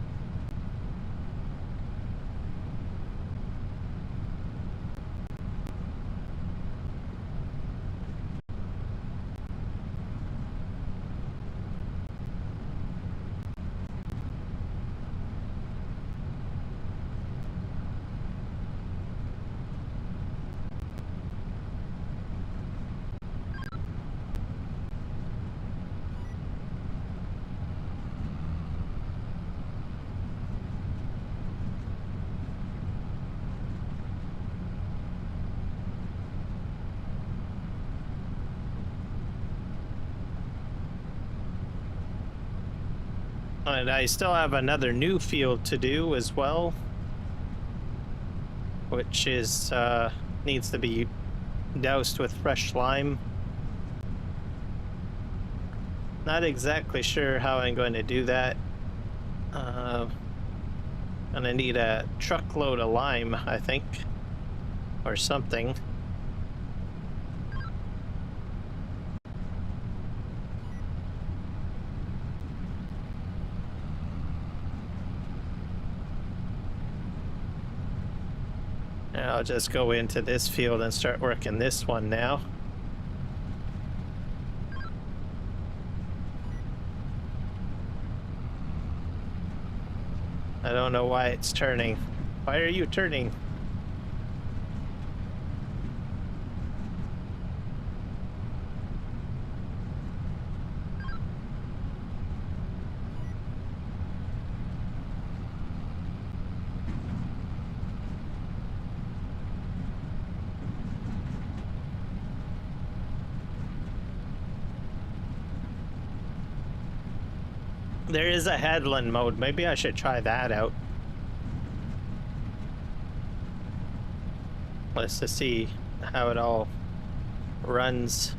And I still have another new field to do as well, which is needs to be doused with fresh lime. Not exactly sure how I'm going to do that. Gonna need a truckload of lime, I think, or something. I'll just go into this field and start working this one now. I don't know why it's turning. Why are you turning? There is a headland mode. Maybe I should try that out. Let's just see how it all runs.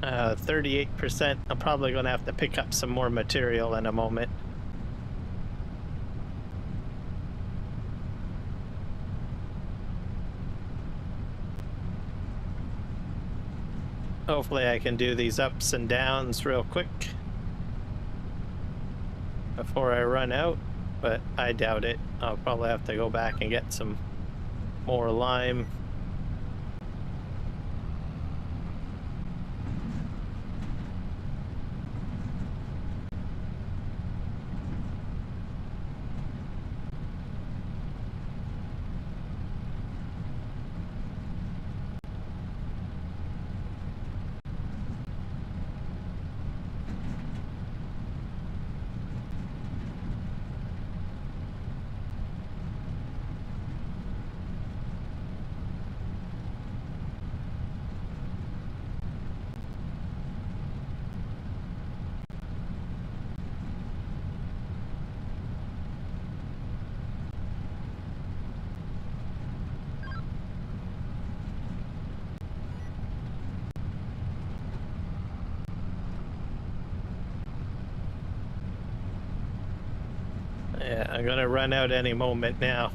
38%. I'm probably going to have to pick up some more material in a moment. Hopefully I can do these ups and downs real quick before I run out, but I doubt it. I'll probably have to go back and get some more lime. Yeah, I'm gonna run out any moment now.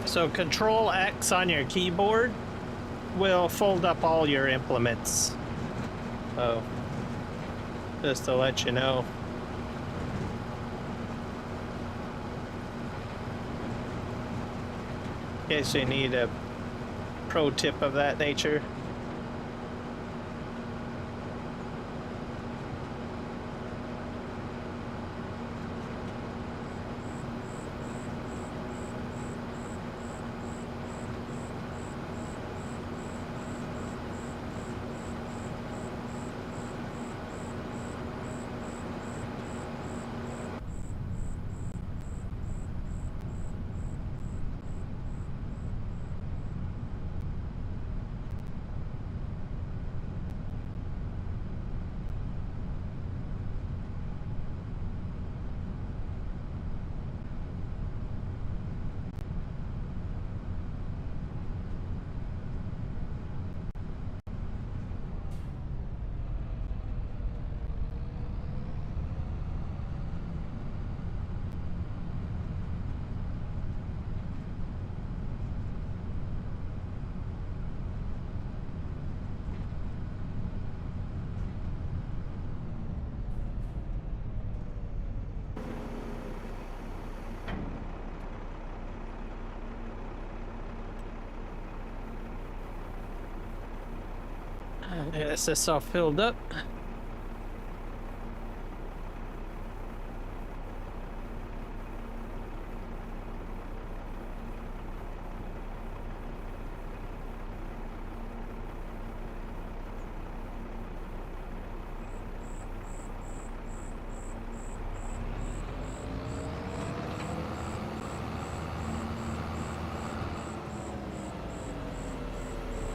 So Control X on your keyboard will fold up all your implements. Oh, just to let you know. In case you need a pro tip of that nature. Yes, this all filled up.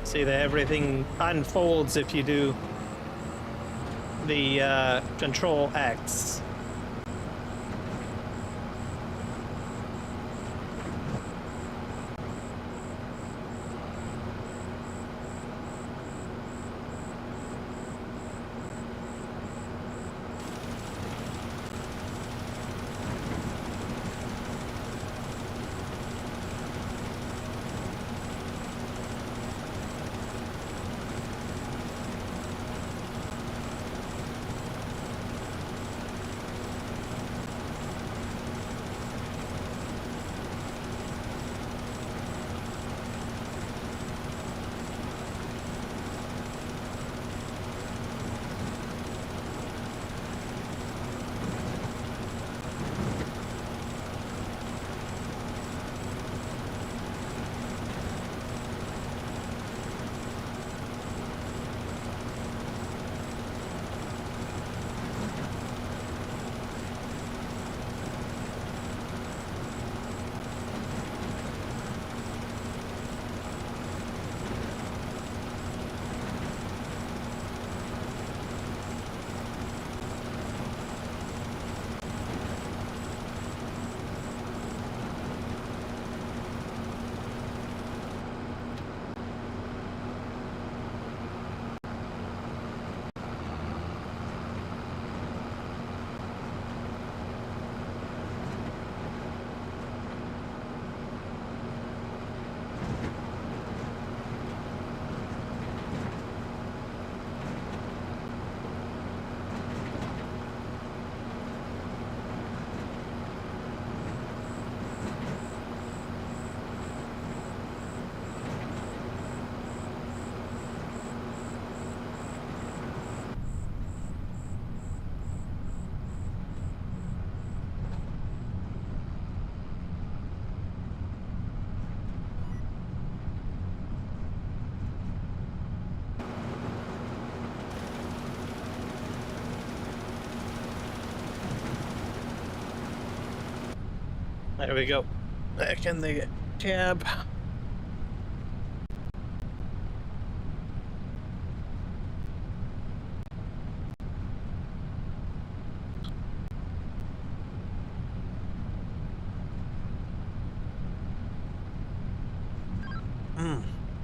See that everything unfolds if you do the Control X. There we go. Back in the cab.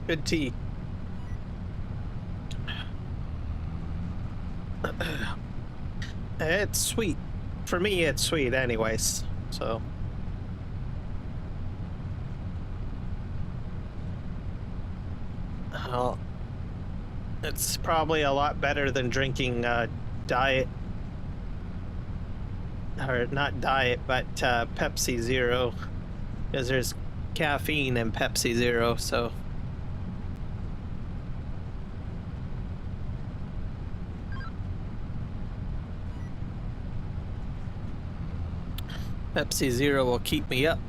Good tea. It's sweet. For me, it's sweet anyways, so. It's probably a lot better than drinking diet, or not diet, but Pepsi Zero, because there's caffeine in Pepsi Zero, so. Pepsi Zero will keep me up.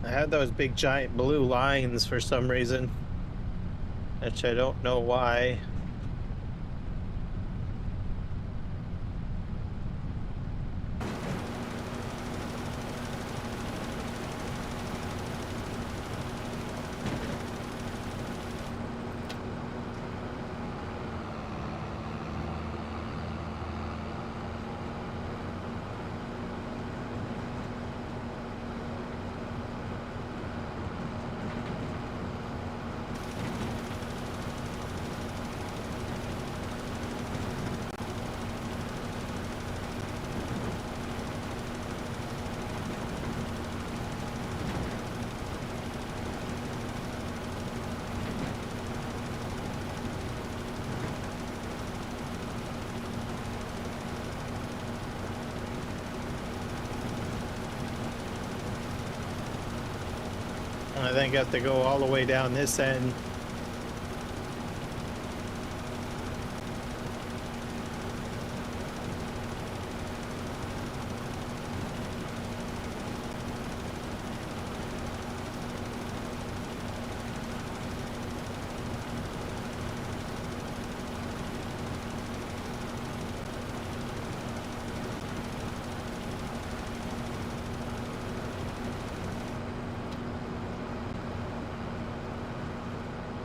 I had those big giant blue lines for some reason, which I don't know why. I think I have to go all the way down this end.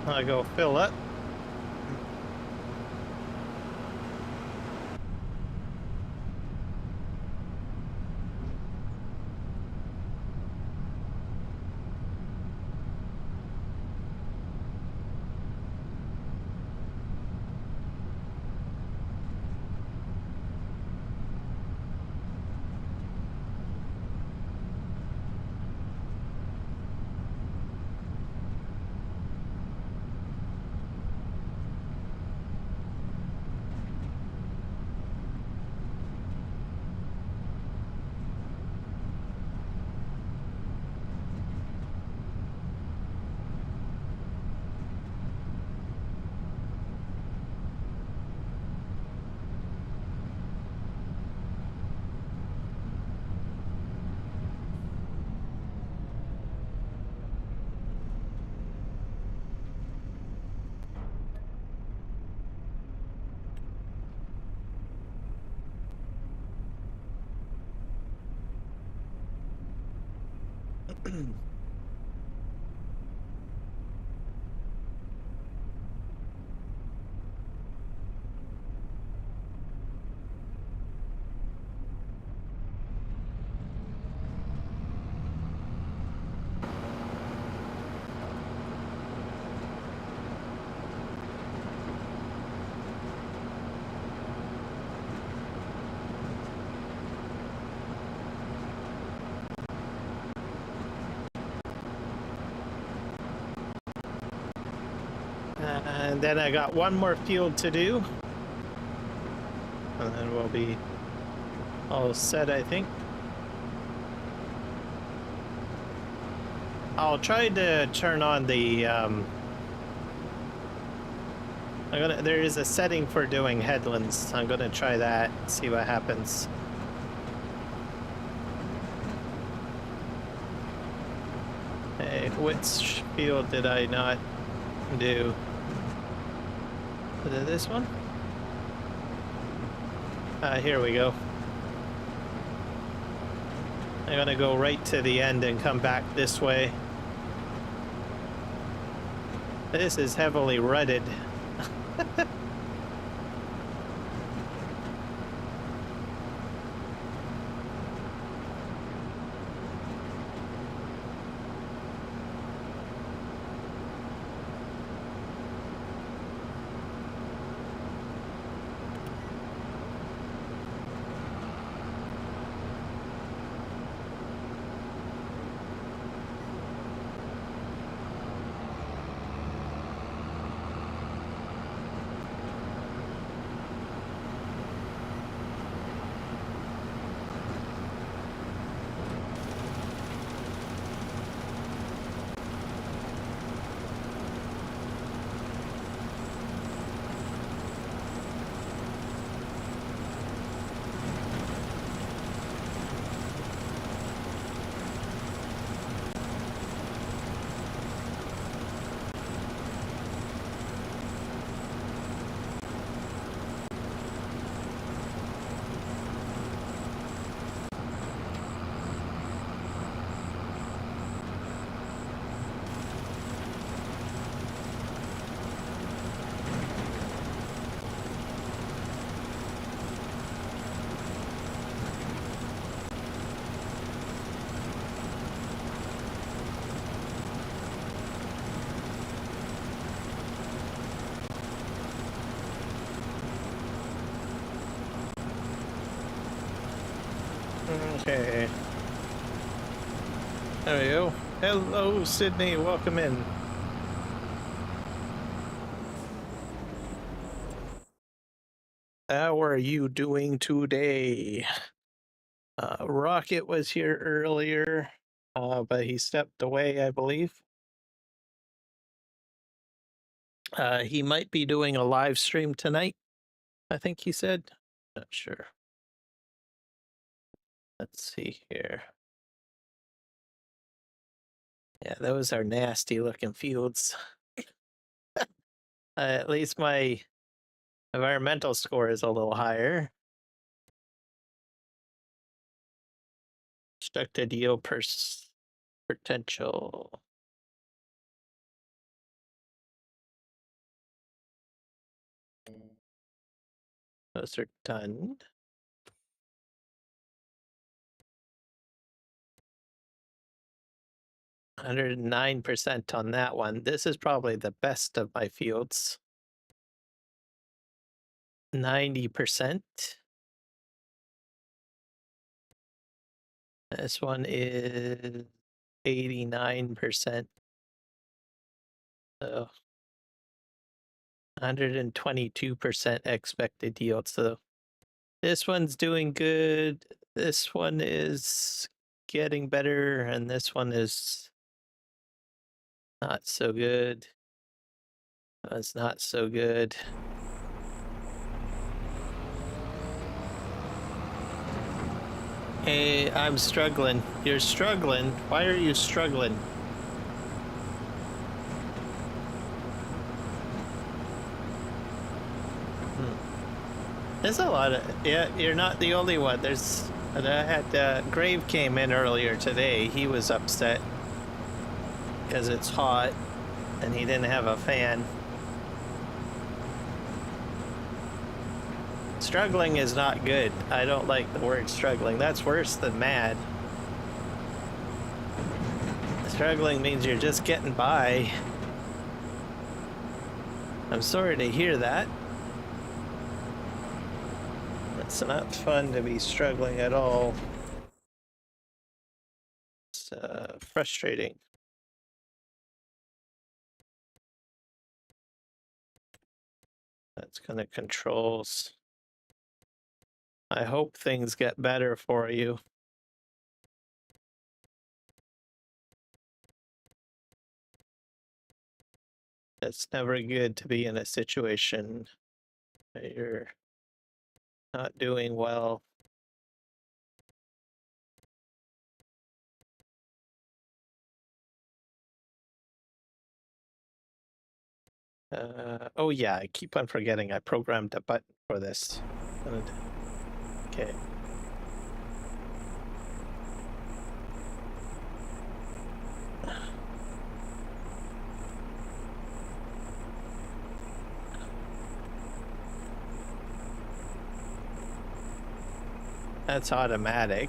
I go fill up. And then I got one more field to do. And then we'll be all set, I think. I'll try to turn on the there is a setting for doing headlands. I'm gonna try that, see what happens. Hey, which field did I not do? Was it this one? Here we go. I'm gonna go right to the end and come back this way. This is heavily rutted. Okay. There we go. Hello, Sydney. Welcome in. How are you doing today? Rocket was here earlier, but he stepped away, I believe. He might be doing a live stream tonight, I think he said. Not sure. Let's see here. Yeah, those are nasty looking fields. At least my environmental score is a little higher. Expected yield potential. Those are done. 109% on that one. This is probably the best of my fields. 90%. This one is 89%. So 122% expected yield. So this one's doing good. This one is getting better, and this one is not so good. That's not so good. Hey, I'm struggling. You're struggling? Why are you struggling? There's a lot of... Yeah, you're not the only one. There's... I had... Grave came in earlier today. He was upset because it's hot and he didn't have a fan. Struggling is not good. I don't like the word struggling. That's worse than mad. Struggling means you're just getting by. I'm sorry to hear that. It's not fun to be struggling at all. It's frustrating. That's gonna controls. I hope things get better for you. It's never good to be in a situation that you're not doing well. Oh yeah, I keep on forgetting I programmed a button for this. Okay. That's automatic.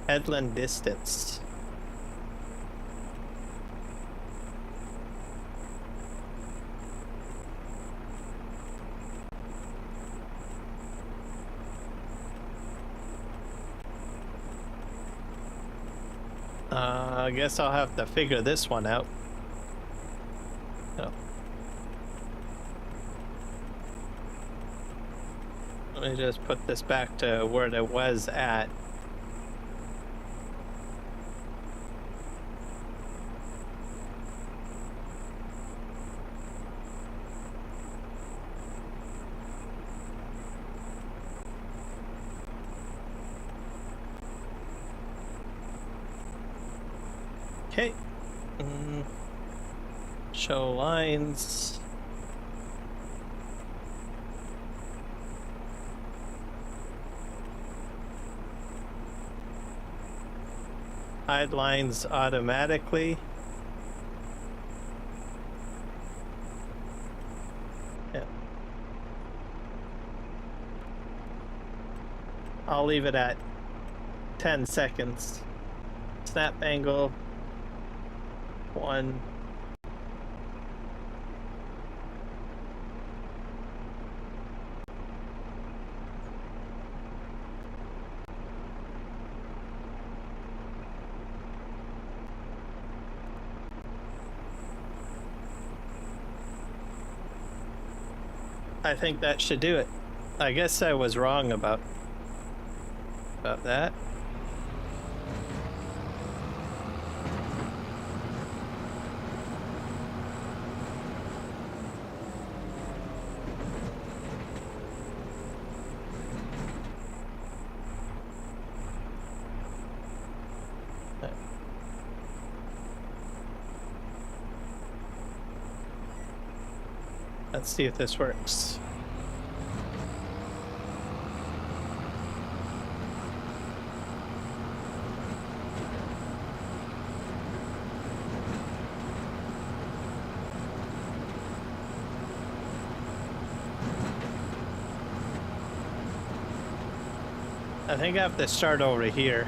Headland distance. I guess I'll have to figure this one out. Oh. Let me just put this back to where it was at. Okay. Show lines. Hide lines automatically. Yeah. I'll leave it at 10 seconds. Snap angle. 1. I think that should do it. I guess I was wrong about that. Let's see if this works. I think I have to start over here.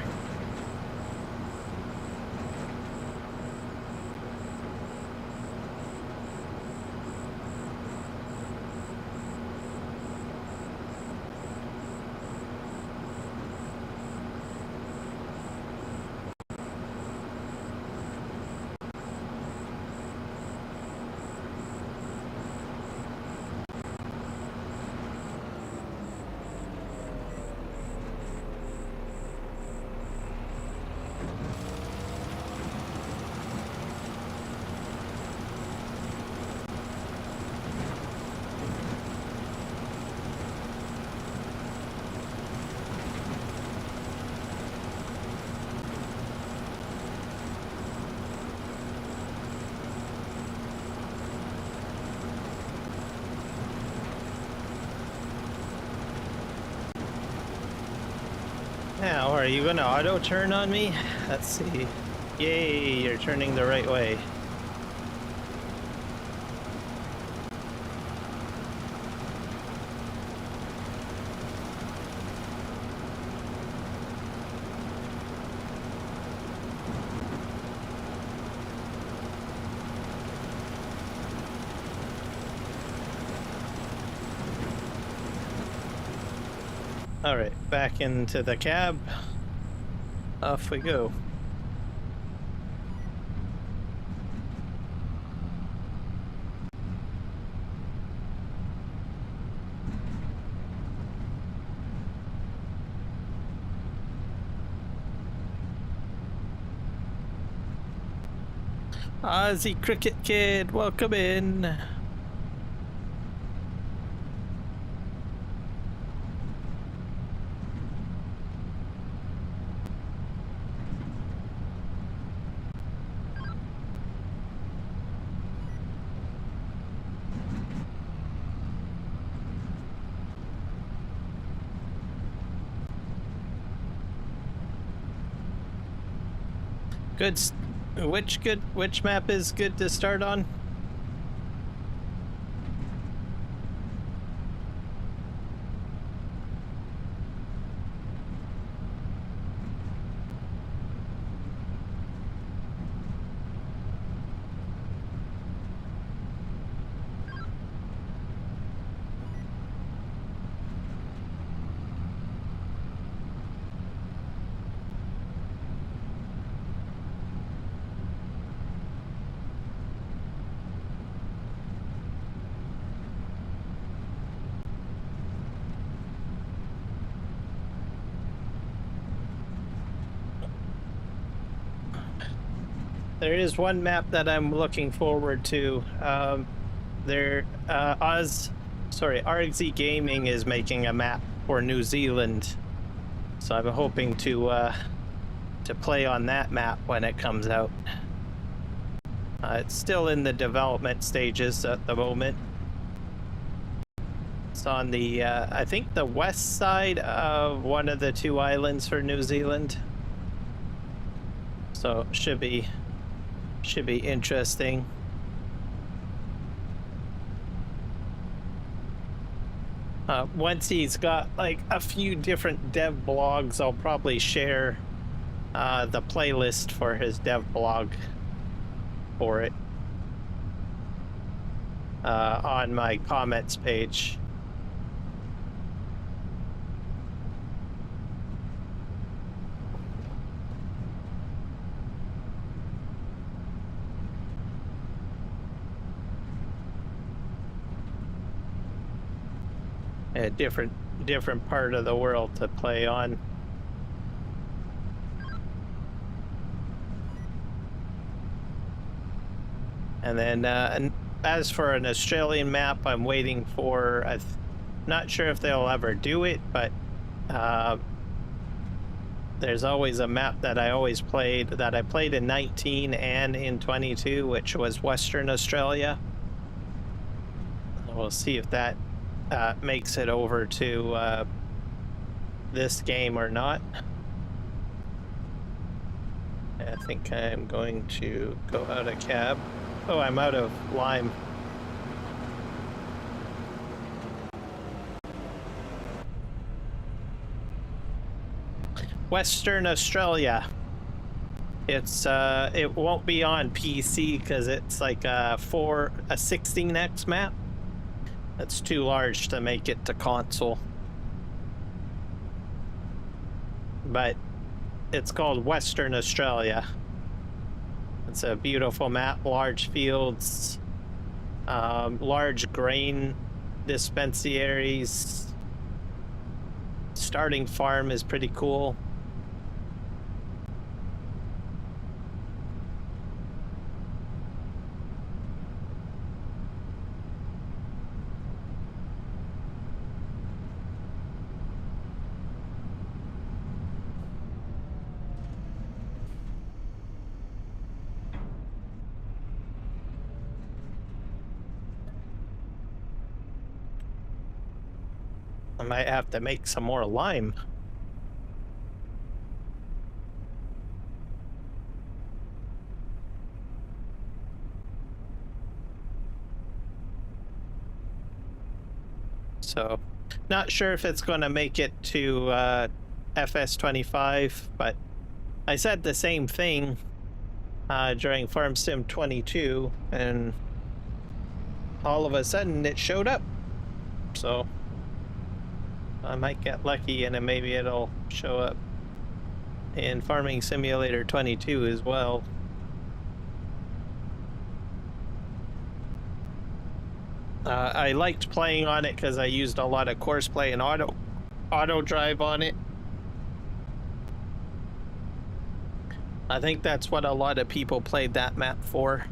Now, are you gonna auto turn on me? Let's see. Yay, you're turning the right way. All right, back into the cab. Off we go. Aussie Cricket Kid, welcome in. Good. Which map is good to start on? There is one map that I'm looking forward to. RXZ Gaming is making a map for New Zealand, so I'm hoping to play on that map when it comes out. It's still in the development stages at the moment. It's on the I think the west side of one of the two islands for New Zealand, so should be interesting. Once he's got like a few different dev blogs, I'll probably share the playlist for his dev blog for it on my comments page. A different part of the world to play on. And then and as for an Australian map, I'm waiting for, not sure if they'll ever do it, but there's always a map that I played in 19 and in 22, which was Western Australia. We'll see if that makes it over to this game or not. I think I'm going to go out of cab. Oh, I'm out of lime. Western Australia. It's it won't be on PC because it's like a 16x map. That's too large to make it to console. But it's called Western Australia. It's a beautiful map, large fields, large grain dispensaries. Starting farm is pretty cool. I might have to make some more lime. So, not sure if it's going to make it to FS25, but I said the same thing during Farm Sim 22, and all of a sudden it showed up. So I might get lucky and then maybe it'll show up in Farming Simulator 22 as well. I liked playing on it because I used a lot of course play and auto drive on it. I think that's what a lot of people played that map for.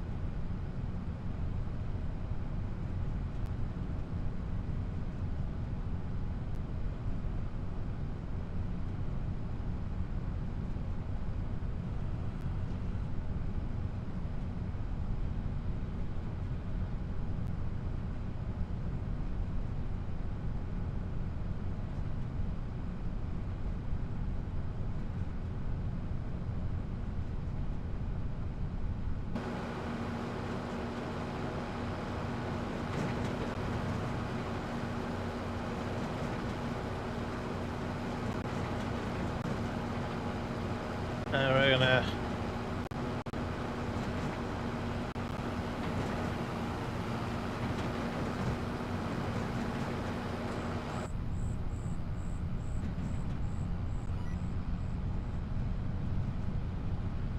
We're gonna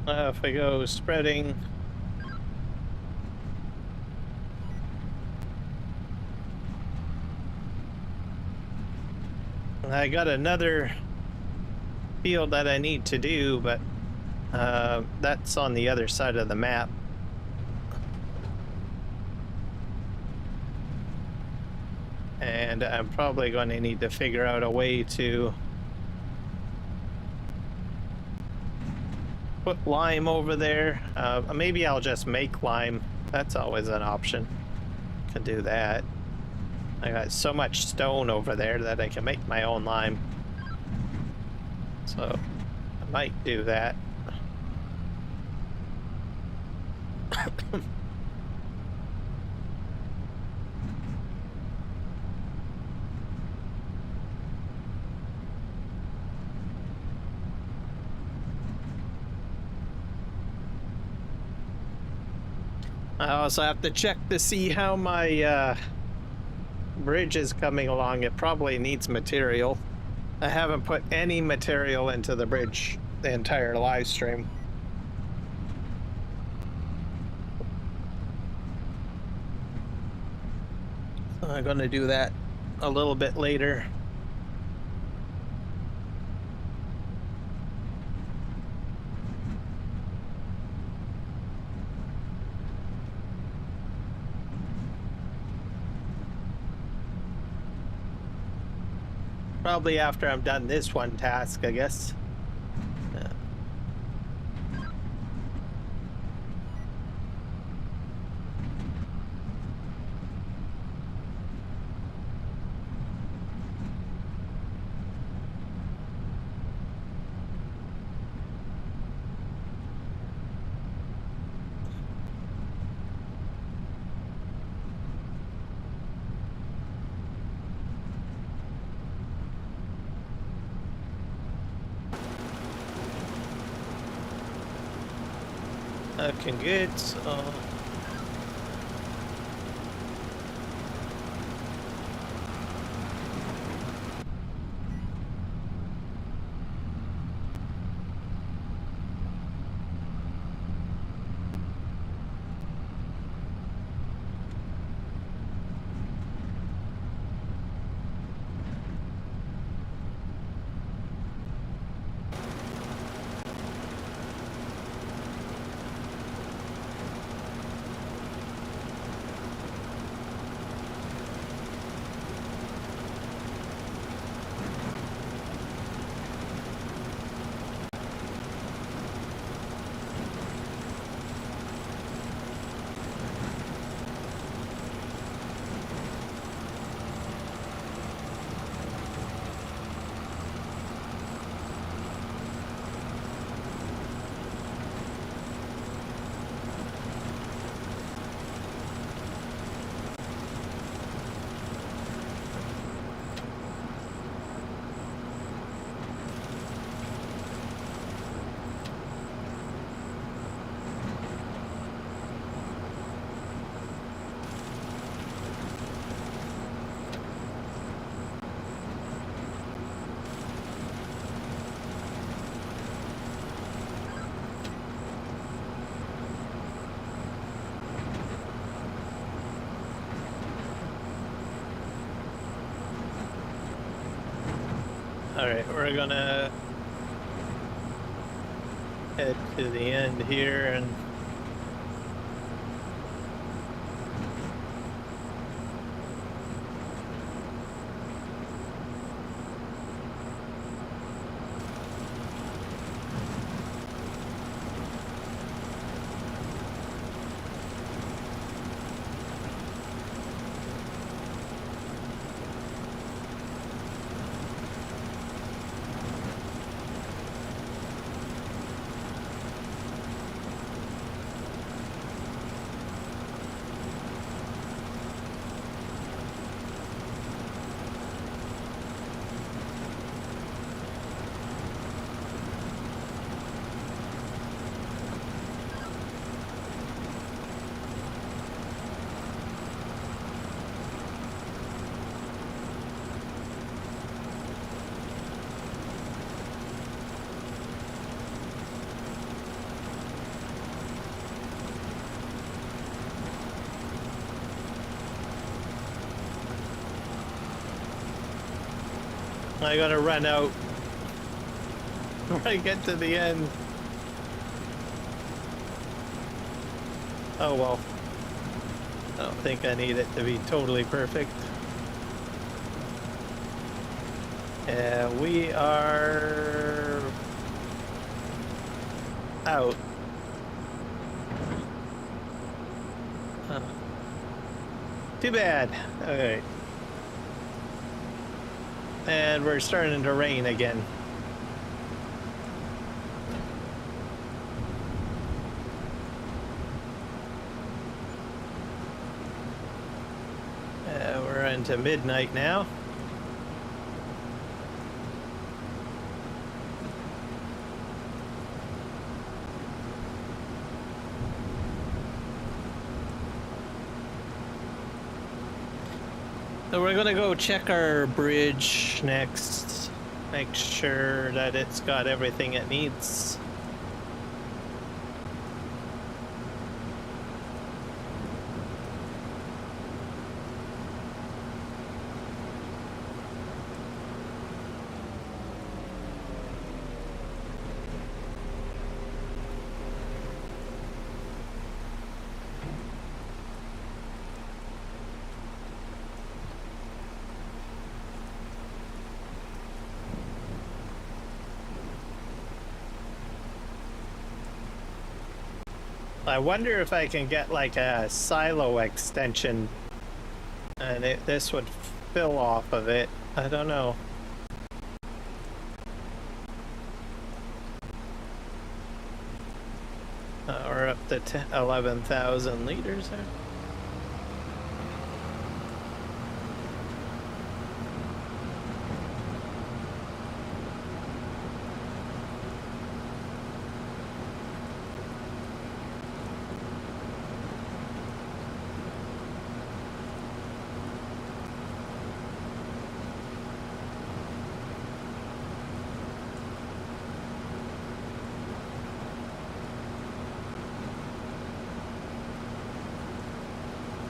if I go spreading, I got another field that I need to do, but that's on the other side of the map. And I'm probably going to need to figure out a way to put lime over there. Maybe I'll just make lime. That's always an option. Can do that. I got so much stone over there that I can make my own lime. So I might do that. I also have to check to see how my bridge is coming along. It probably needs material. I haven't put any material into the bridge the entire live stream. So I'm going to do that a little bit later. Probably after I'm done this one task, I guess. Looking good, so... Alright, we're gonna head to the end here and I gotta run out when I get to the end. Oh well. I don't think I need it to be totally perfect. We are out. Too bad. Alright. And we're starting to rain again. We're into midnight now. So we're gonna go check our bridge next, make sure that it's got everything it needs. I wonder if I can get like a silo extension and this would fill off of it. I don't know. We're up to 11,000 liters there.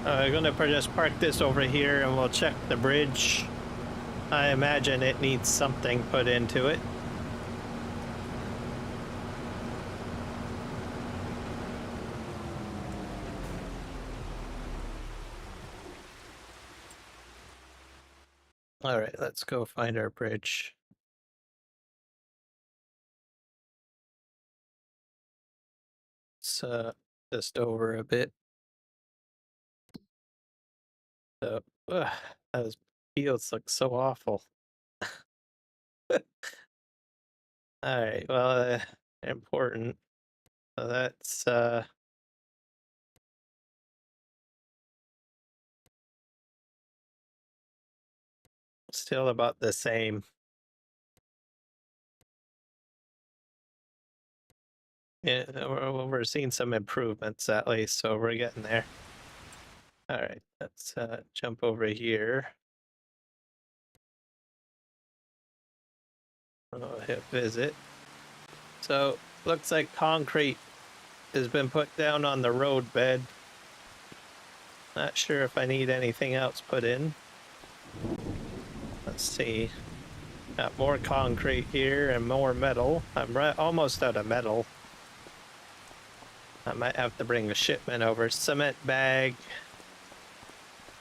I'm gonna just park this over here and we'll check the bridge. I imagine it needs something put into it. All right, let's go find our bridge. It's just over a bit. So, those fields look so awful. All right, well, important. So that's still about the same. Yeah, we're seeing some improvements at least, so we're getting there. All right, let's jump over here. I'll hit visit. So, looks like concrete has been put down on the road bed. Not sure if I need anything else put in. Let's see. Got more concrete here and more metal. I'm almost out of metal. I might have to bring a shipment over. Cement bag.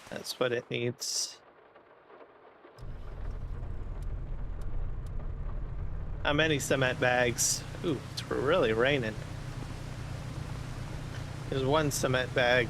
That's what it needs. How many cement bags? Ooh, it's really raining. There's one cement bag.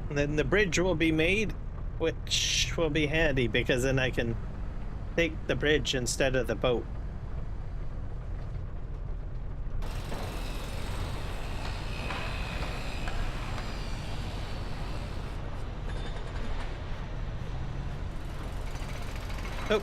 And then the bridge will be made, which will be handy because then I can take the bridge instead of the boat. Oh.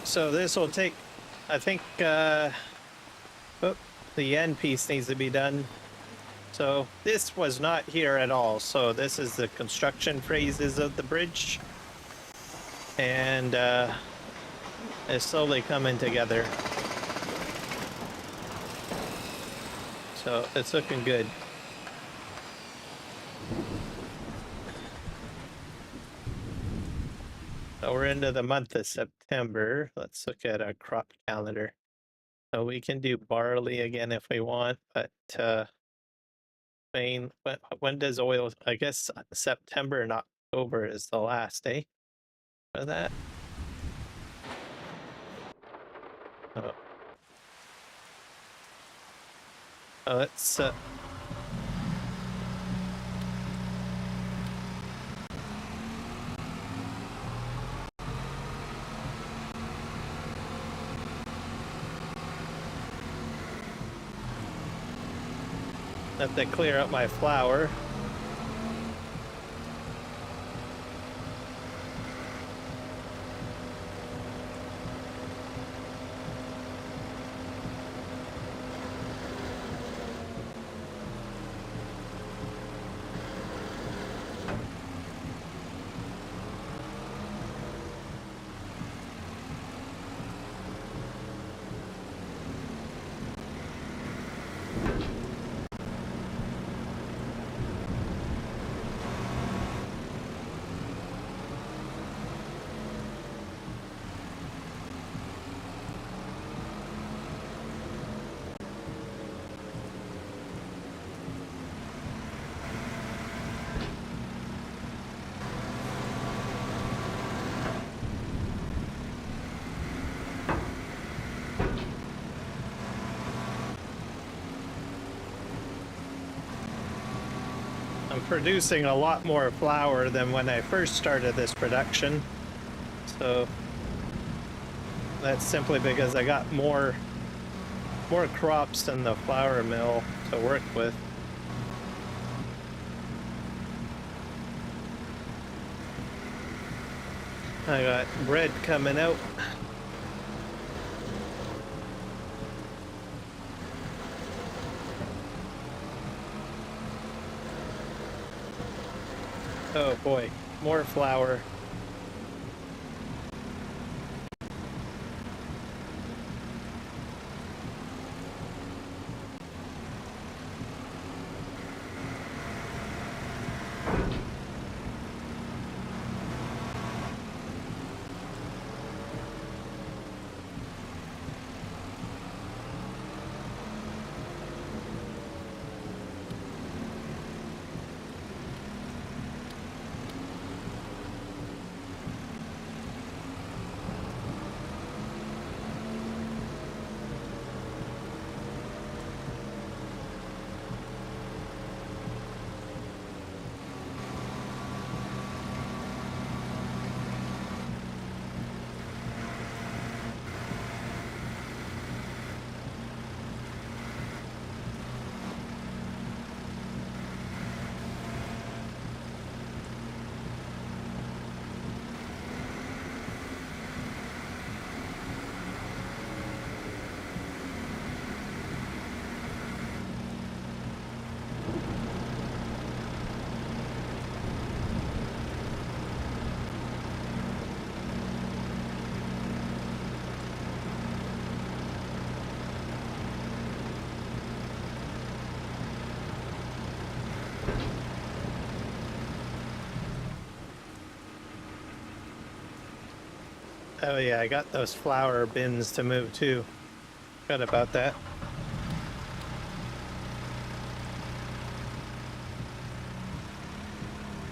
So this will take, I think, oh, the end piece needs to be done. So this was not here at all. So this is the construction phases of the bridge. And it's slowly coming together. So it's looking good. So we're into the month of September. Let's look at our crop calendar. So we can do barley again if we want, but when does oil? I guess September and October is the last day for that. Oh, let's have to clear up my flour. I'm producing a lot more flour than when I first started this production. So that's simply because I got more crops than the flour mill to work with. I got bread coming out. Oh boy, more flour. Oh yeah, I got those flower bins to move too. Forgot about that.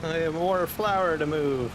I have more flour to move.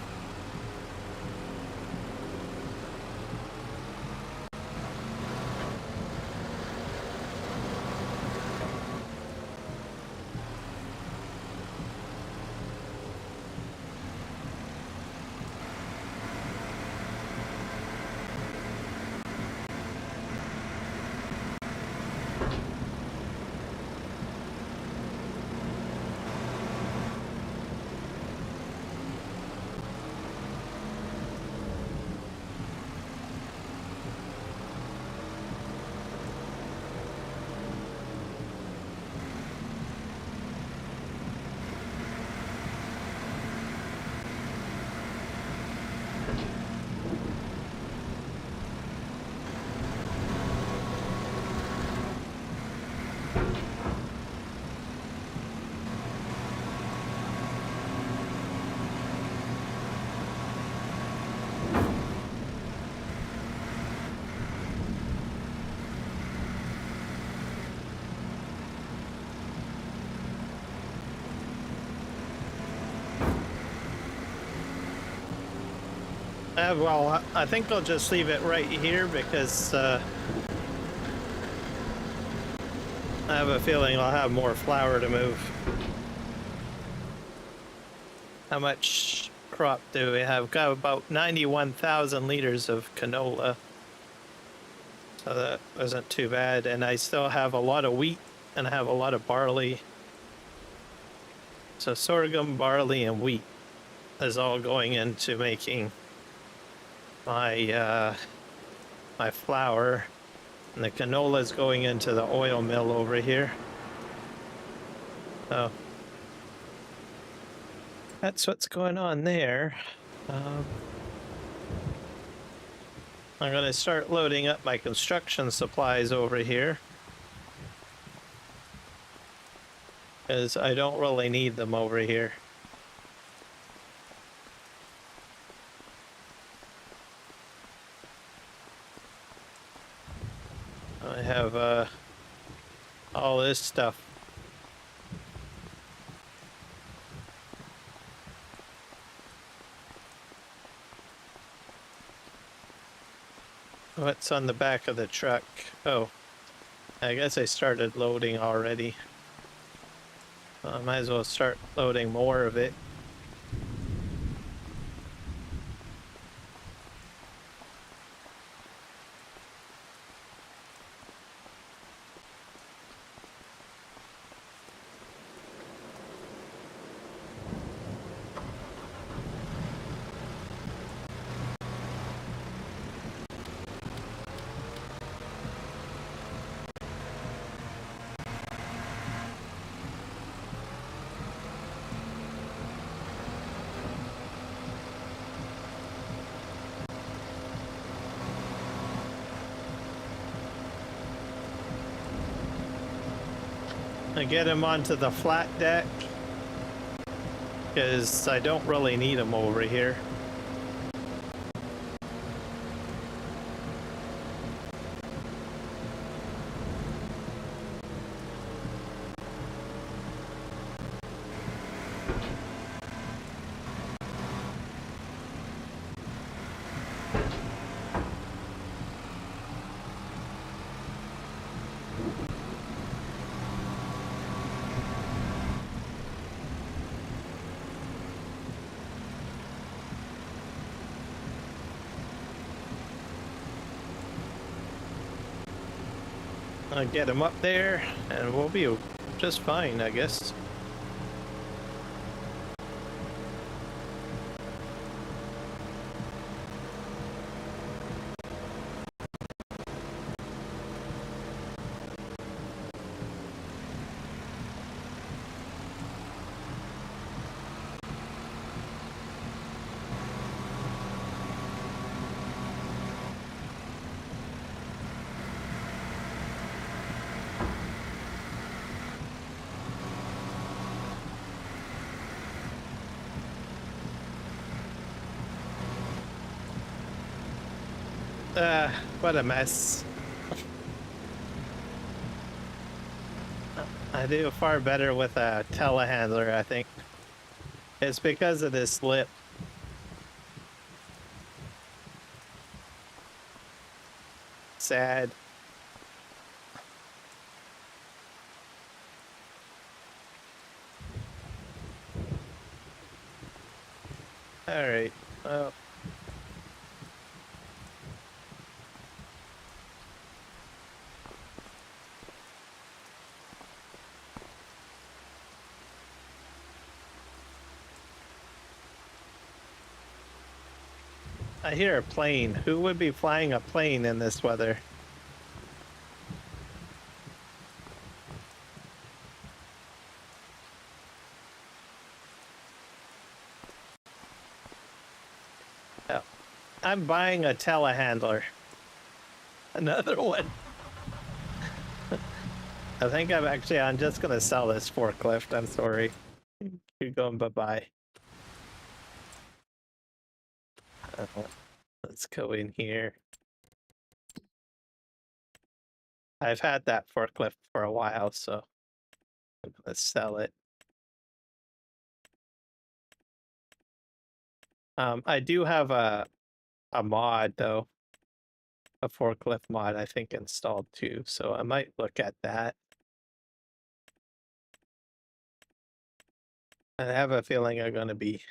Well, I think I'll just leave it right here because I have a feeling I'll have more flour to move. How much crop do we have? Got about 91,000 liters of canola. So that wasn't too bad. And I still have a lot of wheat and I have a lot of barley. So sorghum, barley, and wheat is all going into making my my flour, and the canola is going into the oil mill over here. So that's what's going on there. I'm going to start loading up my construction supplies over here because I don't really need them over here. I have all this stuff. What's on the back of the truck? Oh, I guess I started loading already. I might as well start loading more of it. I get him onto the flat deck because I don't really need him over here. I'll get him up there and we'll be just fine, I guess. What a mess. I do far better with a telehandler, I think. It's because of this lip. Sad. Alright. Well. I hear a plane. Who would be flying a plane in this weather? Oh, I'm buying a telehandler. Another one. I think I'm just gonna sell this forklift. I'm sorry. You're going bye-bye. Let's go in here. I've had that forklift for a while, so I'm gonna sell it. I do have a mod though, a forklift mod I think installed too, so I might look at that. I have a feeling I'm gonna be,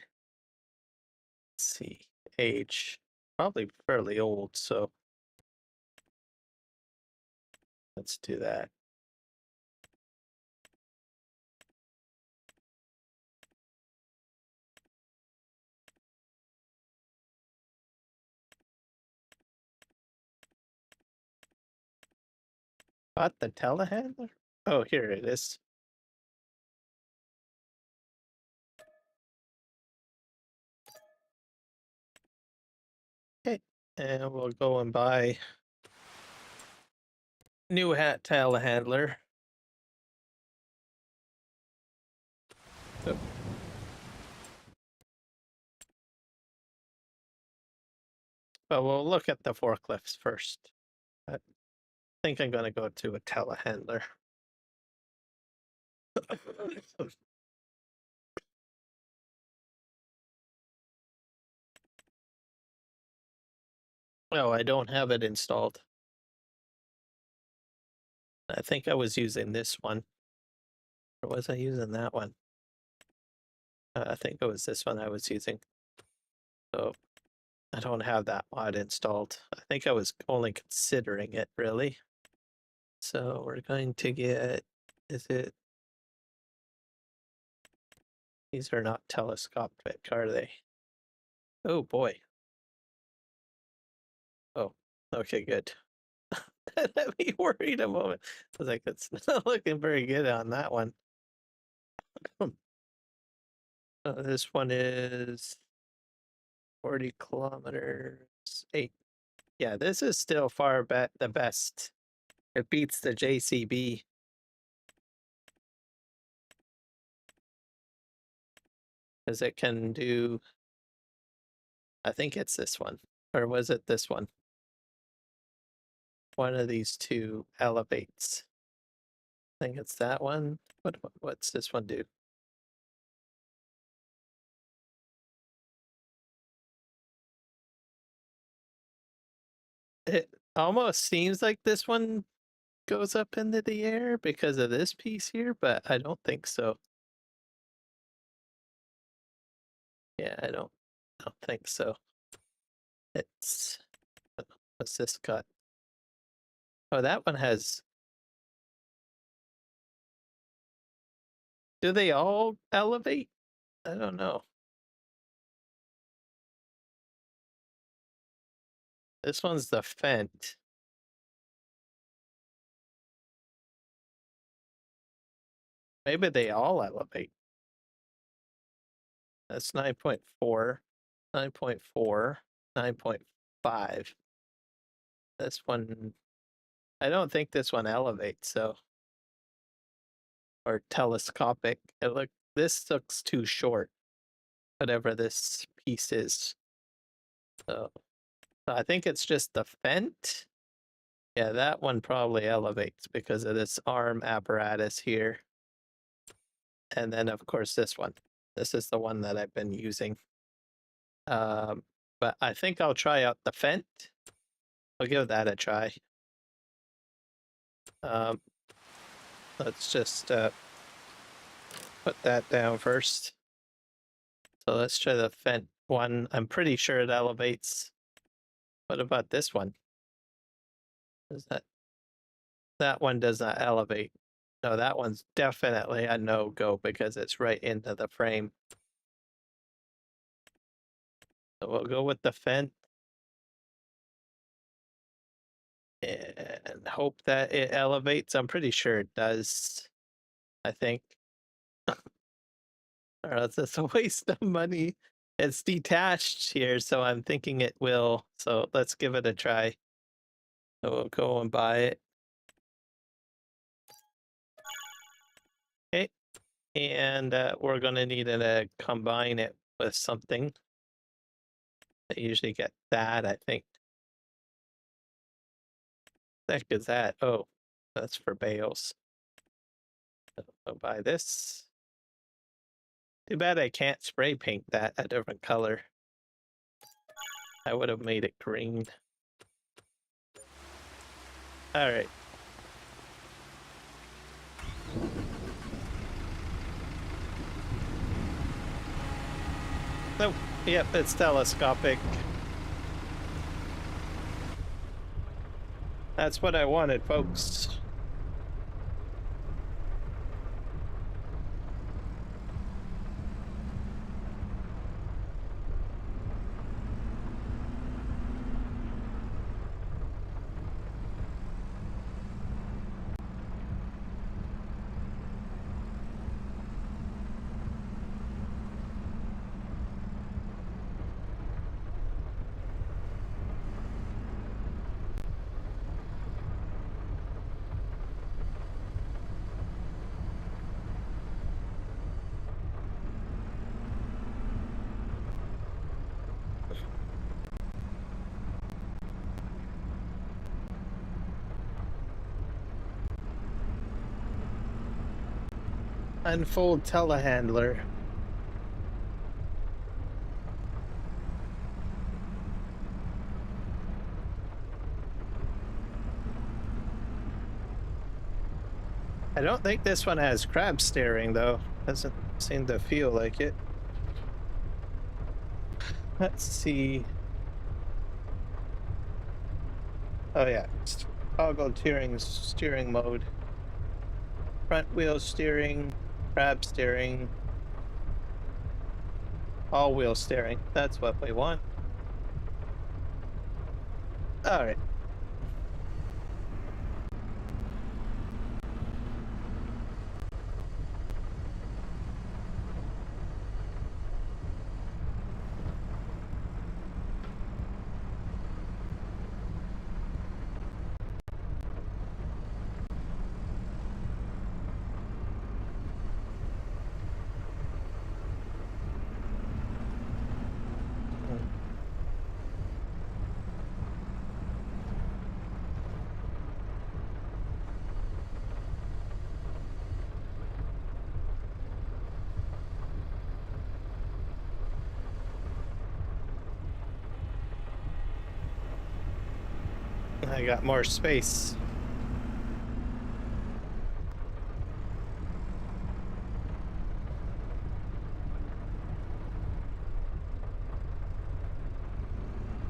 let's see, age probably fairly old, so let's do that. Got the telehandler? Oh, here it is. Okay, and we'll go and buy new hat telehandler. Oh. But we'll look at the forklifts first. I think I'm gonna go to a telehandler. Oh, I don't have it installed. I think I was using this one. Or was I using that one? I think it was this one I was using. So I don't have that mod installed. I think I was only considering it, really. So we're going to get, is it? These are not telescopic, are they? Oh boy. Oh, okay, good. That had me worried a moment. I was like, it's not looking very good on that one. This one is 40 kilometers, 8. Yeah, this is still far the best. It beats the JCB. Because it can do, I think it's this one. Or was it this one? One of these two elevates. I think it's that one. What's this one do? It almost seems like this one goes up into the air because of this piece here, but I don't think so. Yeah, I don't think so. It's, what's this got? Oh, that one has, do they all elevate? I don't know. This one's the Fent. Maybe they all elevate. That's 9.4, 9.4, 9.5. This one, I don't think this one elevates, so. Or telescopic. This looks too short, whatever this piece is. So I think it's just the Fent. Yeah, that one probably elevates because of this arm apparatus here. And then, of course, this one. This is the one that I've been using. But I think I'll try out the Fent. I'll give that a try. Let's just put that down first. So let's try the Fent one. I'm pretty sure it elevates. What about this one? Is that one does not elevate? No, that one's definitely a no-go because it's right into the frame. So we'll go with the Fent. And hope that it elevates. I'm pretty sure it does. I think. Or else it's a waste of money. It's detached here, so I'm thinking it will. So let's give it a try. So we'll go and buy it. Okay. And we're going to need to combine it with something. I usually get that, I think. What the heck is that? Oh, that's for bales. I'll buy this. Too bad I can't spray paint that a different color. I would have made it green. All right. So, yep, it's telescopic. That's what I wanted, folks. Unfold telehandler. I don't think this one has crab steering though. Doesn't seem to feel like it. Let's see. Oh yeah, toggle steering mode. Front wheel steering, crab steering, all wheel steering. That's what we want. All right. I got more space.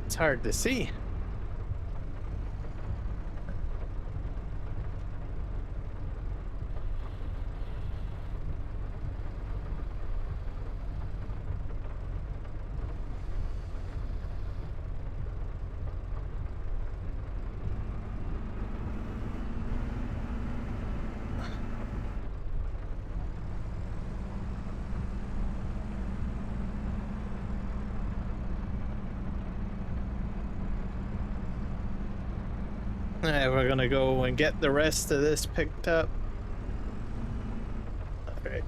It's hard to see. Alright, we're gonna go and get the rest of this picked up. Alright.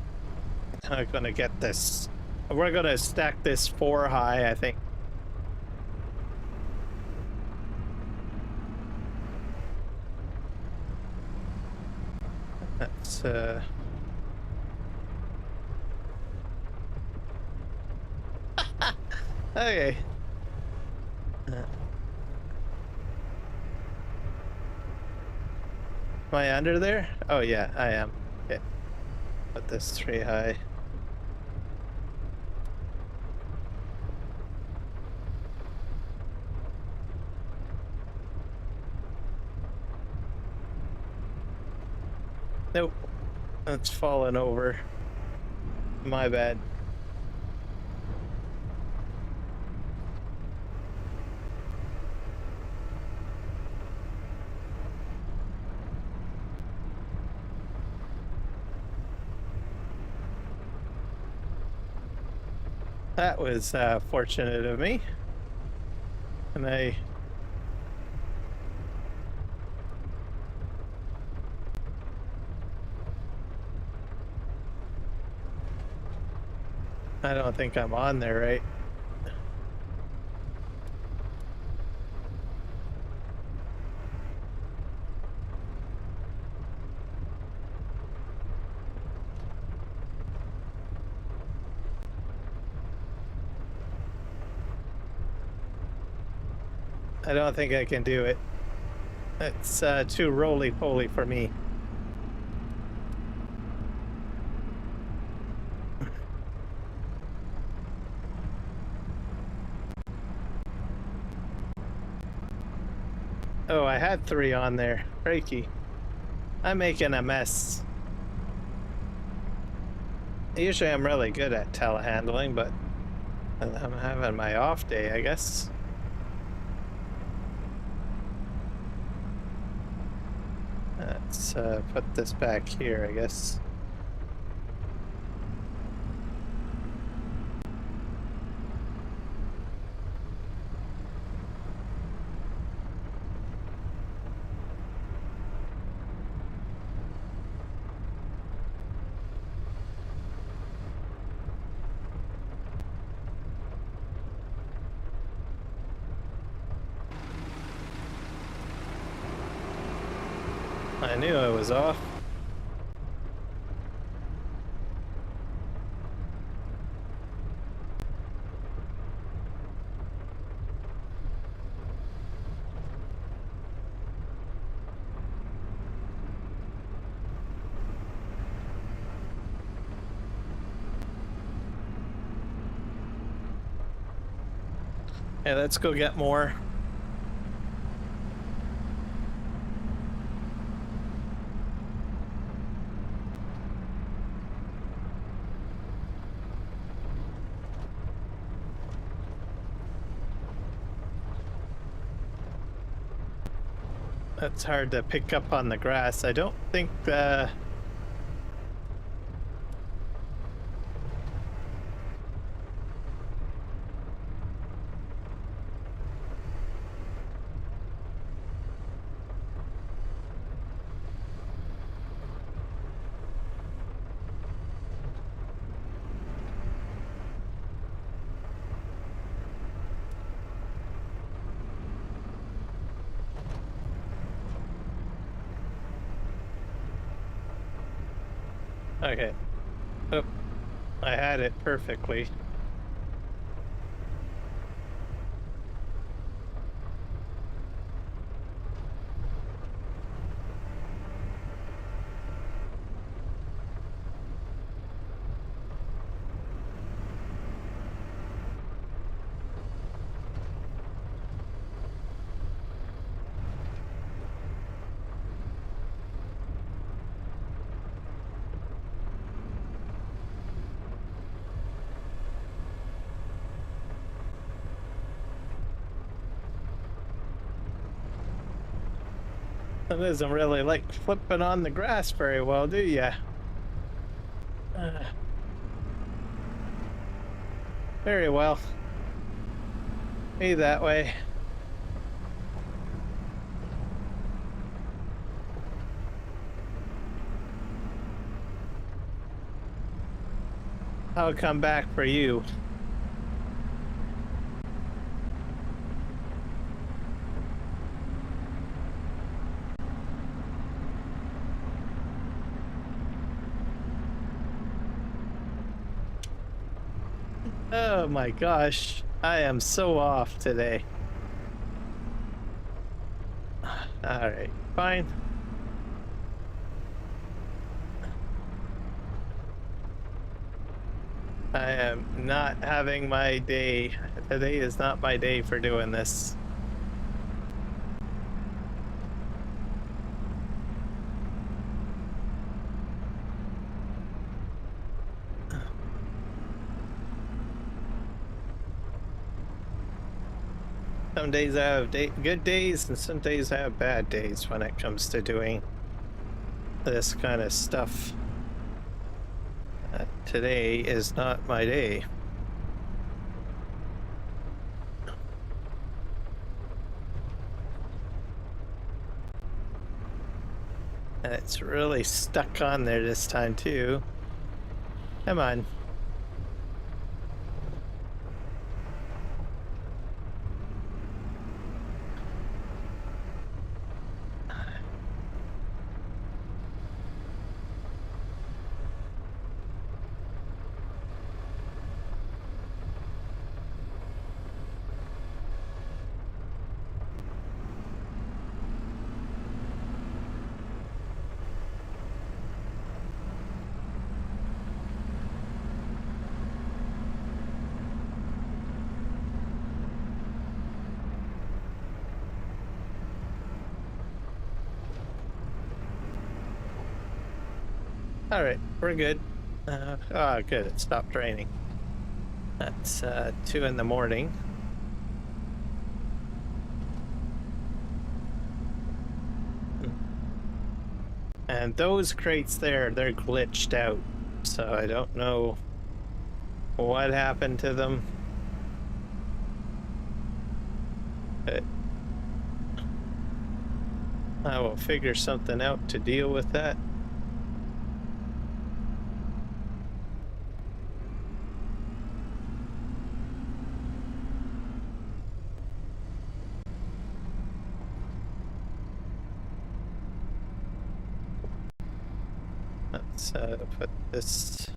I'm gonna get this. We're gonna stack this 4 high, I think. Okay. Am I under there? Oh yeah, I am. Okay. Put this tree high. Nope. That's fallen over. My bad. That was fortunate of me. And I don't think I'm on there, right? I don't think I can do it. It's too roly-poly for me. Oh, I had 3 on there. Crikey. I'm making a mess. Usually I'm really good at telehandling, but I'm having my off day, I guess. Let's put this back here, I guess. I knew I was off. Hey, let's go get more. That's hard to pick up on the grass. I don't think okay. Oh, I had it perfectly. It doesn't really like flipping on the grass very well, do ya? Very well. Be that way. I'll come back for you. Oh my gosh, I am so off today. Alright, fine. I am not having my day. Today is not my day for doing this. Some days I have good days, and some days I have bad days when it comes to doing this kind of stuff. Today is not my day. And it's really stuck on there this time too. Come on. All right, we're good. Oh, good. It stopped raining. That's 2 in the morning. And those crates there, they're glitched out. So I don't know what happened to them. But I will figure something out to deal with that. Let's put this.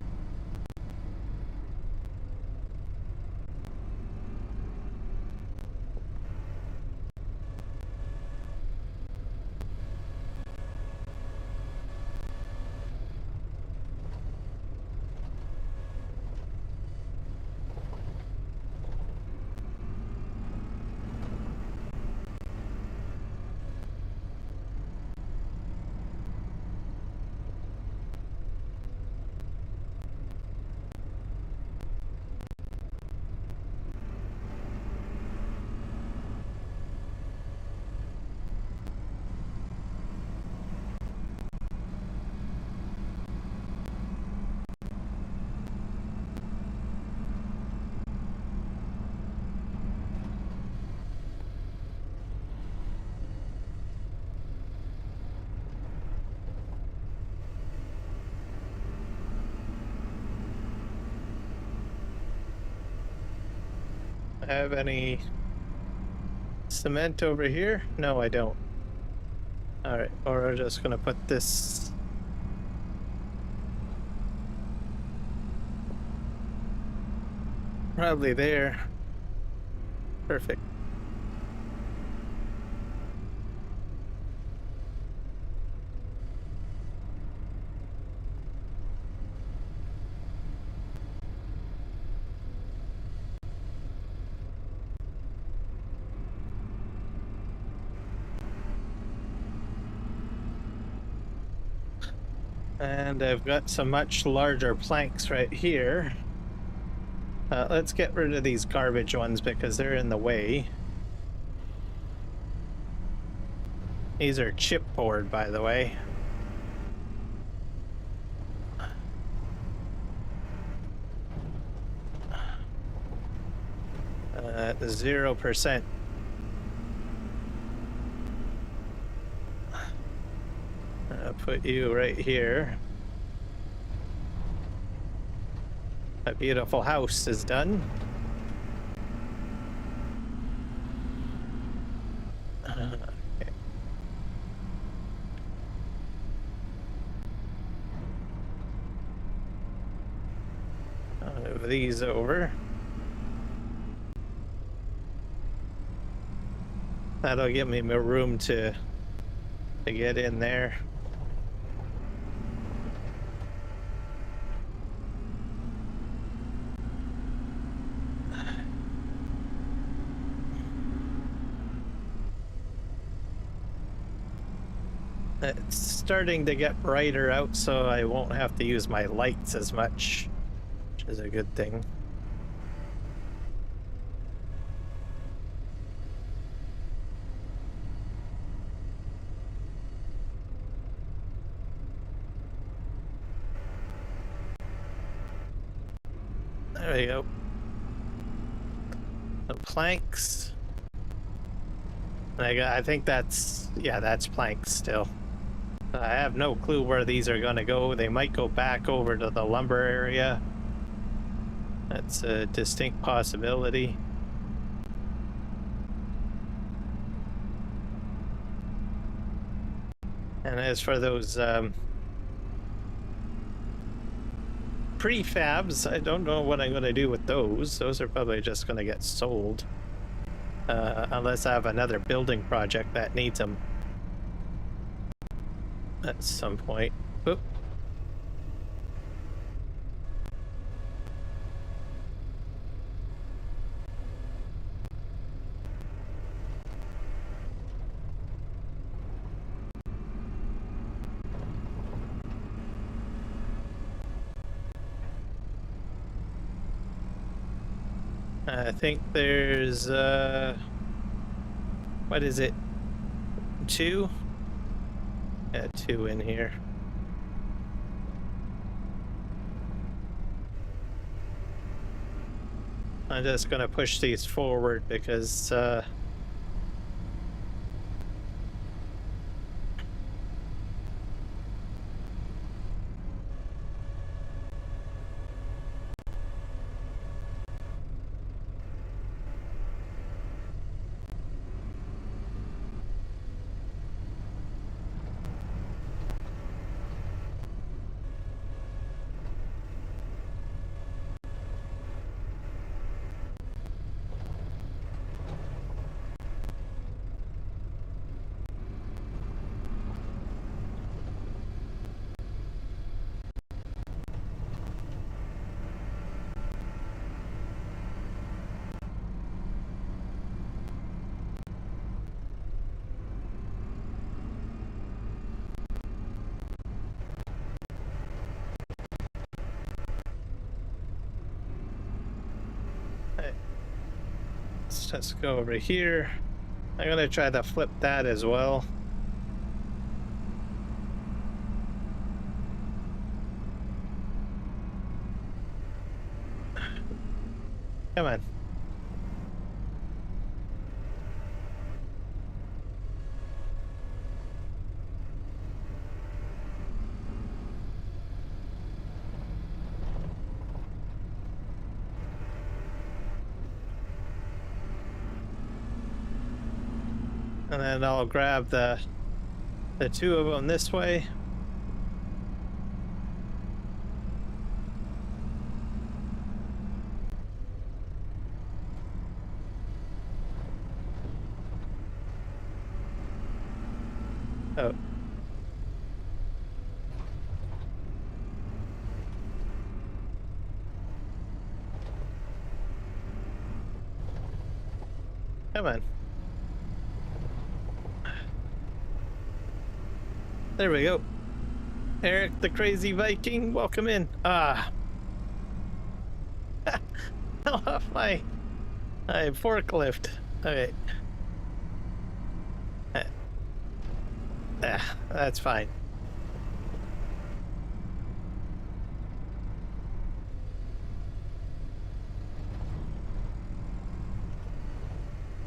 Have any cement over here? No, I don't. All right, or we're just gonna put this. Probably there. Perfect. And I've got some much larger planks right here. Let's get rid of these garbage ones because they're in the way. These are chipboard, by the way. 0%. I'll put you right here. A beautiful house is done. Okay. I'll move these over. That'll give me more room to get in there. It's starting to get brighter out, so I won't have to use my lights as much, which is a good thing. There we go. The planks. I think that's, yeah, that's planks still. I have no clue where these are going to go. They might go back over to the lumber area. That's a distinct possibility. And as for those prefabs, I don't know what I'm going to do with those. Those are probably just going to get sold. Unless I have another building project that needs them at some point. Oop. I think there's what is it? 2? Yeah, 2 in here. I'm just gonna push these forward because let's just go over here. I'm gonna try to flip that as well. Come on. And then I'll grab the 2 of them this way. Oh. Come on. There we go. Eric the Crazy Viking, welcome in. Ah. Off my forklift. Okay. That's fine.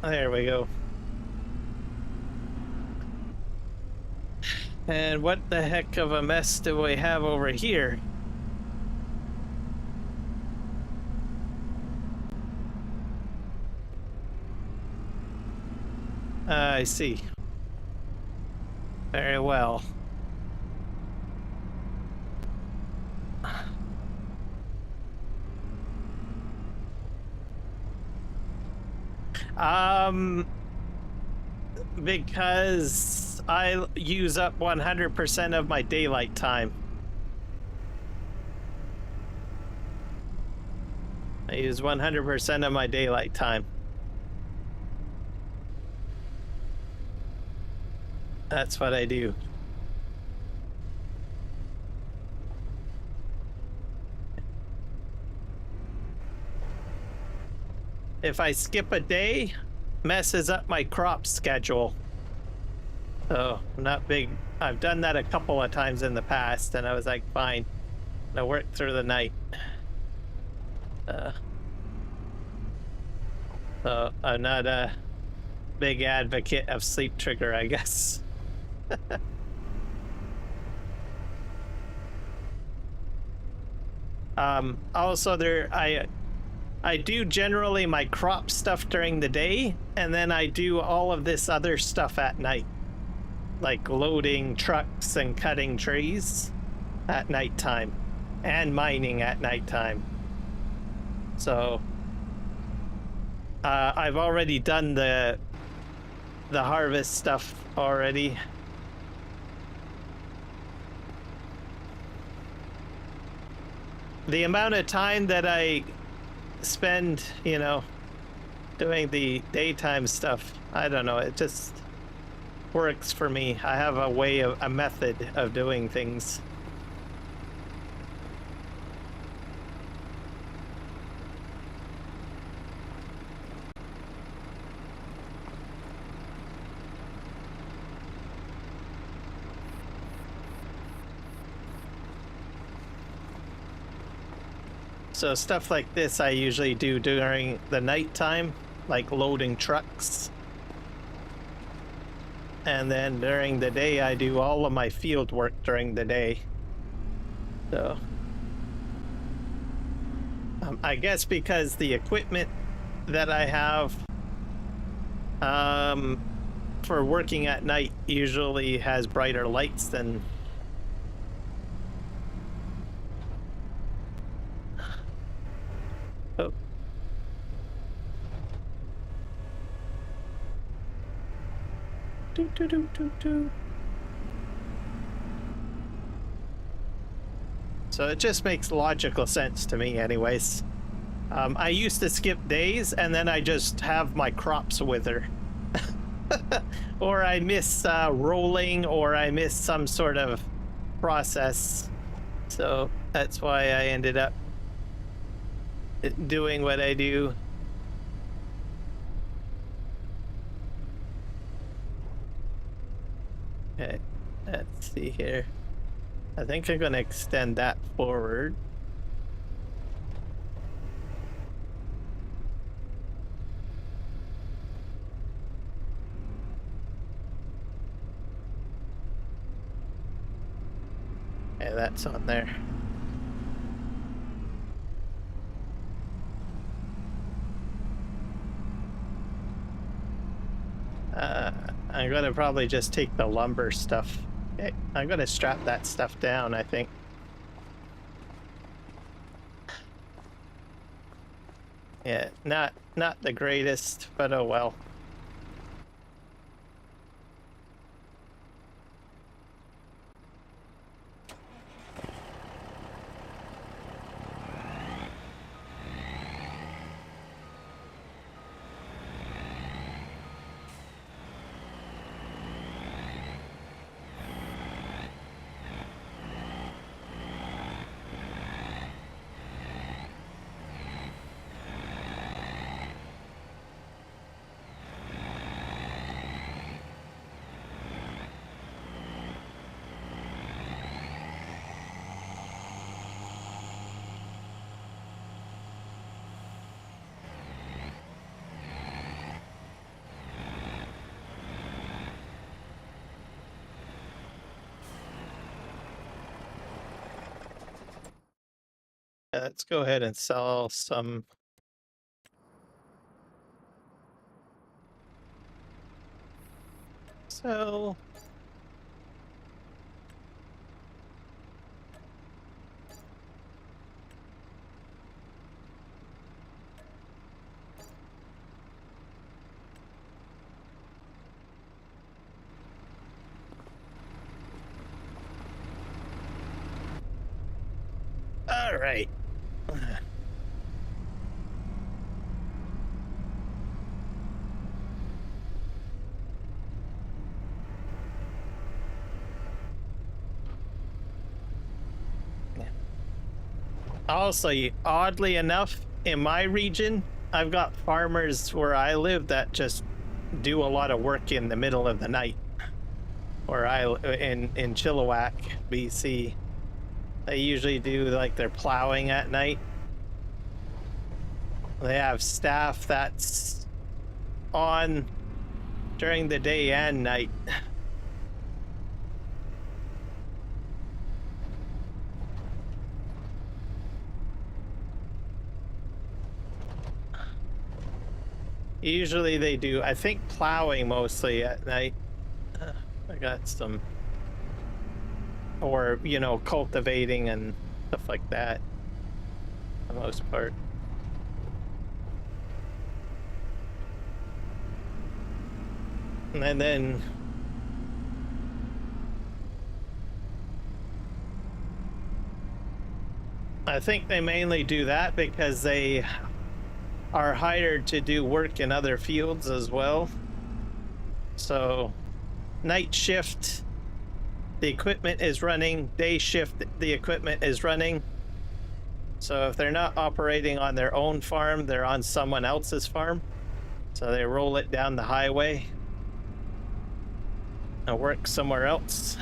There we go. And what the heck of a mess do we have over here? I see. Very well. Because I use up 100% of my daylight time. I use 100% of my daylight time. That's what I do. If I skip a day, messes up my crop schedule. So not big. I've done that a couple of times in the past, and I was like, fine, I'll work through the night. So I'm not a big advocate of sleep trigger, I guess. Also I do generally my crop stuff during the day, and then I do all of this other stuff at night, like loading trucks and cutting trees at nighttime and mining at nighttime. So I've already done the harvest stuff already. The amount of time that I spend, you know, doing the daytime stuff, I don't know, it just works for me. I have a method of doing things. So stuff like this I usually do during the nighttime, like loading trucks. And then during the day, I do all of my field work during the day. So I guess because the equipment that I have for working at night usually has brighter lights than oh. So it just makes logical sense to me anyways. I used to skip days and then I just have my crops wither. Or I miss rolling, or I miss some sort of process. So that's why I ended up doing what I do. Okay, let's see here. I think I'm going to extend that forward. Okay, that's on there. I'm going to probably just take the lumber stuff. Okay, I'm going to strap that stuff down, I think. Yeah, not the greatest, but oh well. Let's go ahead and sell some. So right. Also, oddly enough, in my region, I've got farmers where I live that just do a lot of work in the middle of the night. Or in Chilliwack, BC, they usually do like their plowing at night. They have staff that's on during the day and night. Usually they do, I think, plowing mostly at night. I got some, or, you know, cultivating and stuff like that, for the most part. And then I think they mainly do that because they are hired to do work in other fields as well. So night shift, the equipment is running. Day shift, the equipment is running. So if they're not operating on their own farm, they're on someone else's farm. So they roll it down the highway and work somewhere else.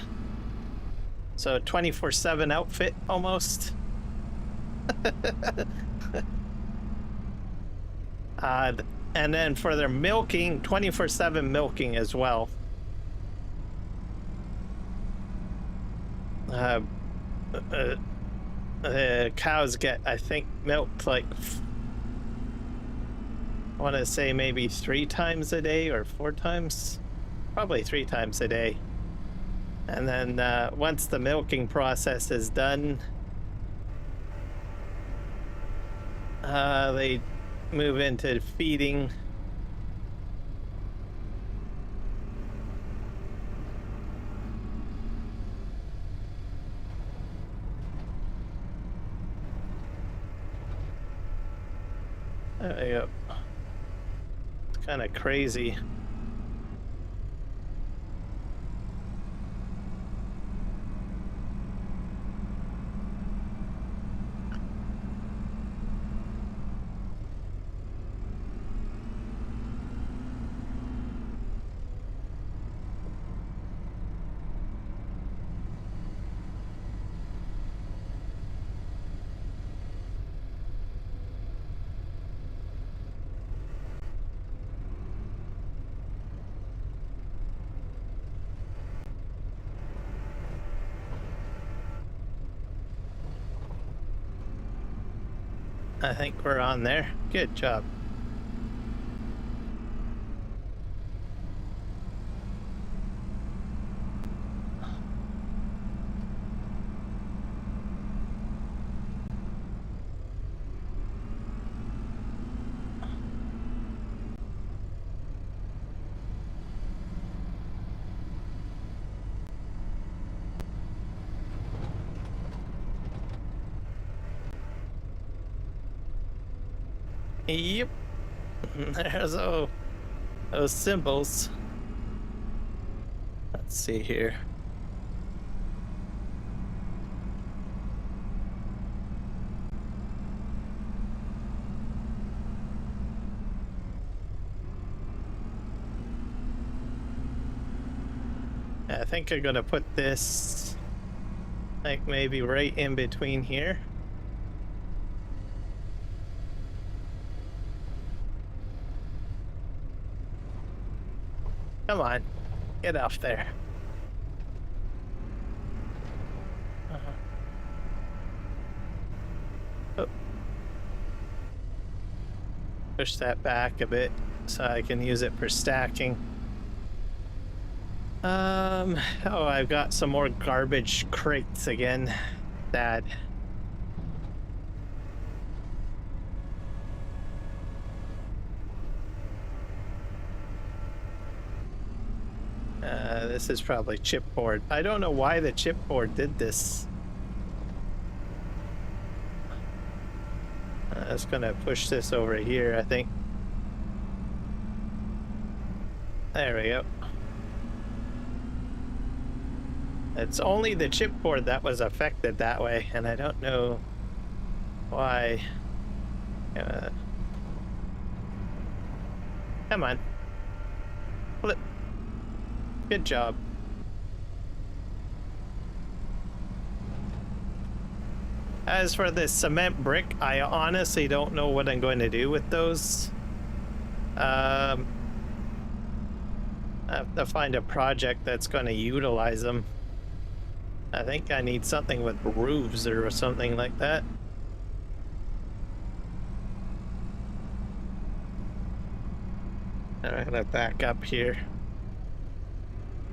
So 24/7 outfit almost. And then for their milking, 24/7 milking as well. Cows get, I think, milked like, I want to say maybe 3 times a day or 4 times, probably 3 times a day. And then once the milking process is done, they move into feeding. There you go. It's kind of crazy. I think we're on there. Good job. Yep. There's those symbols. Let's see here. I think I'm gonna put this like maybe right in between here. Come on, get off there. Oh. Push that back a bit so I can use it for stacking. Oh, I've got some more garbage crates again. Sad. This is probably chipboard. I don't know why the chipboard did this. just gonna push this over here, I think. There we go. It's only the chipboard that was affected that way, and I don't know why. Come on. Flip. Good job. As for the cement brick, I honestly don't know what I'm going to do with those. I have to find a project that's going to utilize them. I think I need something with roofs or something like that. I'm gonna back up here.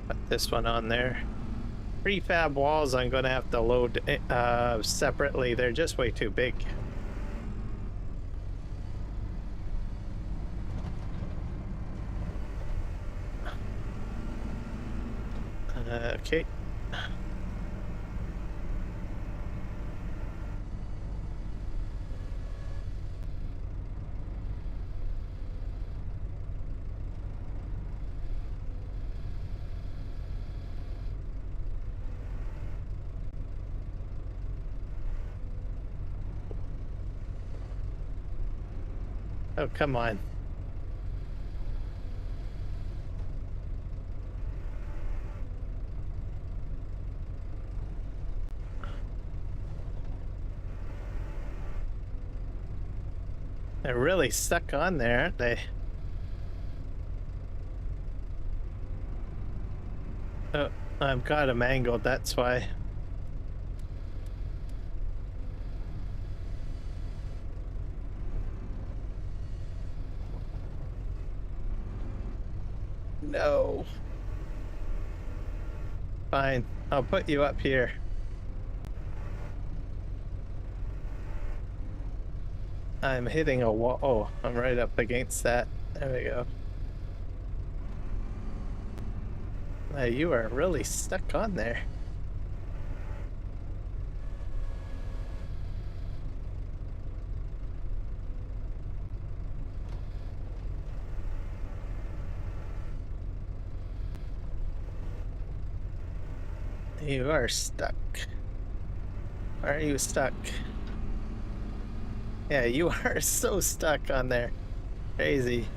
Put this one on there. Prefab walls I'm gonna have to load separately. They're just way too big. Okay. Oh, come on. They're really stuck on there, aren't they? Oh, I've got them angled, that's why. No. Fine, I'll put you up here. I'm hitting a wall. Oh, I'm right up against that. There we go. You are really stuck on there. You are stuck. Are you stuck? Yeah, you are so stuck on there. Crazy.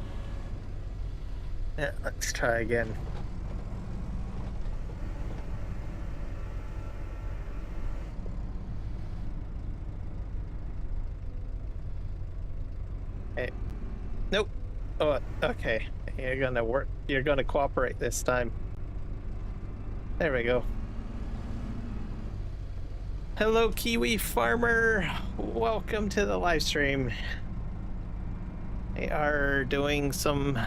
Yeah, let's try again. Hey. Nope. Oh, okay. You're gonna work. You're gonna cooperate this time. There we go. Hello, Kiwi Farmer. Welcome to the live stream. They are doing some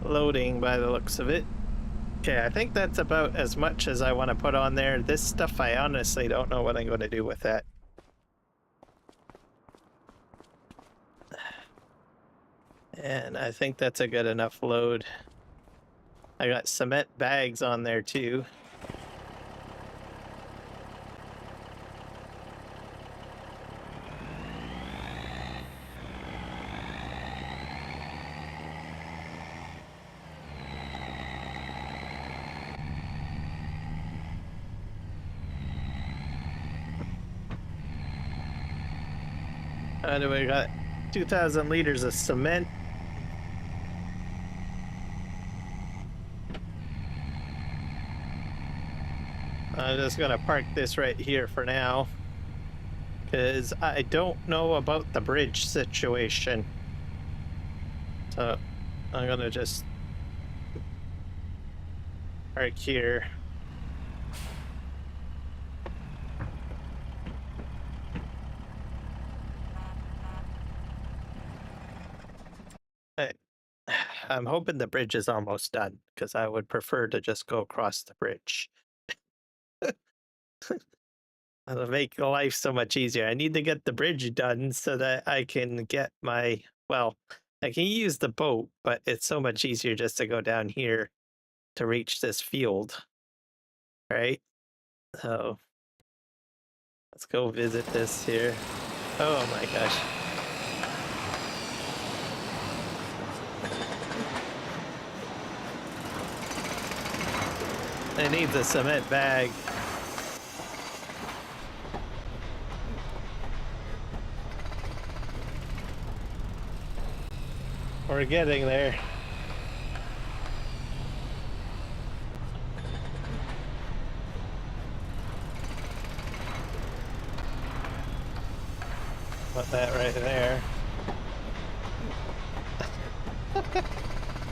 loading by the looks of it. Okay, I think that's about as much as I want to put on there. This stuff, I honestly don't know what I'm going to do with that. And I think that's a good enough load. I got cement bags on there too. And we got 2,000 liters of cement. I'm just gonna park this right here for now, because I don't know about the bridge situation. So I'm gonna just park here. I'm hoping the bridge is almost done, because I would prefer to just go across the bridge. It'll make life so much easier. I need to get the bridge done so that I can get my, well, I can use the boat, but it's so much easier just to go down here to reach this field, right? So let's go visit this here. Oh my gosh. I need the cement bag. We're getting there. Put that right there.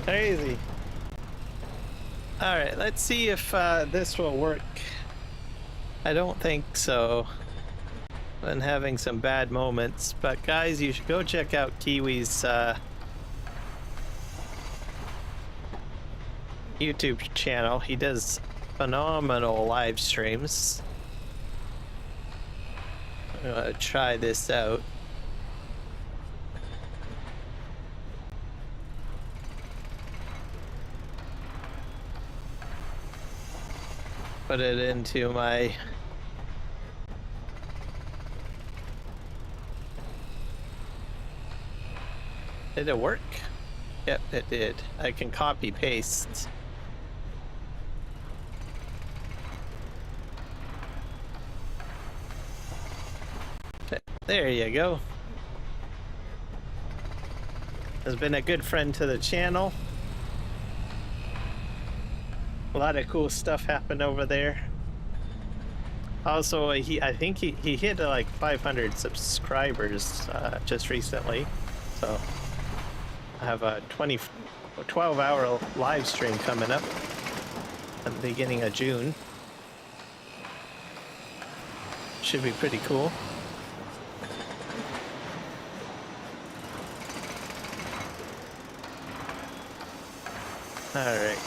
Crazy. All right, let's see if this will work. I don't think so. Been having some bad moments, but guys, you should go check out Kiwi's YouTube channel. He does phenomenal live streams. I'm gonna try this out. Put it into my Did it work? Yep, it did. I can copy paste. Okay, there you go. Has been a good friend to the channel. A lot of cool stuff happened over there. Also, I think he hit like 500 subscribers just recently. So I have a 12-hour live stream coming up at the beginning of June. Should be pretty cool. All right.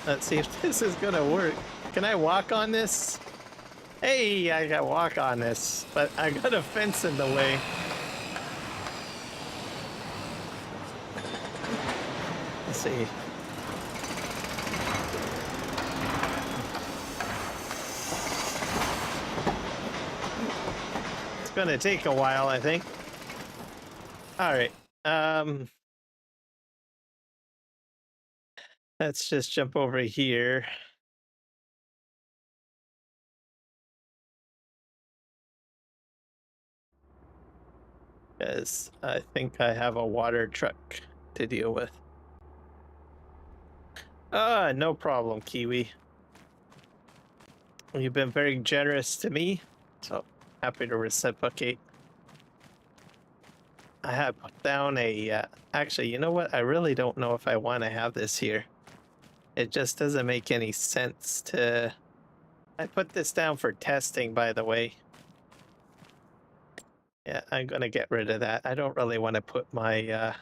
Let's see if this is gonna work. Can I walk on this? Hey, I can walk on this, but I got a fence in the way. Let's see. It's gonna take a while, I think. All right. Let's just jump over here. Because I think I have a water truck to deal with. No problem, Kiwi. You've been very generous to me, so happy to reciprocate. I have put down a, actually, you know what? I really don't know if I want to have this here. It just doesn't make any sense to... I put this down for testing, by the way. Yeah, I'm gonna get rid of that. I don't really want to put my,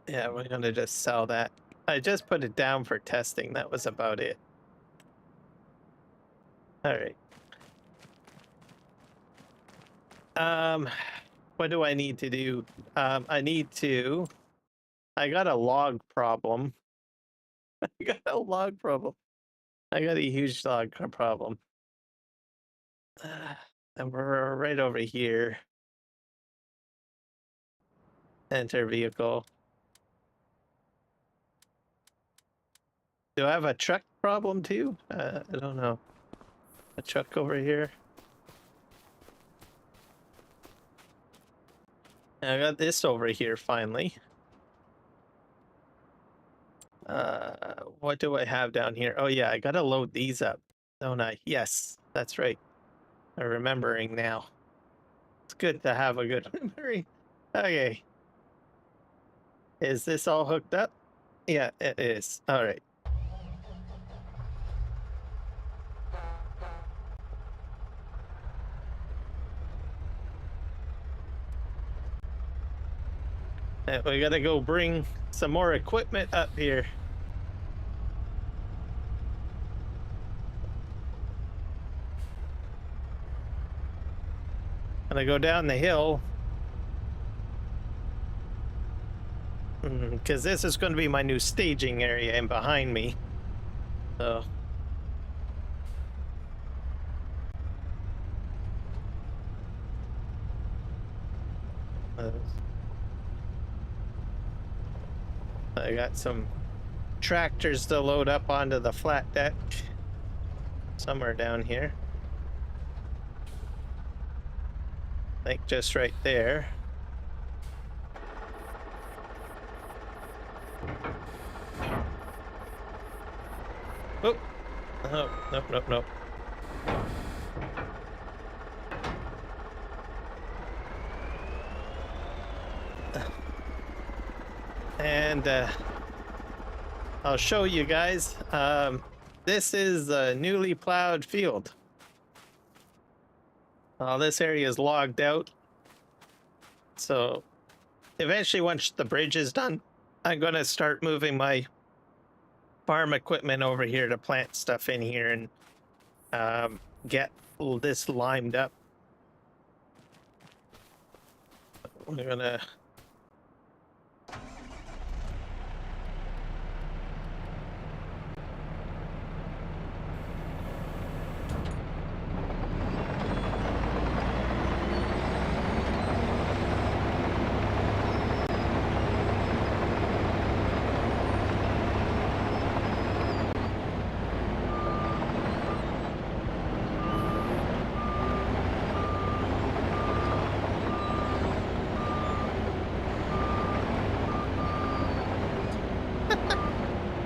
Yeah, we're gonna just sell that. I just put it down for testing. That was about it. All right. What do I need to do? I got a log problem. I got a log problem. I got a huge log problem. And we're right over here. Enter vehicle. Do I have a truck problem too? I don't know. A truck over here. I got this over here finally. What do I have down here? Oh yeah, I gotta load these up, don't I? Yes, that's right. I'm remembering now. It's good to have a good memory. Okay. Is this all hooked up? Yeah, it is. All right. We gotta go bring some more equipment up here. Gonna go down the hill. Because this is going to be my new staging area and behind me. So. I got some tractors to load up onto the flat deck somewhere down here. I think just right there. Oh, oh, nope, nope, nope. And I'll show you guys. This is a newly plowed field. This area is logged out. So eventually, once the bridge is done, I'm going to start moving my farm equipment over here to plant stuff in here and get this limed up. We're going to...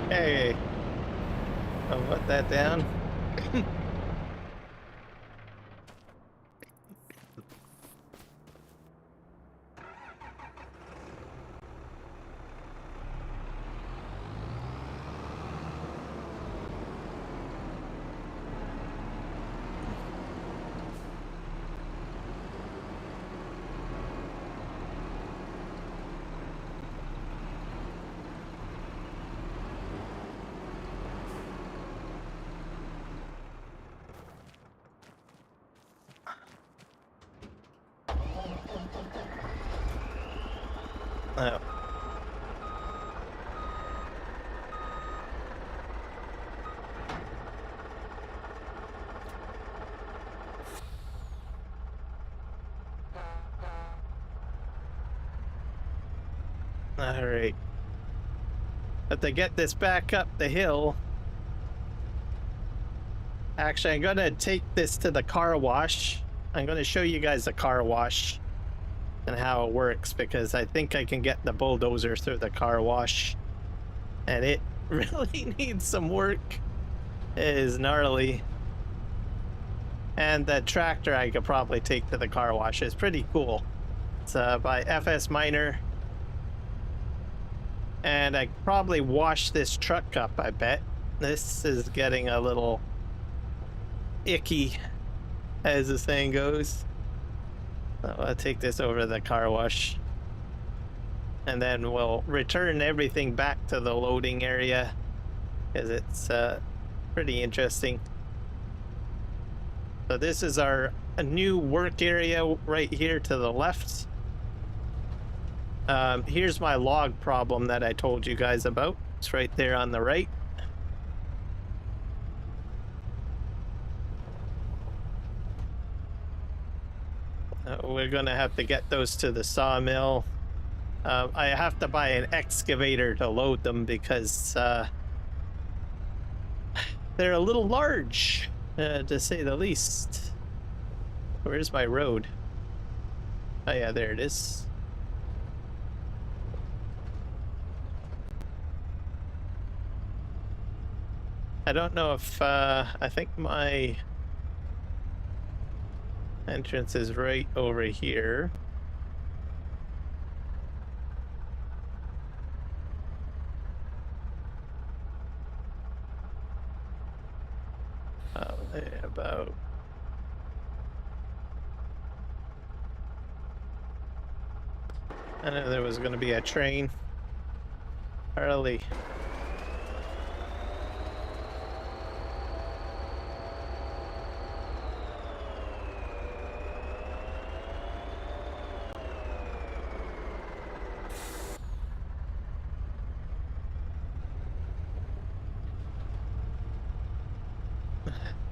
Hey, I'll put that down. Oh. All right. But to get this back up the hill, actually, I'm going to take this to the car wash. I'm going to show you guys the car wash and how it works, because I think I can get the bulldozer through the car wash, and it really needs some work. It is gnarly. And the tractor I could probably take to the car wash. It's pretty cool. It's by FS Miner. And I could probably wash this truck up, I bet. This is getting a little icky, as the saying goes. So I'll take this over to the car wash. And then we'll return everything back to the loading area, because it's pretty interesting. So this is a new work area right here to the left. Here's my log problem that I told you guys about. It's right there on the right. We're gonna have to get those to the sawmill. I have to buy an excavator to load them because they're a little large, to say the least. Where's my road? Oh yeah, there it is. I don't know if I think my entrance is right over here. About I know there was going to be a train. Early.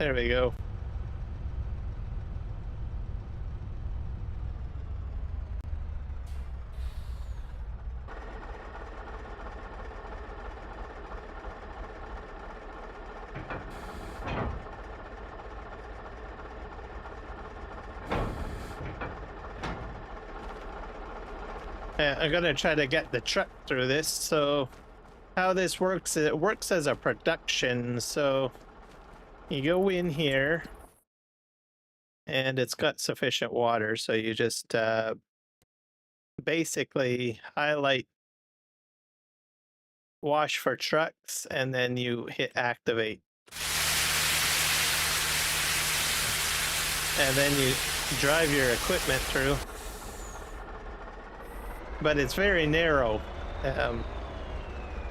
There we go. I'm gonna try to get the truck through this. So how this works is it works as a production. So you go in here and it's got sufficient water, so you just basically highlight wash for trucks and then you hit activate, and then you drive your equipment through. But it's very narrow.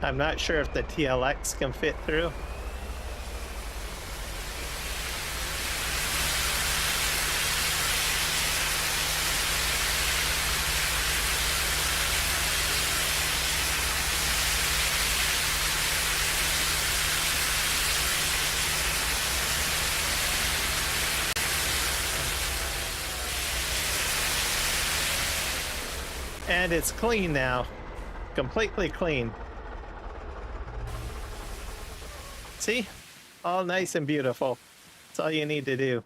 I'm not sure if the TLX can fit through. And it's clean now. Completely clean. See? All nice and beautiful. That's all you need to do.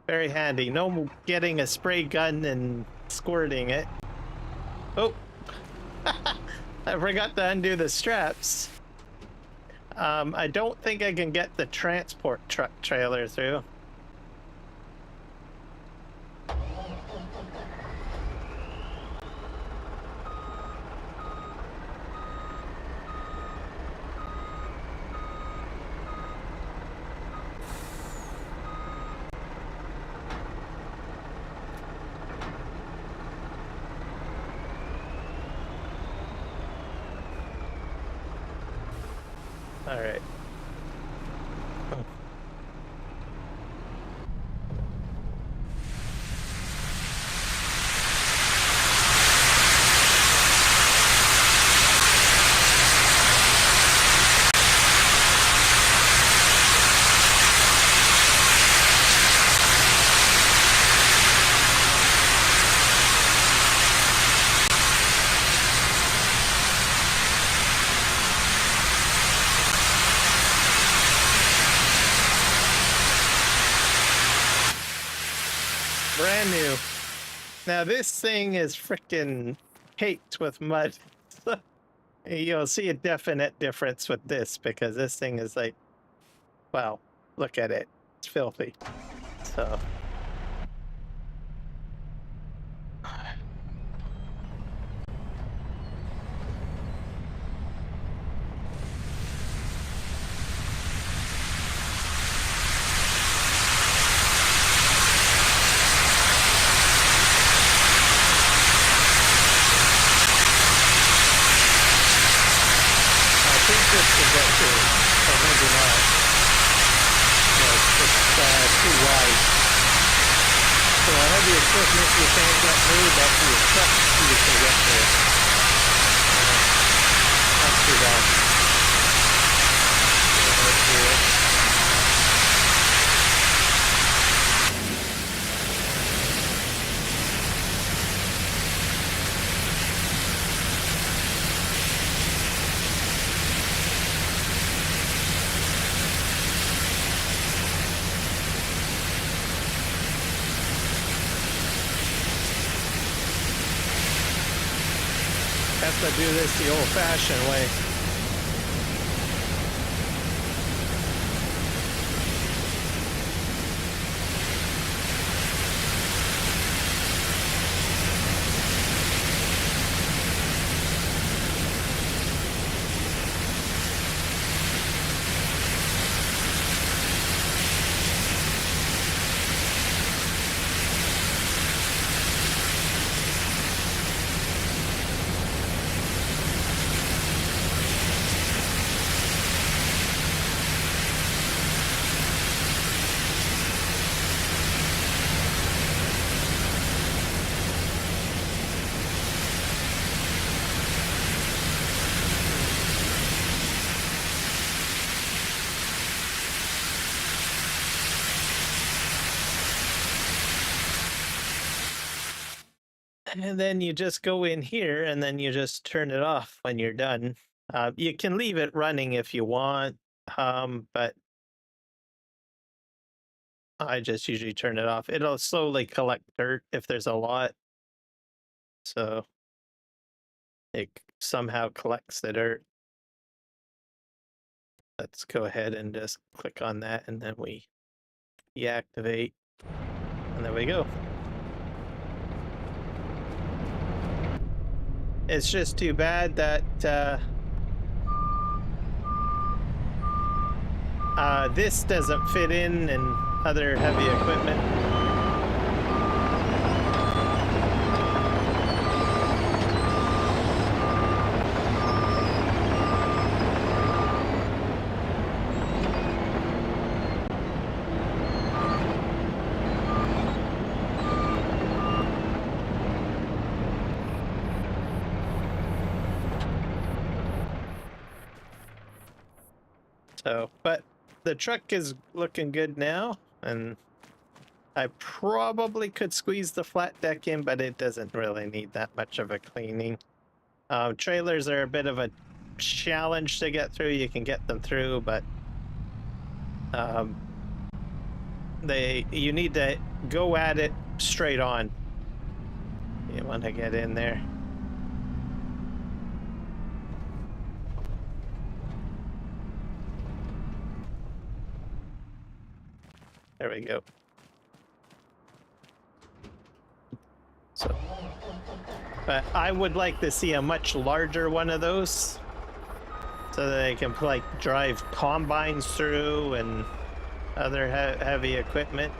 Very handy. No getting a spray gun and squirting it. Oh! I forgot to undo the straps. I don't think I can get the transport truck trailer through. All right. Brand new. Now this thing is freaking caked with mud. You'll see a definite difference with this because this thing is like, wow, look at it. It's filthy. So. Have to do this the old-fashioned way. And then you just go in here and then you just turn it off when you're done. You can leave it running if you want, but I just usually turn it off. It'll slowly collect dirt if there's a lot. So it somehow collects the dirt. Let's go ahead and just click on that and then we deactivate. And there we go. It's just too bad that this doesn't fit in and other heavy equipment. So, but the truck is looking good now, and I probably could squeeze the flat deck in, but it doesn't really need that much of a cleaning. Trailers are a bit of a challenge to get through. You can get them through, but you need to go at it straight on. You want to get in there. There we go. So, but I would like to see a much larger one of those so that they can like drive combines through and other heavy equipment.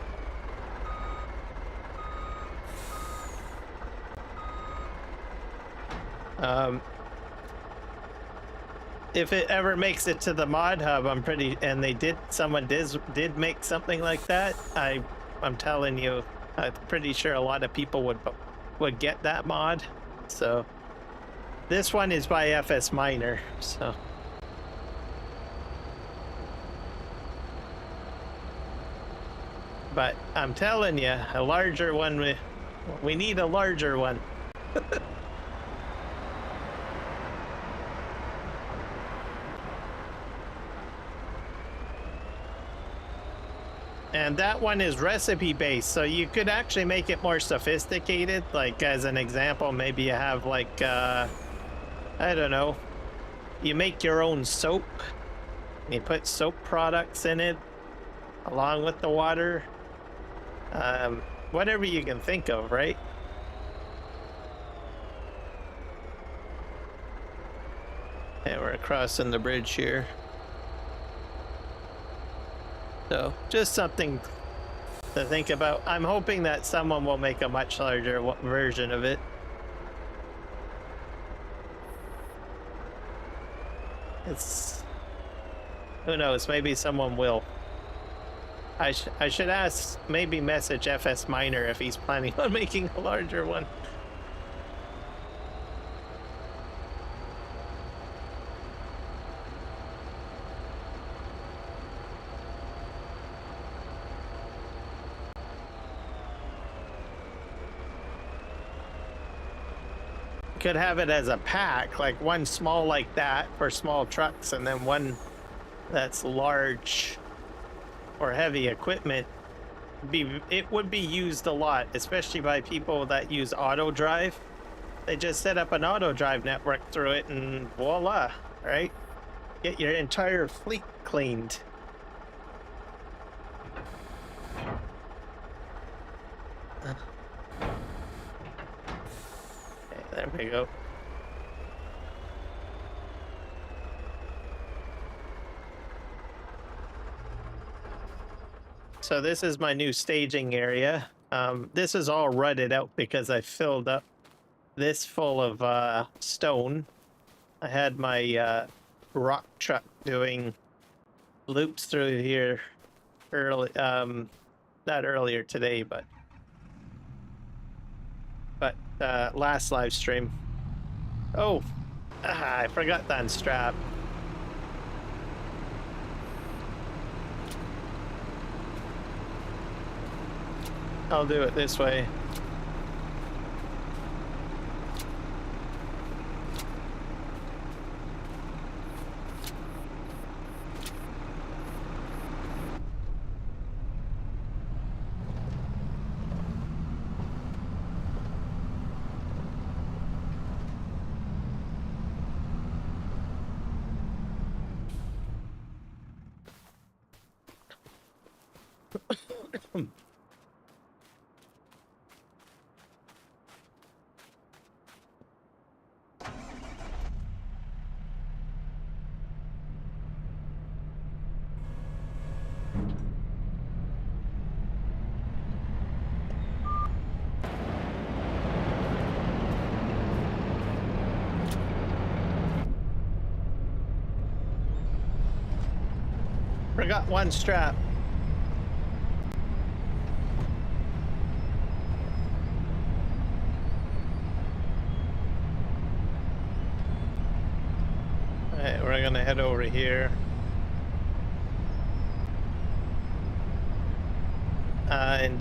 If it ever makes it to the mod hub, someone did make something like that, I'm telling you, I'm pretty sure a lot of people would get that mod. So this one is by FS Miner, so but I'm telling you, a larger one, we need a larger one. And that one is recipe based, so you could actually make it more sophisticated. Like as an example, maybe you have like, I don't know, you make your own soap. You put soap products in it along with the water. Whatever you can think of, right? And we're crossing the bridge here. So just something to think about. I'm hoping that someone will make a much larger version of it. Who knows, maybe someone will. I should ask, maybe message FS Miner if he's planning on making a larger one. Could have it as a pack, like one small like that for small trucks, and then one that's large or heavy equipment. It would be used a lot, especially by people that use auto drive. They just set up an auto drive network through it and voila, right? Get your entire fleet cleaned. There we go. So this is my new staging area. This is all rutted out because I filled up this full of stone. I had my rock truck doing loops through here early, not earlier today, but last live stream. Oh, I forgot to unstrap. I'll do it this way. Forgot one strap. Alright, we're gonna head over here. And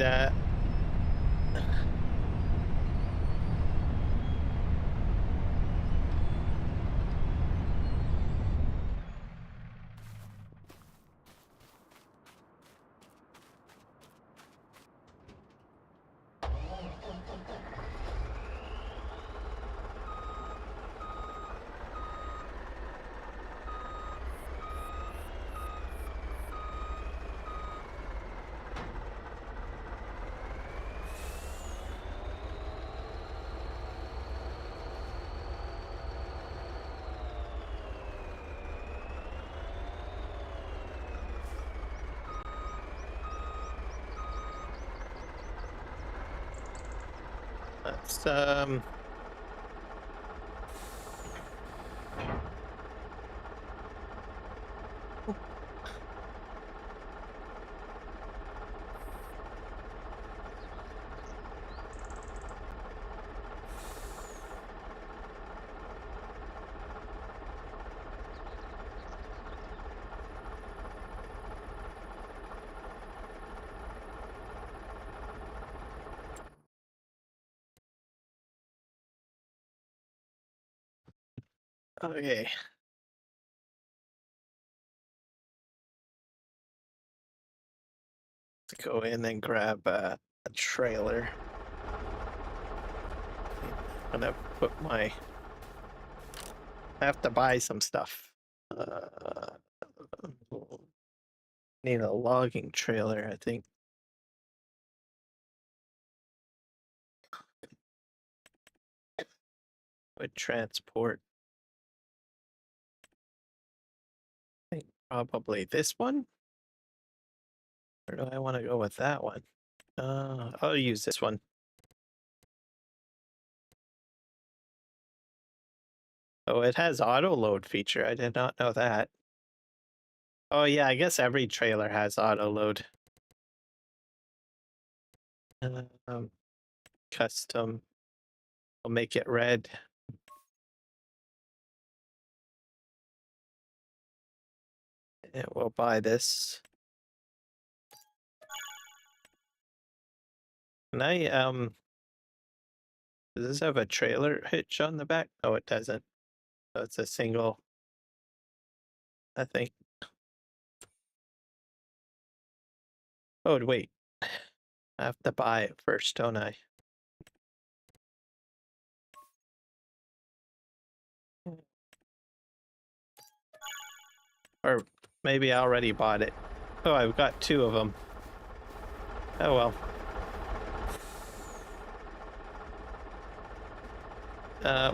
let's okay. Let's go in and grab a trailer. I'm gonna put my. I have to buy some stuff. Need a logging trailer, I think. Would transport. I think probably this one. Or do I want to go with that one? I'll use this one. Oh, it has auto load feature. I did not know that. Oh yeah, I guess every trailer has auto load. Custom. I'll make it red. And we'll buy this. Can I does this have a trailer hitch on the back? No, it doesn't. So it's a single, I think. Oh wait. I have to buy it first, don't I? Or maybe I already bought it. Oh, I've got two of them. Oh well.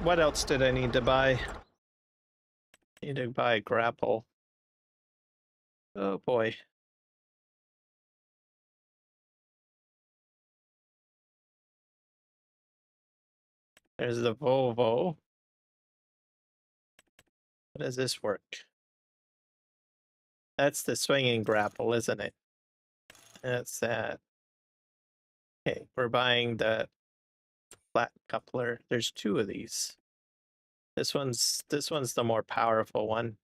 What else did I need to buy? Need to buy grapple. Oh boy. There's the Volvo. How does this work? That's the swinging grapple, isn't it? That's that. Okay, we're buying the flat coupler. There's two of these. This one's the more powerful one.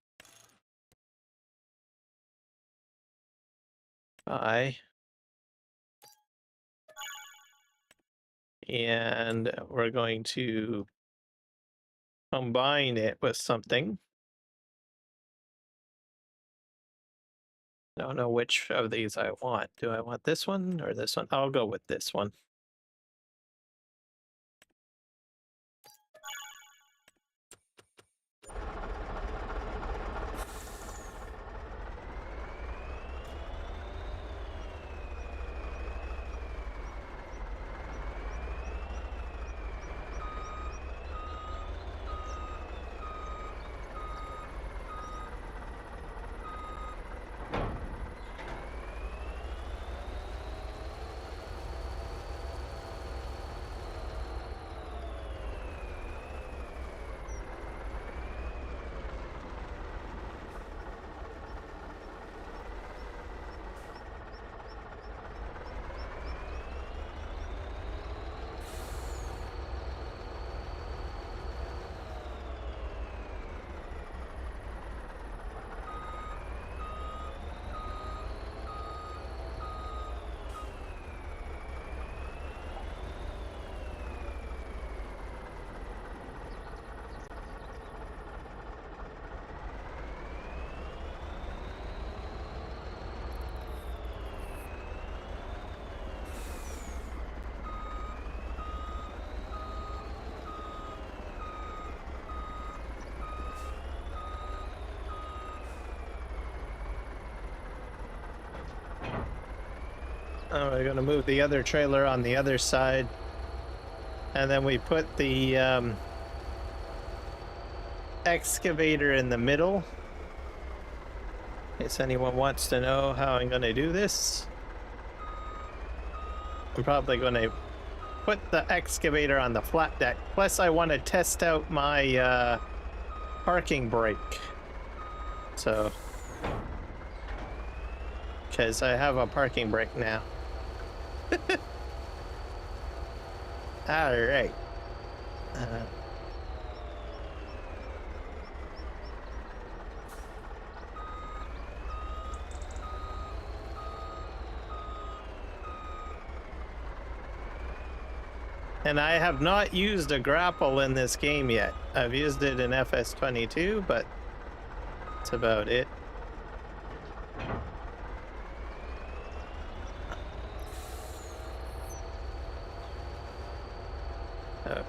Buy. And we're going to combine it with something. I don't know which of these I want. Do I want this one or this one? I'll go with this one. We're gonna move the other trailer on the other side, and then we put the excavator in the middle. In case anyone wants to know how I'm gonna do this, I'm probably gonna put the excavator on the flat deck. Plus, I want to test out my parking brake. So, because I have a parking brake now. All right. And I have not used a grapple in this game yet. I've used it in FS22, but that's about it.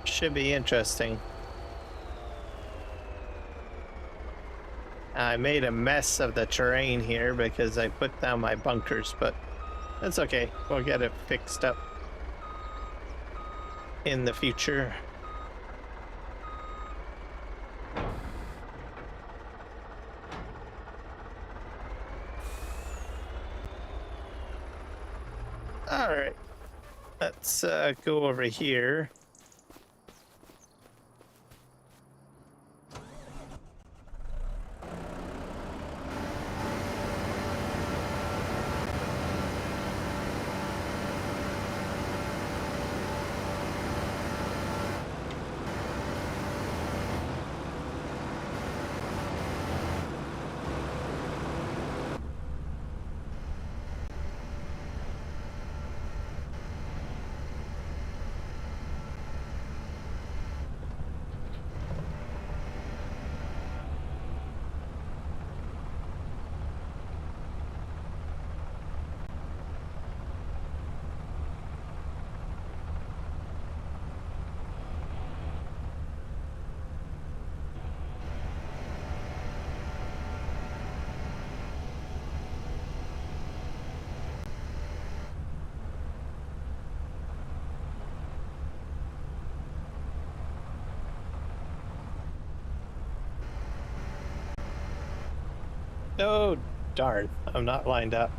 Should be interesting. I made a mess of the terrain here because I put down my bunkers, but that's okay. We'll get it fixed up in the future. All right, let's go over here. Oh, darn. I'm not lined up.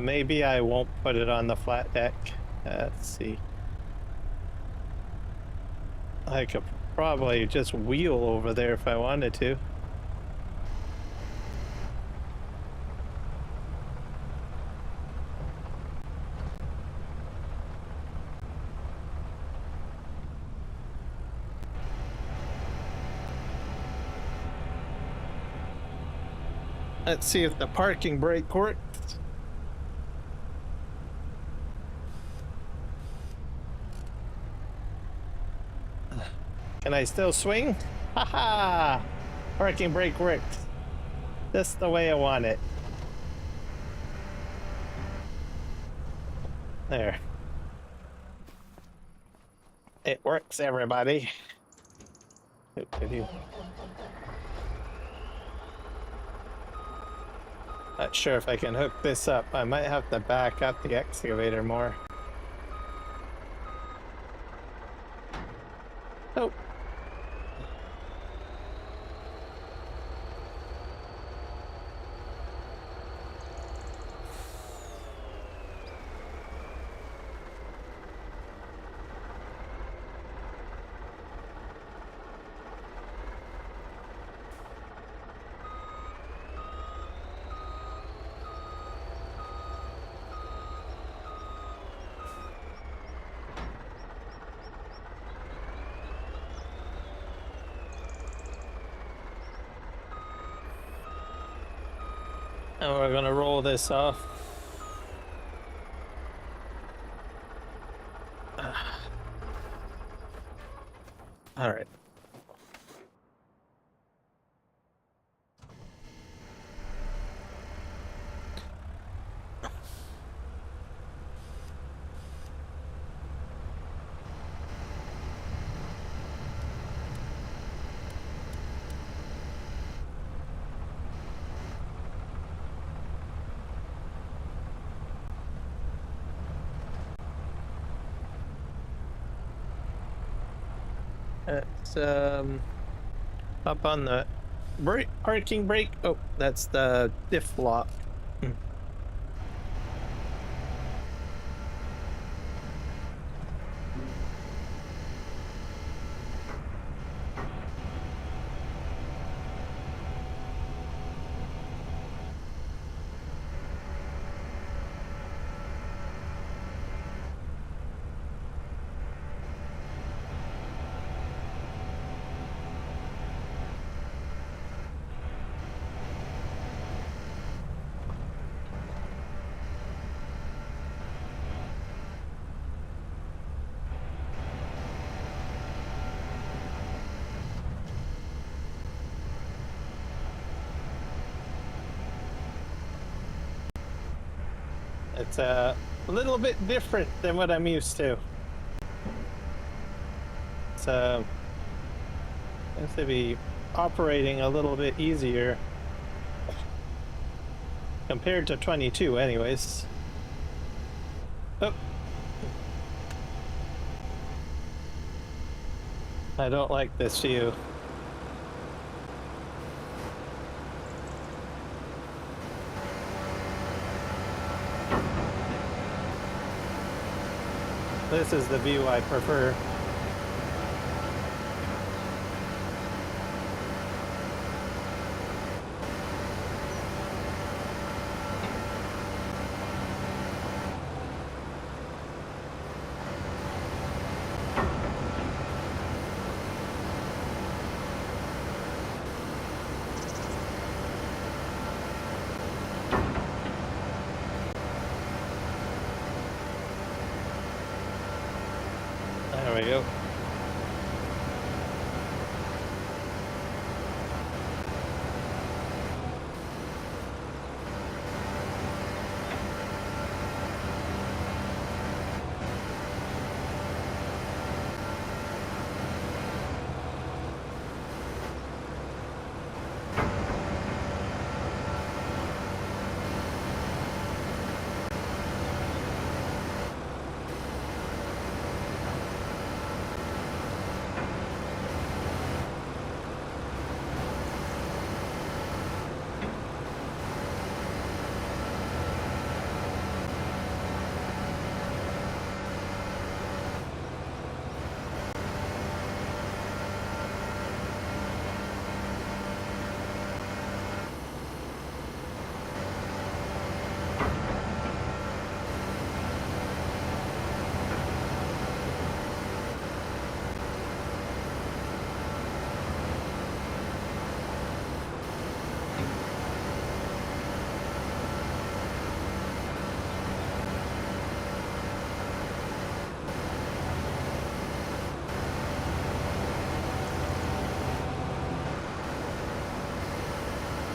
Maybe I won't put it on the flat deck. Let's see. I could probably just wheel over there if I wanted to. Let's see if the parking brake works. Can I still swing? Haha! Parking brake works. Just the way I want it. There. It works, everybody. Not sure if I can hook this up. I might have to back up the excavator more. Oh. And we're gonna roll this off. All right. Let's up on the parking brake. Oh, that's the diff lock. It's a little bit different than what I'm used to. So seems to be operating a little bit easier compared to 22 anyways. Oh. I don't like this view. This is the view I prefer. There we go.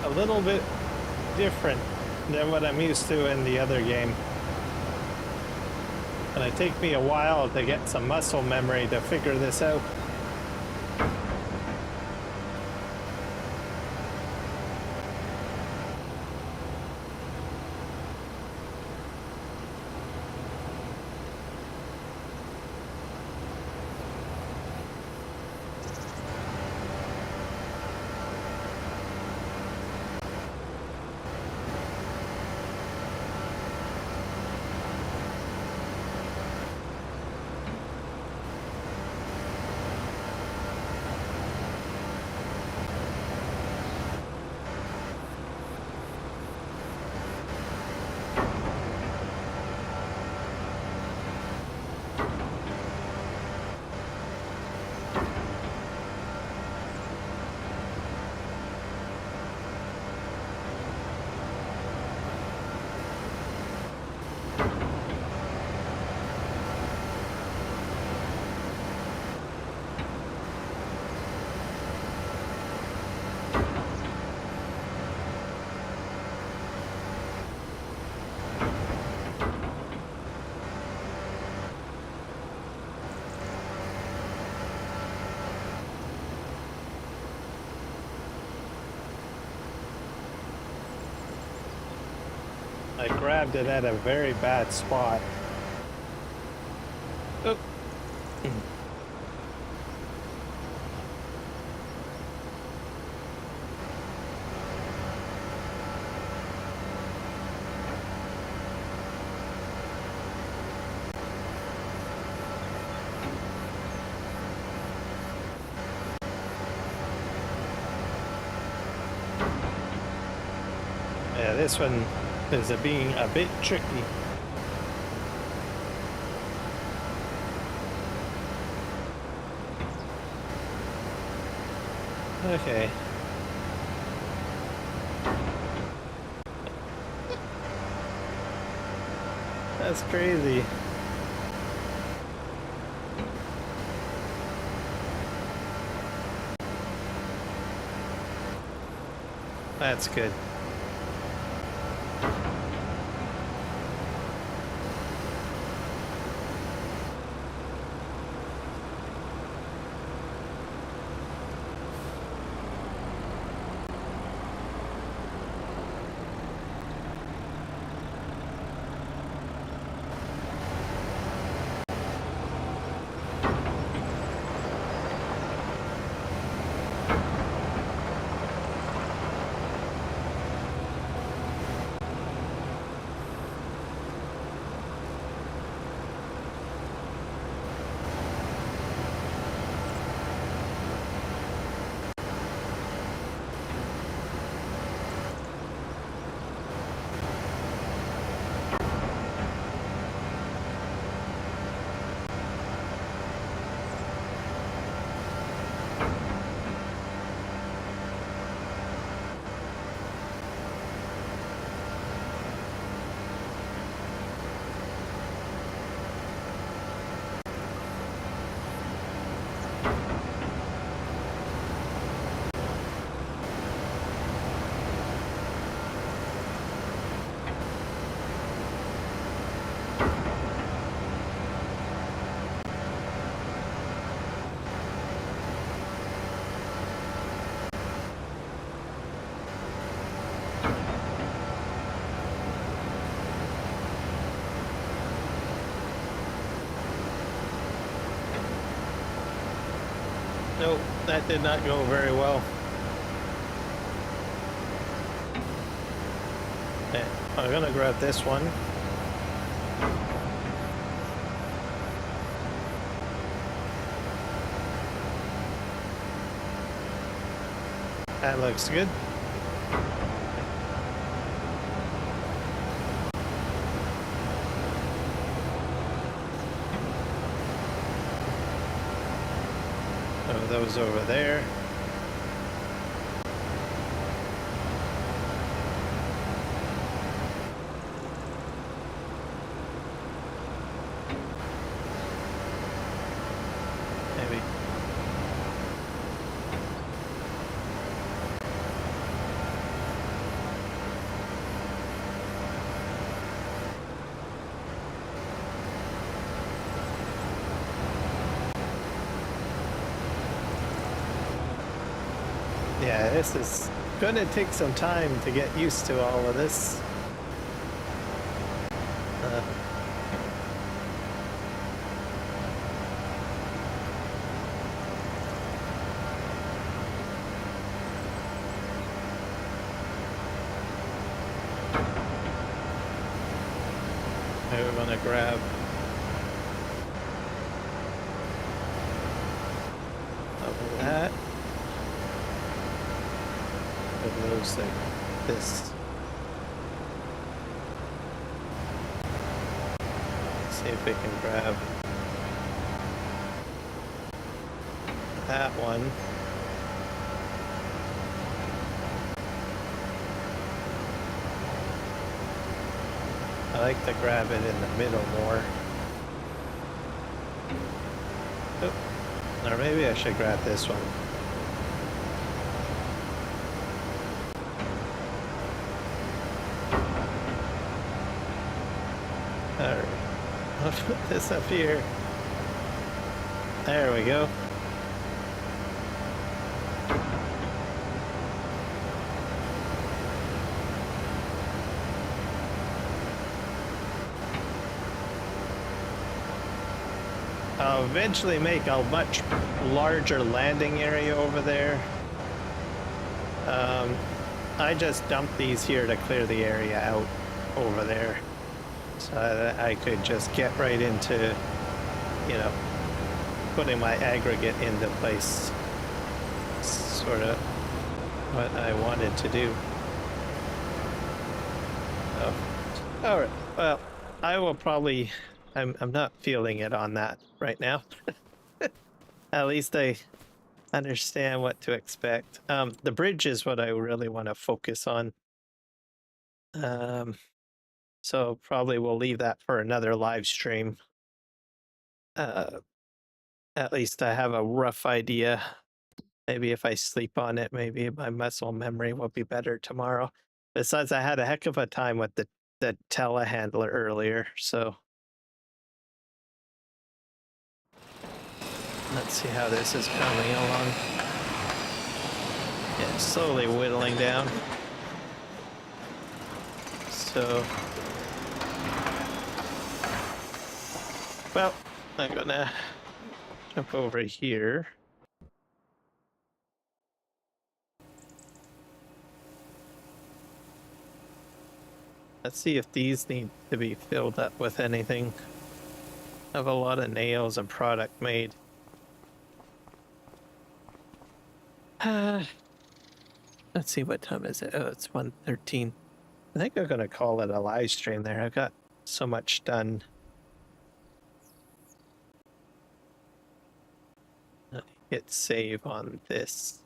A little bit different than what I'm used to in the other game. And it takes me a while to get some muscle memory to figure this out. I grabbed it at a very bad spot. Oh. Yeah, this one is being a bit tricky. Okay. That's crazy. That's good. Nope, that did not go very well. Okay, I'm gonna grab this one. That looks good. Those over there. Maybe. Yeah, this is gonna take some time to get used to all of this. We're gonna grab that. It looks like this. See if we can grab that one. I like to grab it in the middle more. Oh, or maybe I should grab this one. Alright, I'll put this up here. There we go. I'll eventually make a much larger landing area over there. I just dumped these here to clear the area out over there, so that I could just get right into, you know, putting my aggregate into place. Sort of what I wanted to do. So, all right. Well, I will probably. I'm not feeling it on that right now. At least I understand what to expect. The bridge is what I really want to focus on. So probably we'll leave that for another live stream. At least I have a rough idea. Maybe if I sleep on it, maybe my muscle memory will be better tomorrow. Besides, I had a heck of a time with the telehandler earlier, so let's see how this is coming along. Yeah, slowly whittling down. So, well, I'm gonna jump over here. Let's see if these need to be filled up with anything. I have a lot of nails and product made. Let's see, what time is it? Oh, it's 1:13. I think I'm gonna call it a live stream there. I got so much done. Hit save on this.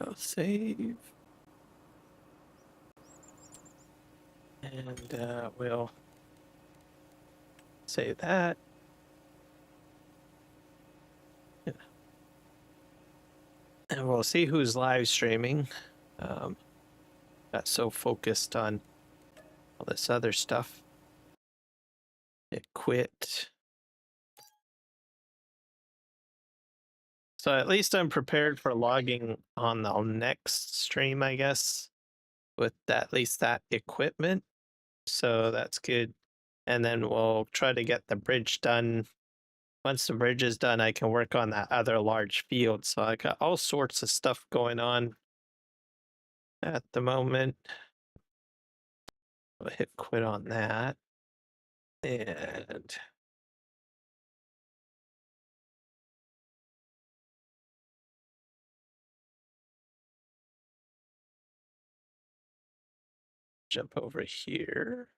I'll save. And we'll save that. Yeah. And we'll see who's live streaming. Got so focused on all this other stuff. It quit. So at least I'm prepared for logging on the next stream, I guess, with at least that equipment. So that's good. And then we'll try to get the bridge done. Once the bridge is done, I can work on that other large field. So I got all sorts of stuff going on at the moment. I'll hit quit on that. And jump over here.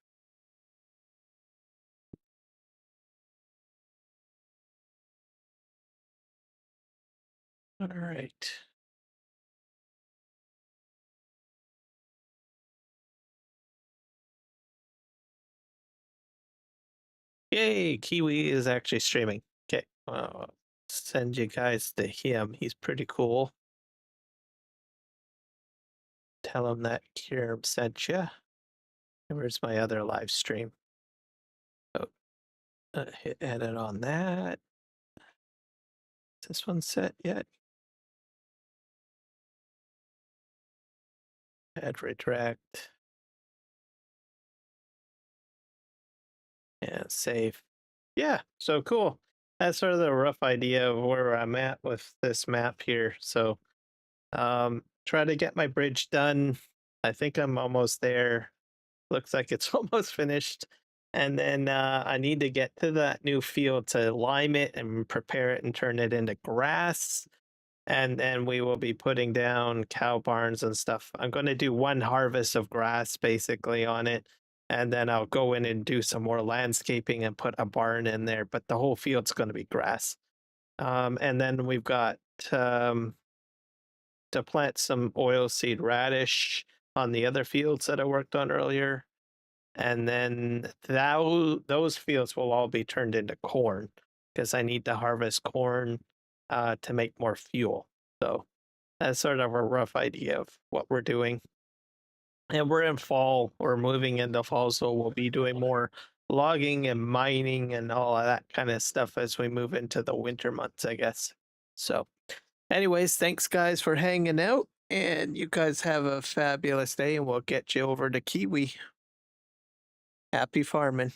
All right. Yay, Kiwi is actually streaming. Okay, I'll send you guys to him. He's pretty cool. Tell him that Kieran sent you. Where's my other live stream? Oh, hit edit on that. Is this one set yet? Add redirect. And save. Yeah, so cool. That's sort of the rough idea of where I'm at with this map here. So try to get my bridge done. I think I'm almost there. Looks like it's almost finished. And then I need to get to that new field to lime it and prepare it and turn it into grass. And then we will be putting down cow barns and stuff. I'm going to do one harvest of grass basically on it. And then I'll go in and do some more landscaping and put a barn in there. But the whole field's going to be grass. And then we've got to plant some oilseed radish on the other fields that I worked on earlier. And then those fields will all be turned into corn because I need to harvest corn to make more fuel. So that's sort of a rough idea of what we're doing. And we're in fall, we're moving into fall, so we'll be doing more logging and mining and all of that kind of stuff as we move into the winter months, I guess. So anyways, thanks guys for hanging out, and you guys have a fabulous day, and we'll get you over to Kiwi. Happy farming.